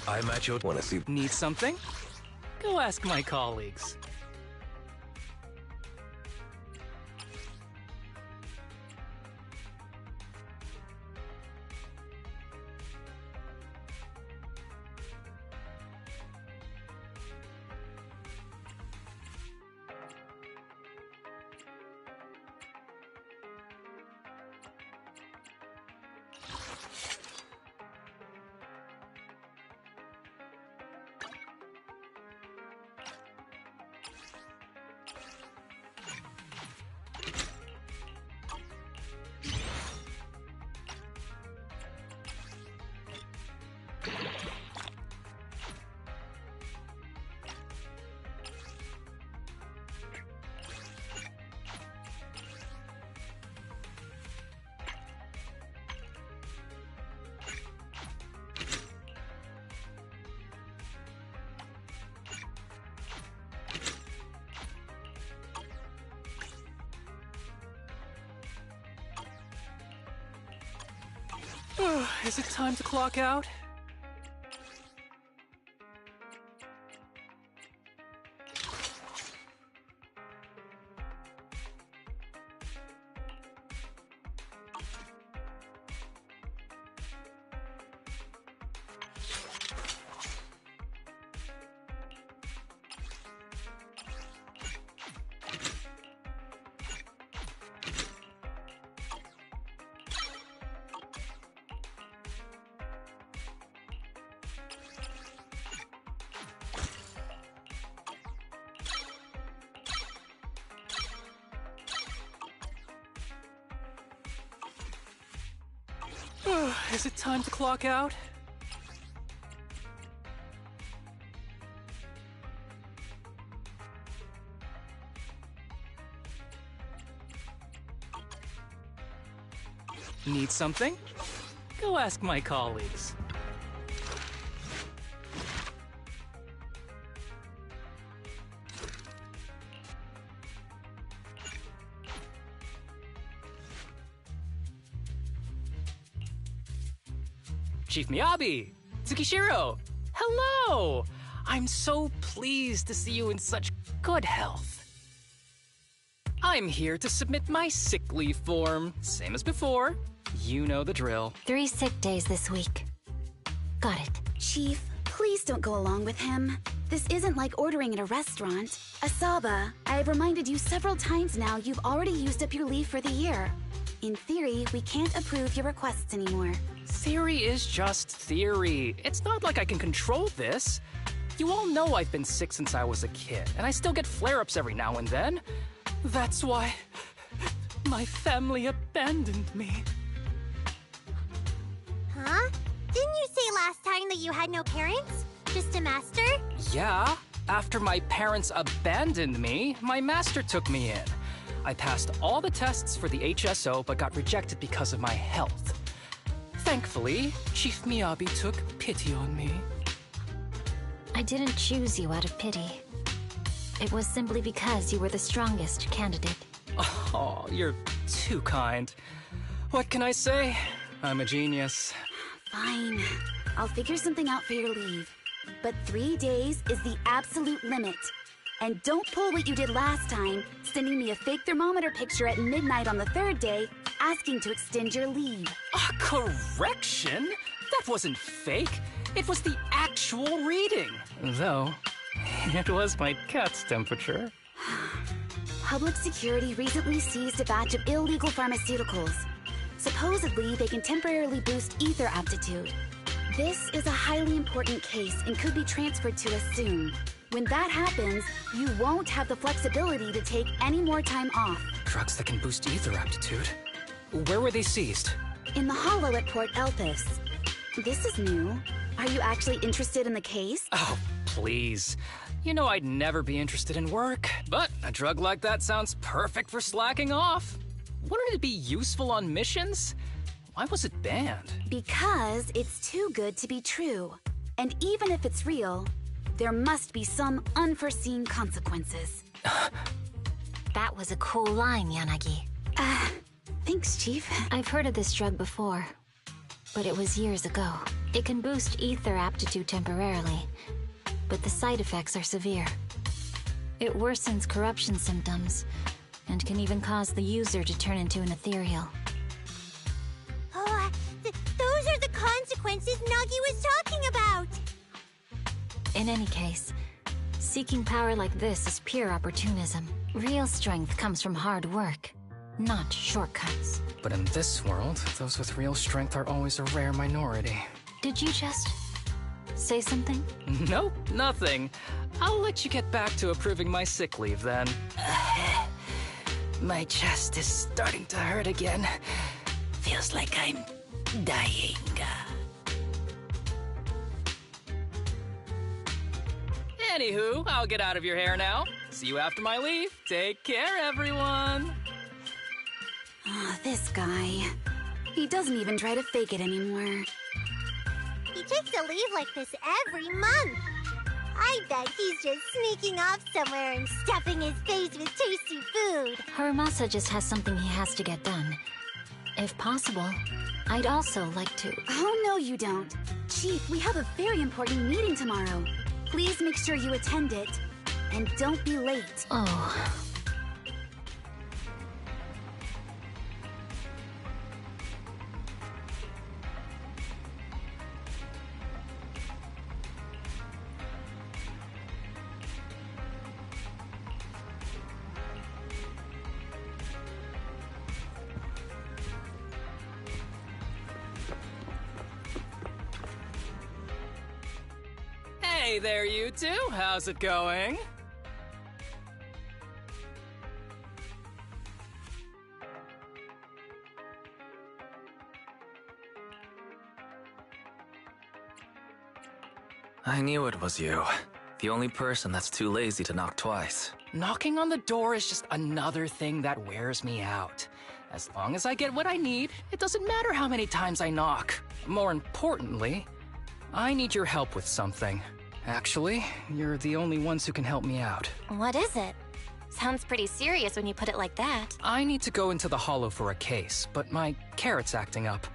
I'm at your... Wanna see... Need something? Go ask my colleagues. Is it time to clock out? Is it time to clock out? Need something? Go ask my colleagues. Chief Miyabi! Tsukishiro! Hello! I'm so pleased to see you in such good health. I'm here to submit my sick leave form. Same as before. You know the drill. 3 sick days this week. Got it. Chief, please don't go along with him. This isn't like ordering at a restaurant. Asaba, I have reminded you several times now you've already used up your leave for the year. In theory, we can't approve your requests anymore. Theory is just theory. It's not like I can control this. You all know I've been sick since I was a kid, and I still get flare-ups every now and then. That's why my family abandoned me. Huh? Didn't you say last time that you had no parents? Just a master? Yeah, after my parents abandoned me, my master took me in. I passed all the tests for the HSO but got rejected because of my health. Thankfully, Chief Miyabi took pity on me. I didn't choose you out of pity. It was simply because you were the strongest candidate. Oh, you're too kind. What can I say? I'm a genius. Fine. I'll figure something out for your leave. But 3 days is the absolute limit. And don't pull what you did last time, sending me a fake thermometer picture at midnight on the 3rd day, asking to extend your leave. A correction? That wasn't fake. It was the actual reading. Though, it was my cat's temperature. Public security recently seized a batch of illegal pharmaceuticals. Supposedly, they can temporarily boost ether aptitude. This is a highly important case and could be transferred to us soon. When that happens, you won't have the flexibility to take any more time off. Drugs that can boost ether aptitude? Where were they seized? In the hollow at Port Elpis. This is new. Are you actually interested in the case? Oh, please. You know I'd never be interested in work, but a drug like that sounds perfect for slacking off. Wouldn't it be useful on missions? Why was it banned? Because it's too good to be true. And even if it's real, there must be some unforeseen consequences. That was a cool line, Yanagi. Thanks, Chief. I've heard of this drug before, but it was years ago. It can boost ether aptitude temporarily, but the side effects are severe. It worsens corruption symptoms, and can even cause the user to turn into an ethereal. Oh, those are the consequences Nagi was talking about! In any case, seeking power like this is pure opportunism. Real strength comes from hard work, not shortcuts. But in this world, those with real strength are always a rare minority. Did you just say something? Nope, nothing. I'll let you get back to approving my sick leave then. My chest is starting to hurt again. Feels like I'm dying. Anywho, I'll get out of your hair now. See you after my leave. Take care, everyone. Oh, this guy. He doesn't even try to fake it anymore. He takes a leave like this every month. I bet he's just sneaking off somewhere and stuffing his face with tasty food. Haramasa just has something he has to get done. If possible, I'd also like to... Oh, no, you don't. Chief, we have a very important meeting tomorrow. Please make sure you attend it. And don't be late. Oh... Hey there, you two. How's it going? I knew it was you. The only person that's too lazy to knock twice. Knocking on the door is just another thing that wears me out. As long as I get what I need, it doesn't matter how many times I knock. More importantly, I need your help with something. Actually, you're the only ones who can help me out. What is it? Sounds pretty serious when you put it like that. I need to go into the Hollow for a case, but my carrot's acting up.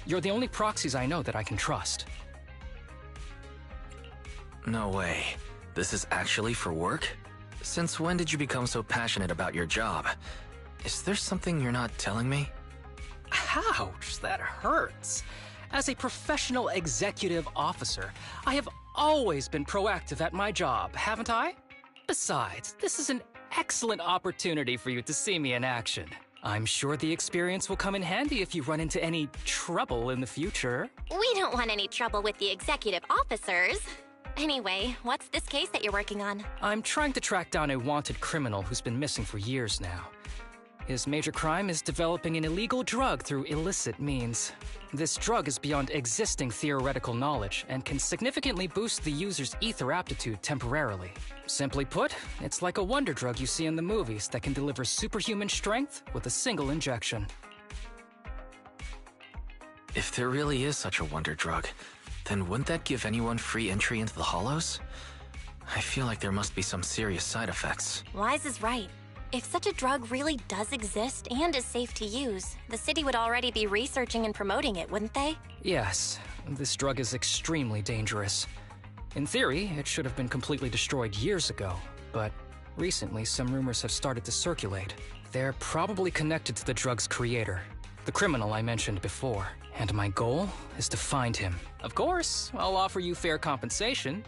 You're the only proxies I know that I can trust. No way. This is actually for work? Since when did you become so passionate about your job? Is there something you're not telling me? Ouch, that hurts. As a professional executive officer, I have always been proactive at my job, haven't I? Besides, this is an excellent opportunity for you to see me in action. I'm sure the experience will come in handy if you run into any trouble in the future. We don't want any trouble with the executive officers. Anyway, what's this case that you're working on? I'm trying to track down a wanted criminal who's been missing for years now. His major crime is developing an illegal drug through illicit means. This drug is beyond existing theoretical knowledge and can significantly boost the user's ether aptitude temporarily. Simply put, it's like a wonder drug you see in the movies that can deliver superhuman strength with a single injection. If there really is such a wonder drug, then wouldn't that give anyone free entry into the Hollows? I feel like there must be some serious side effects. Wise is right. If such a drug really does exist and is safe to use, the city would already be researching and promoting it, wouldn't they? Yes, this drug is extremely dangerous. In theory, it should have been completely destroyed years ago, but recently some rumors have started to circulate. They're probably connected to the drug's creator, the criminal I mentioned before, and my goal is to find him. Of course, I'll offer you fair compensation.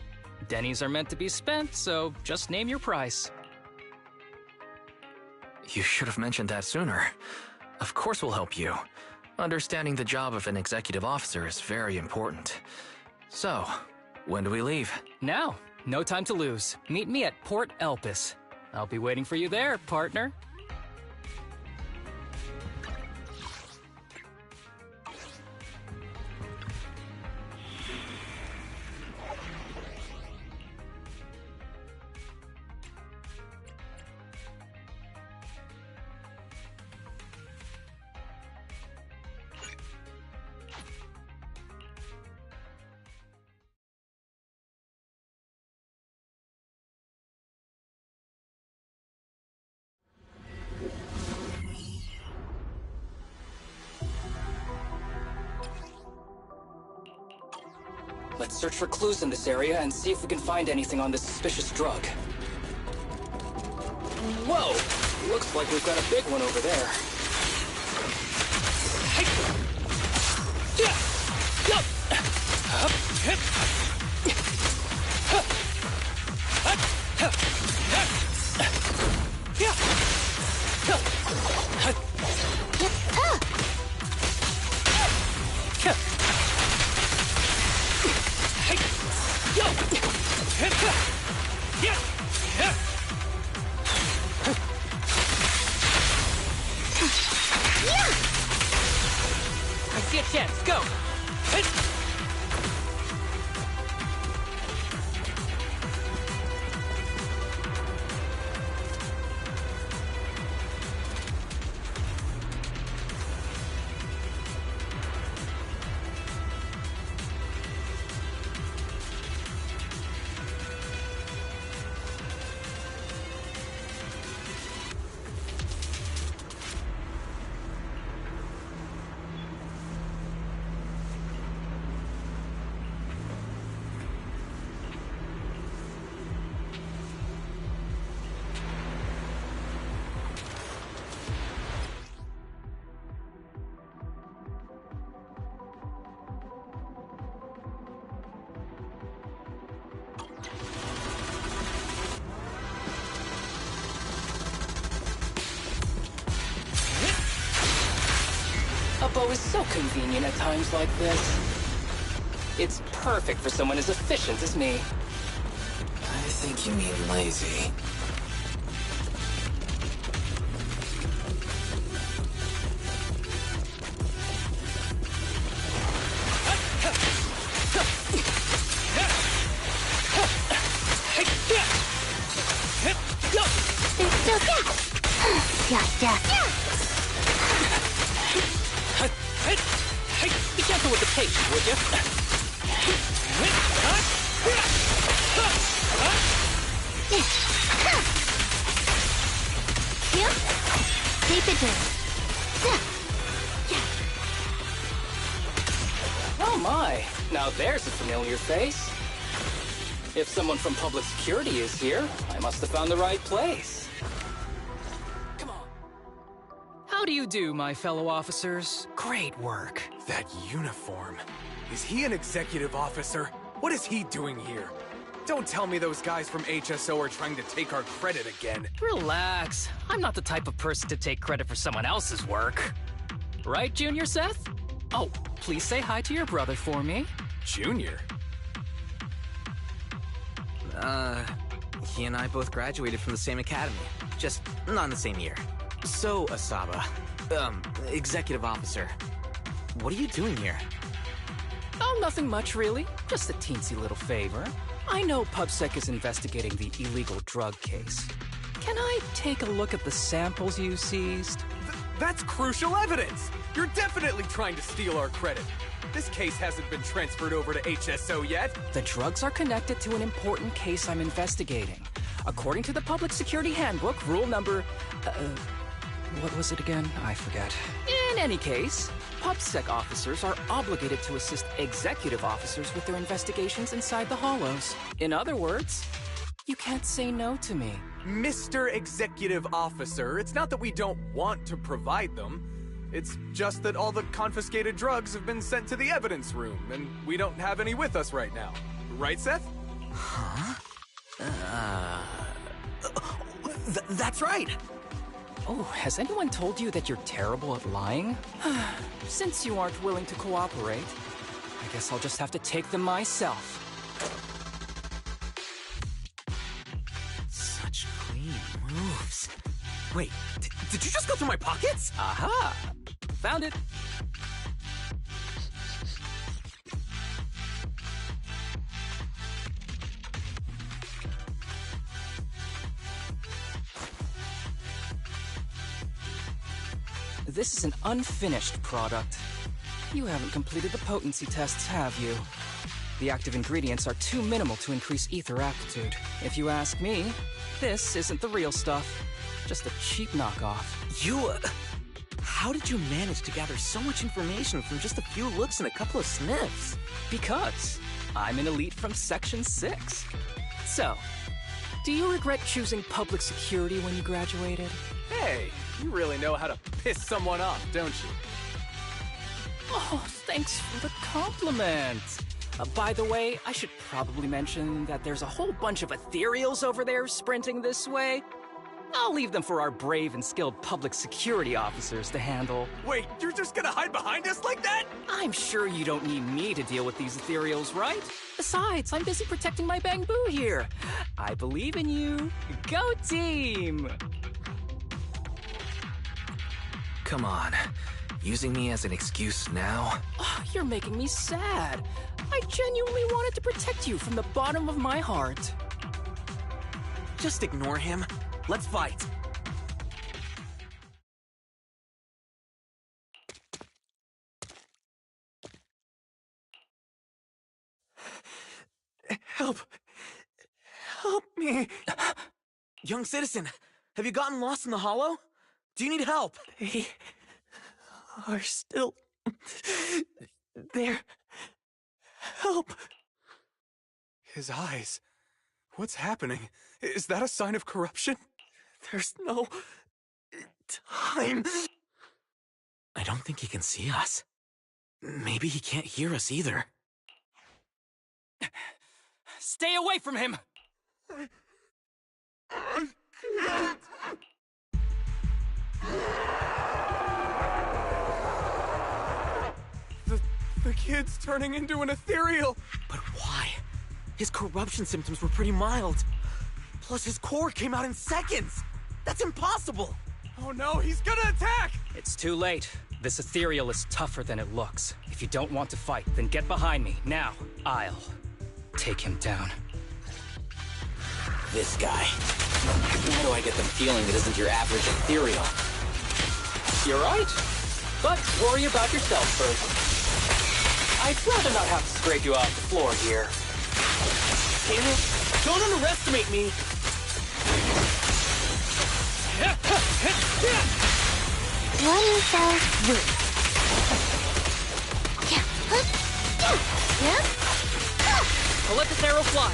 Dennies are meant to be spent, so just name your price. You should have mentioned that sooner. Of course we'll help you. Understanding the job of an executive officer is very important. So, when do we leave? Now. No time to lose. Meet me at Port Elpis. I'll be waiting for you there, partner. Let's search for clues in this area and see if we can find anything on this suspicious drug. Whoa! Looks like we've got a big one over there. I see a chance. Go! A bow is so convenient at times like this. It's perfect for someone as efficient as me. I think you mean lazy. Be gentle with the pace, would you? Keep it in. Oh my, now there's a familiar face. If someone from public security is here, I must have found the right place. Come on. How do you do, my fellow officers? Great work. That uniform. Is he an executive officer? What is he doing here? Don't tell me those guys from HSO are trying to take our credit again. Relax. I'm not the type of person to take credit for someone else's work. Right, Junior Seth? Oh, please say hi to your brother for me. Junior? He and I both graduated from the same academy. Just not in the same year. So, Asaba, executive officer, what are you doing here? Oh, nothing much, really. Just a teensy little favor. I know PubSec is investigating the illegal drug case. Can I take a look at the samples you seized? That's crucial evidence! You're definitely trying to steal our credit. This case hasn't been transferred over to HSO yet. The drugs are connected to an important case I'm investigating. According to the Public Security Handbook, rule number... what was it again? I forget. In any case, PubSec officers are obligated to assist executive officers with their investigations inside the Hollows. In other words, you can't say no to me. Mr. Executive Officer, it's not that we don't want to provide them. It's just that all the confiscated drugs have been sent to the evidence room, and we don't have any with us right now. Right, Seth? Huh? That's right! Oh, has anyone told you that you're terrible at lying? Since you aren't willing to cooperate, I guess I'll just have to take them myself. Such clean moves. Wait, did you just go through my pockets? Aha! Found it! This is an unfinished product. You haven't completed the potency tests, have you? The active ingredients are too minimal to increase ether aptitude. If you ask me, this isn't the real stuff. Just a cheap knockoff. How did you manage to gather so much information from just a few looks and a couple of sniffs? Because I'm an elite from Section 6. So, do you regret choosing public security when you graduated? Hey, you really know how to piss someone off, don't you? Oh, thanks for the compliment. By the way, I should probably mention that there's a whole bunch of ethereals over there sprinting this way. I'll leave them for our brave and skilled public security officers to handle. Wait, you're just gonna hide behind us like that? I'm sure you don't need me to deal with these ethereals, right? Besides, I'm busy protecting my Bamboo here. I believe in you. Go team! Come on. Using me as an excuse now? Oh, you're making me sad. I genuinely wanted to protect you from the bottom of my heart. Just ignore him. Let's fight. Help. Help me. Young citizen, have you gotten lost in the hollow? Do you need help? They are still there. Help. His eyes. What's happening? Is that a sign of corruption? There's no time. I don't think he can see us. Maybe he can't hear us either. Stay away from him! The kid's turning into an ethereal. But why? His corruption symptoms were pretty mild. Plus his core came out in seconds. That's impossible. Oh no, he's gonna attack! It's too late. This ethereal is tougher than it looks. If you don't want to fight, then get behind me, now. I'll take him down. This guy. Why do I get the feeling it isn't your average ethereal? You're right. But worry about yourself first. I'd rather not have to scrape you off the floor here. Damn it! Don't underestimate me! What is that? I'll let this arrow fly.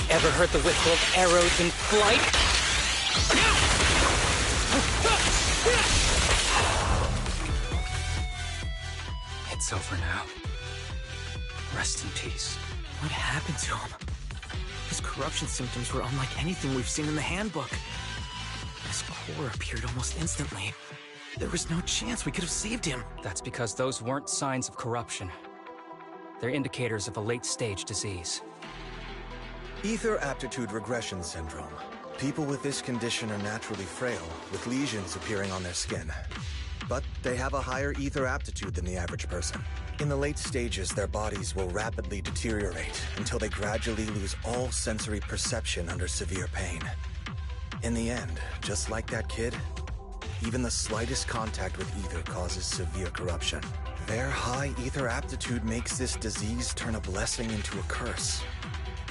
Ever heard the whistle of arrows in flight? It's over now. Rest in peace. What happened to him? His corruption symptoms were unlike anything we've seen in the handbook. His core appeared almost instantly. There was no chance we could have saved him. That's because those weren't signs of corruption. They're indicators of a late-stage disease. Ether aptitude regression syndrome. People with this condition are naturally frail, with lesions appearing on their skin. But they have a higher ether aptitude than the average person. In the late stages, their bodies will rapidly deteriorate until they gradually lose all sensory perception under severe pain. In the end, just like that kid, even the slightest contact with ether causes severe corruption. Their high ether aptitude makes this disease turn a blessing into a curse.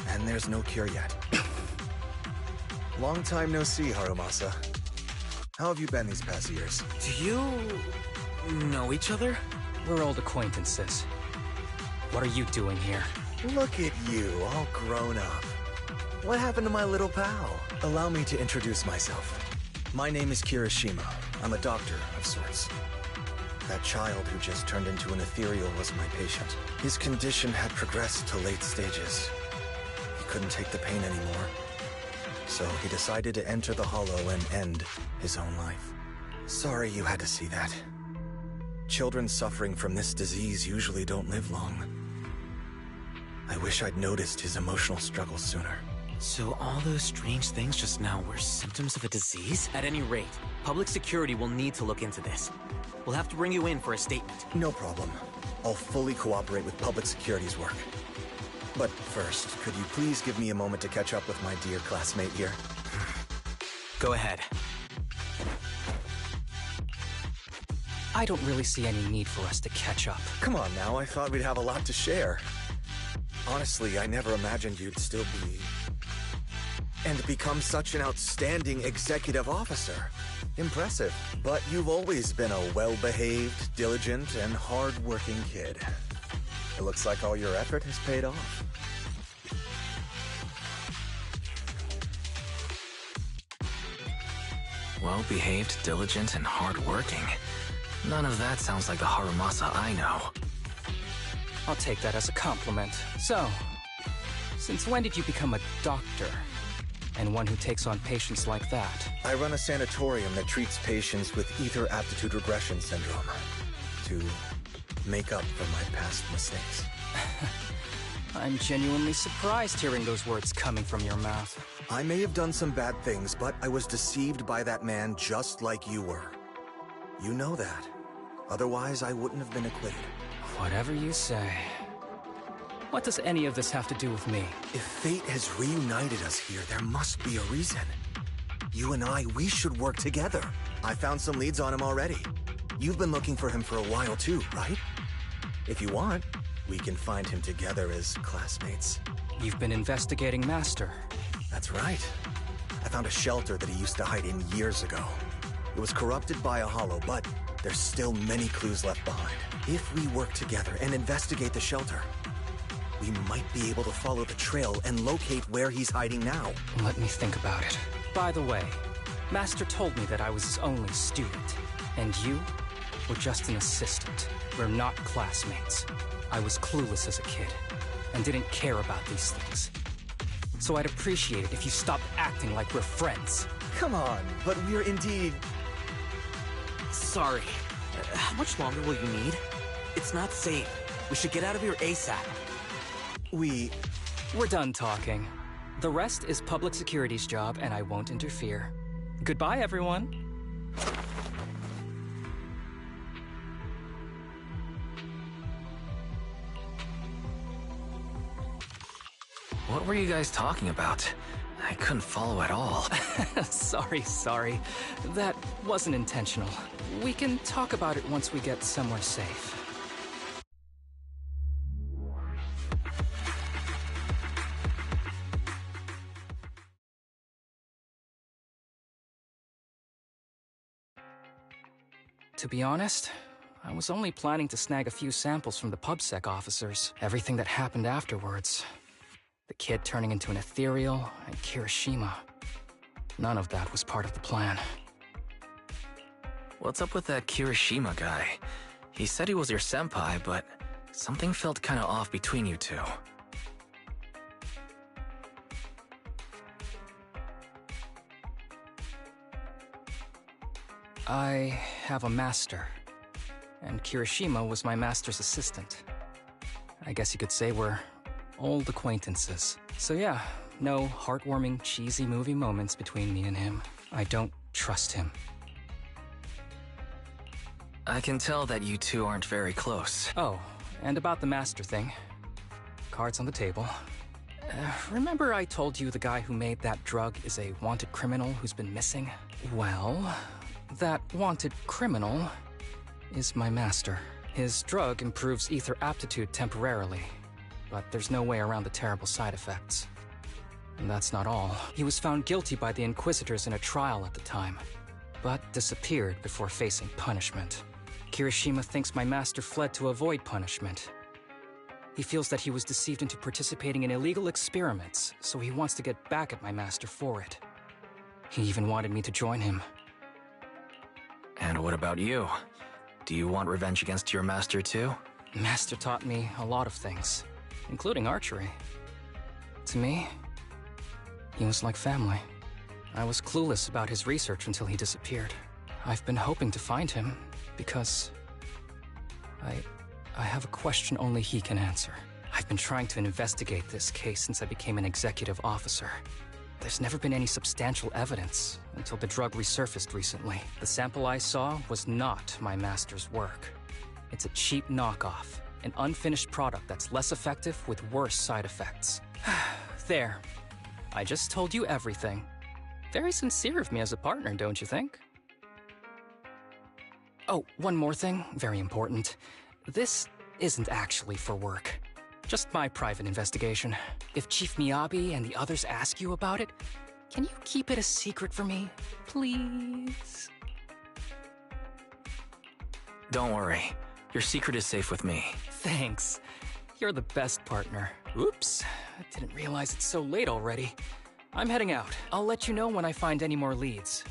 And there's no cure yet. Long time no see, Harumasa. How have you been these past years? Do you know each other? We're old acquaintances. What are you doing here? Look at you, all grown up. What happened to my little pal? Allow me to introduce myself. My name is Kirishima. I'm a doctor of sorts. That child who just turned into an ethereal was my patient. His condition had progressed to late stages. He couldn't take the pain anymore. So he decided to enter the Hollow and end his own life. Sorry you had to see that. Children suffering from this disease usually don't live long. I wish I'd noticed his emotional struggles sooner. So all those strange things just now were symptoms of a disease? At any rate, public security will need to look into this. We'll have to bring you in for a statement. No problem. I'll fully cooperate with public security's work. But first, could you please give me a moment to catch up with my dear classmate here? Go ahead. I don't really see any need for us to catch up. Come on now, I thought we'd have a lot to share. Honestly, I never imagined you'd still be... and become such an outstanding executive officer. Impressive. But you've always been a well-behaved, diligent, and hard-working kid. It looks like all your effort has paid off. Well-behaved, diligent, and hard-working. None of that sounds like the Harumasa I know. I'll take that as a compliment. So, since when did you become a doctor? And one who takes on patients like that? I run a sanatorium that treats patients with ether aptitude regression syndrome. To make up for my past mistakes. I'm genuinely surprised hearing those words coming from your mouth. I may have done some bad things, but I was deceived by that man just like you were. You know that. Otherwise, I wouldn't have been acquitted. Whatever you say. What does any of this have to do with me? If fate has reunited us here, there must be a reason. You and I, we should work together. I found some leads on him already. You've been looking for him for a while too, right? If you want, we can find him together as classmates. You've been investigating Master. That's right. I found a shelter that he used to hide in years ago. It was corrupted by a hollow, but there's still many clues left behind. If we work together and investigate the shelter, we might be able to follow the trail and locate where he's hiding now. Let me think about it. By the way, Master told me that I was his only student, and you were just an assistant. We're not classmates. I was clueless as a kid, and didn't care about these things. So I'd appreciate it if you stopped acting like we're friends. Come on, but we're indeed... Sorry. How much longer will you need? It's not safe. We should get out of here ASAP. We're done talking. The rest is public security's job, and I won't interfere. Goodbye, everyone. What were you guys talking about? I couldn't follow at all. Sorry. That wasn't intentional. We can talk about it once we get somewhere safe. To be honest, I was only planning to snag a few samples from the PubSec officers. Everything that happened afterwards. The kid turning into an ethereal, and Kirishima. None of that was part of the plan. What's up with that Kirishima guy? He said he was your senpai, but something felt kinda off between you two. I have a master, and Kirishima was my master's assistant. I guess you could say we're old acquaintances. So yeah, no heartwarming, cheesy movie moments between me and him. I don't trust him. I can tell that you two aren't very close. Oh, and about the master thing. Cards on the table. Remember I told you the guy who made that drug is a wanted criminal who's been missing? Well, that wanted criminal is my master. His drug improves ether aptitude temporarily, but there's no way around the terrible side effects. And that's not all. He was found guilty by the Inquisitors in a trial at the time, but disappeared before facing punishment. Kirishima thinks my master fled to avoid punishment. He feels that he was deceived into participating in illegal experiments, so he wants to get back at my master for it. He even wanted me to join him. And what about you? Do you want revenge against your master too? Master taught me a lot of things, including archery. To me, he was like family. I was clueless about his research until he disappeared. I've been hoping to find him because I have a question only he can answer. I've been trying to investigate this case since I became an executive officer. There's never been any substantial evidence until the drug resurfaced recently. The sample I saw was not my master's work. It's a cheap knockoff, an unfinished product that's less effective with worse side effects. There. I just told you everything. Very sincere of me as a partner, don't you think? Oh, one more thing, very important. This isn't actually for work. Just my private investigation. If Chief Miyabi and the others ask you about it, can you keep it a secret for me, please? Don't worry. Your secret is safe with me. Thanks. You're the best partner. Oops, I didn't realize it's so late already. I'm heading out. I'll let you know when I find any more leads.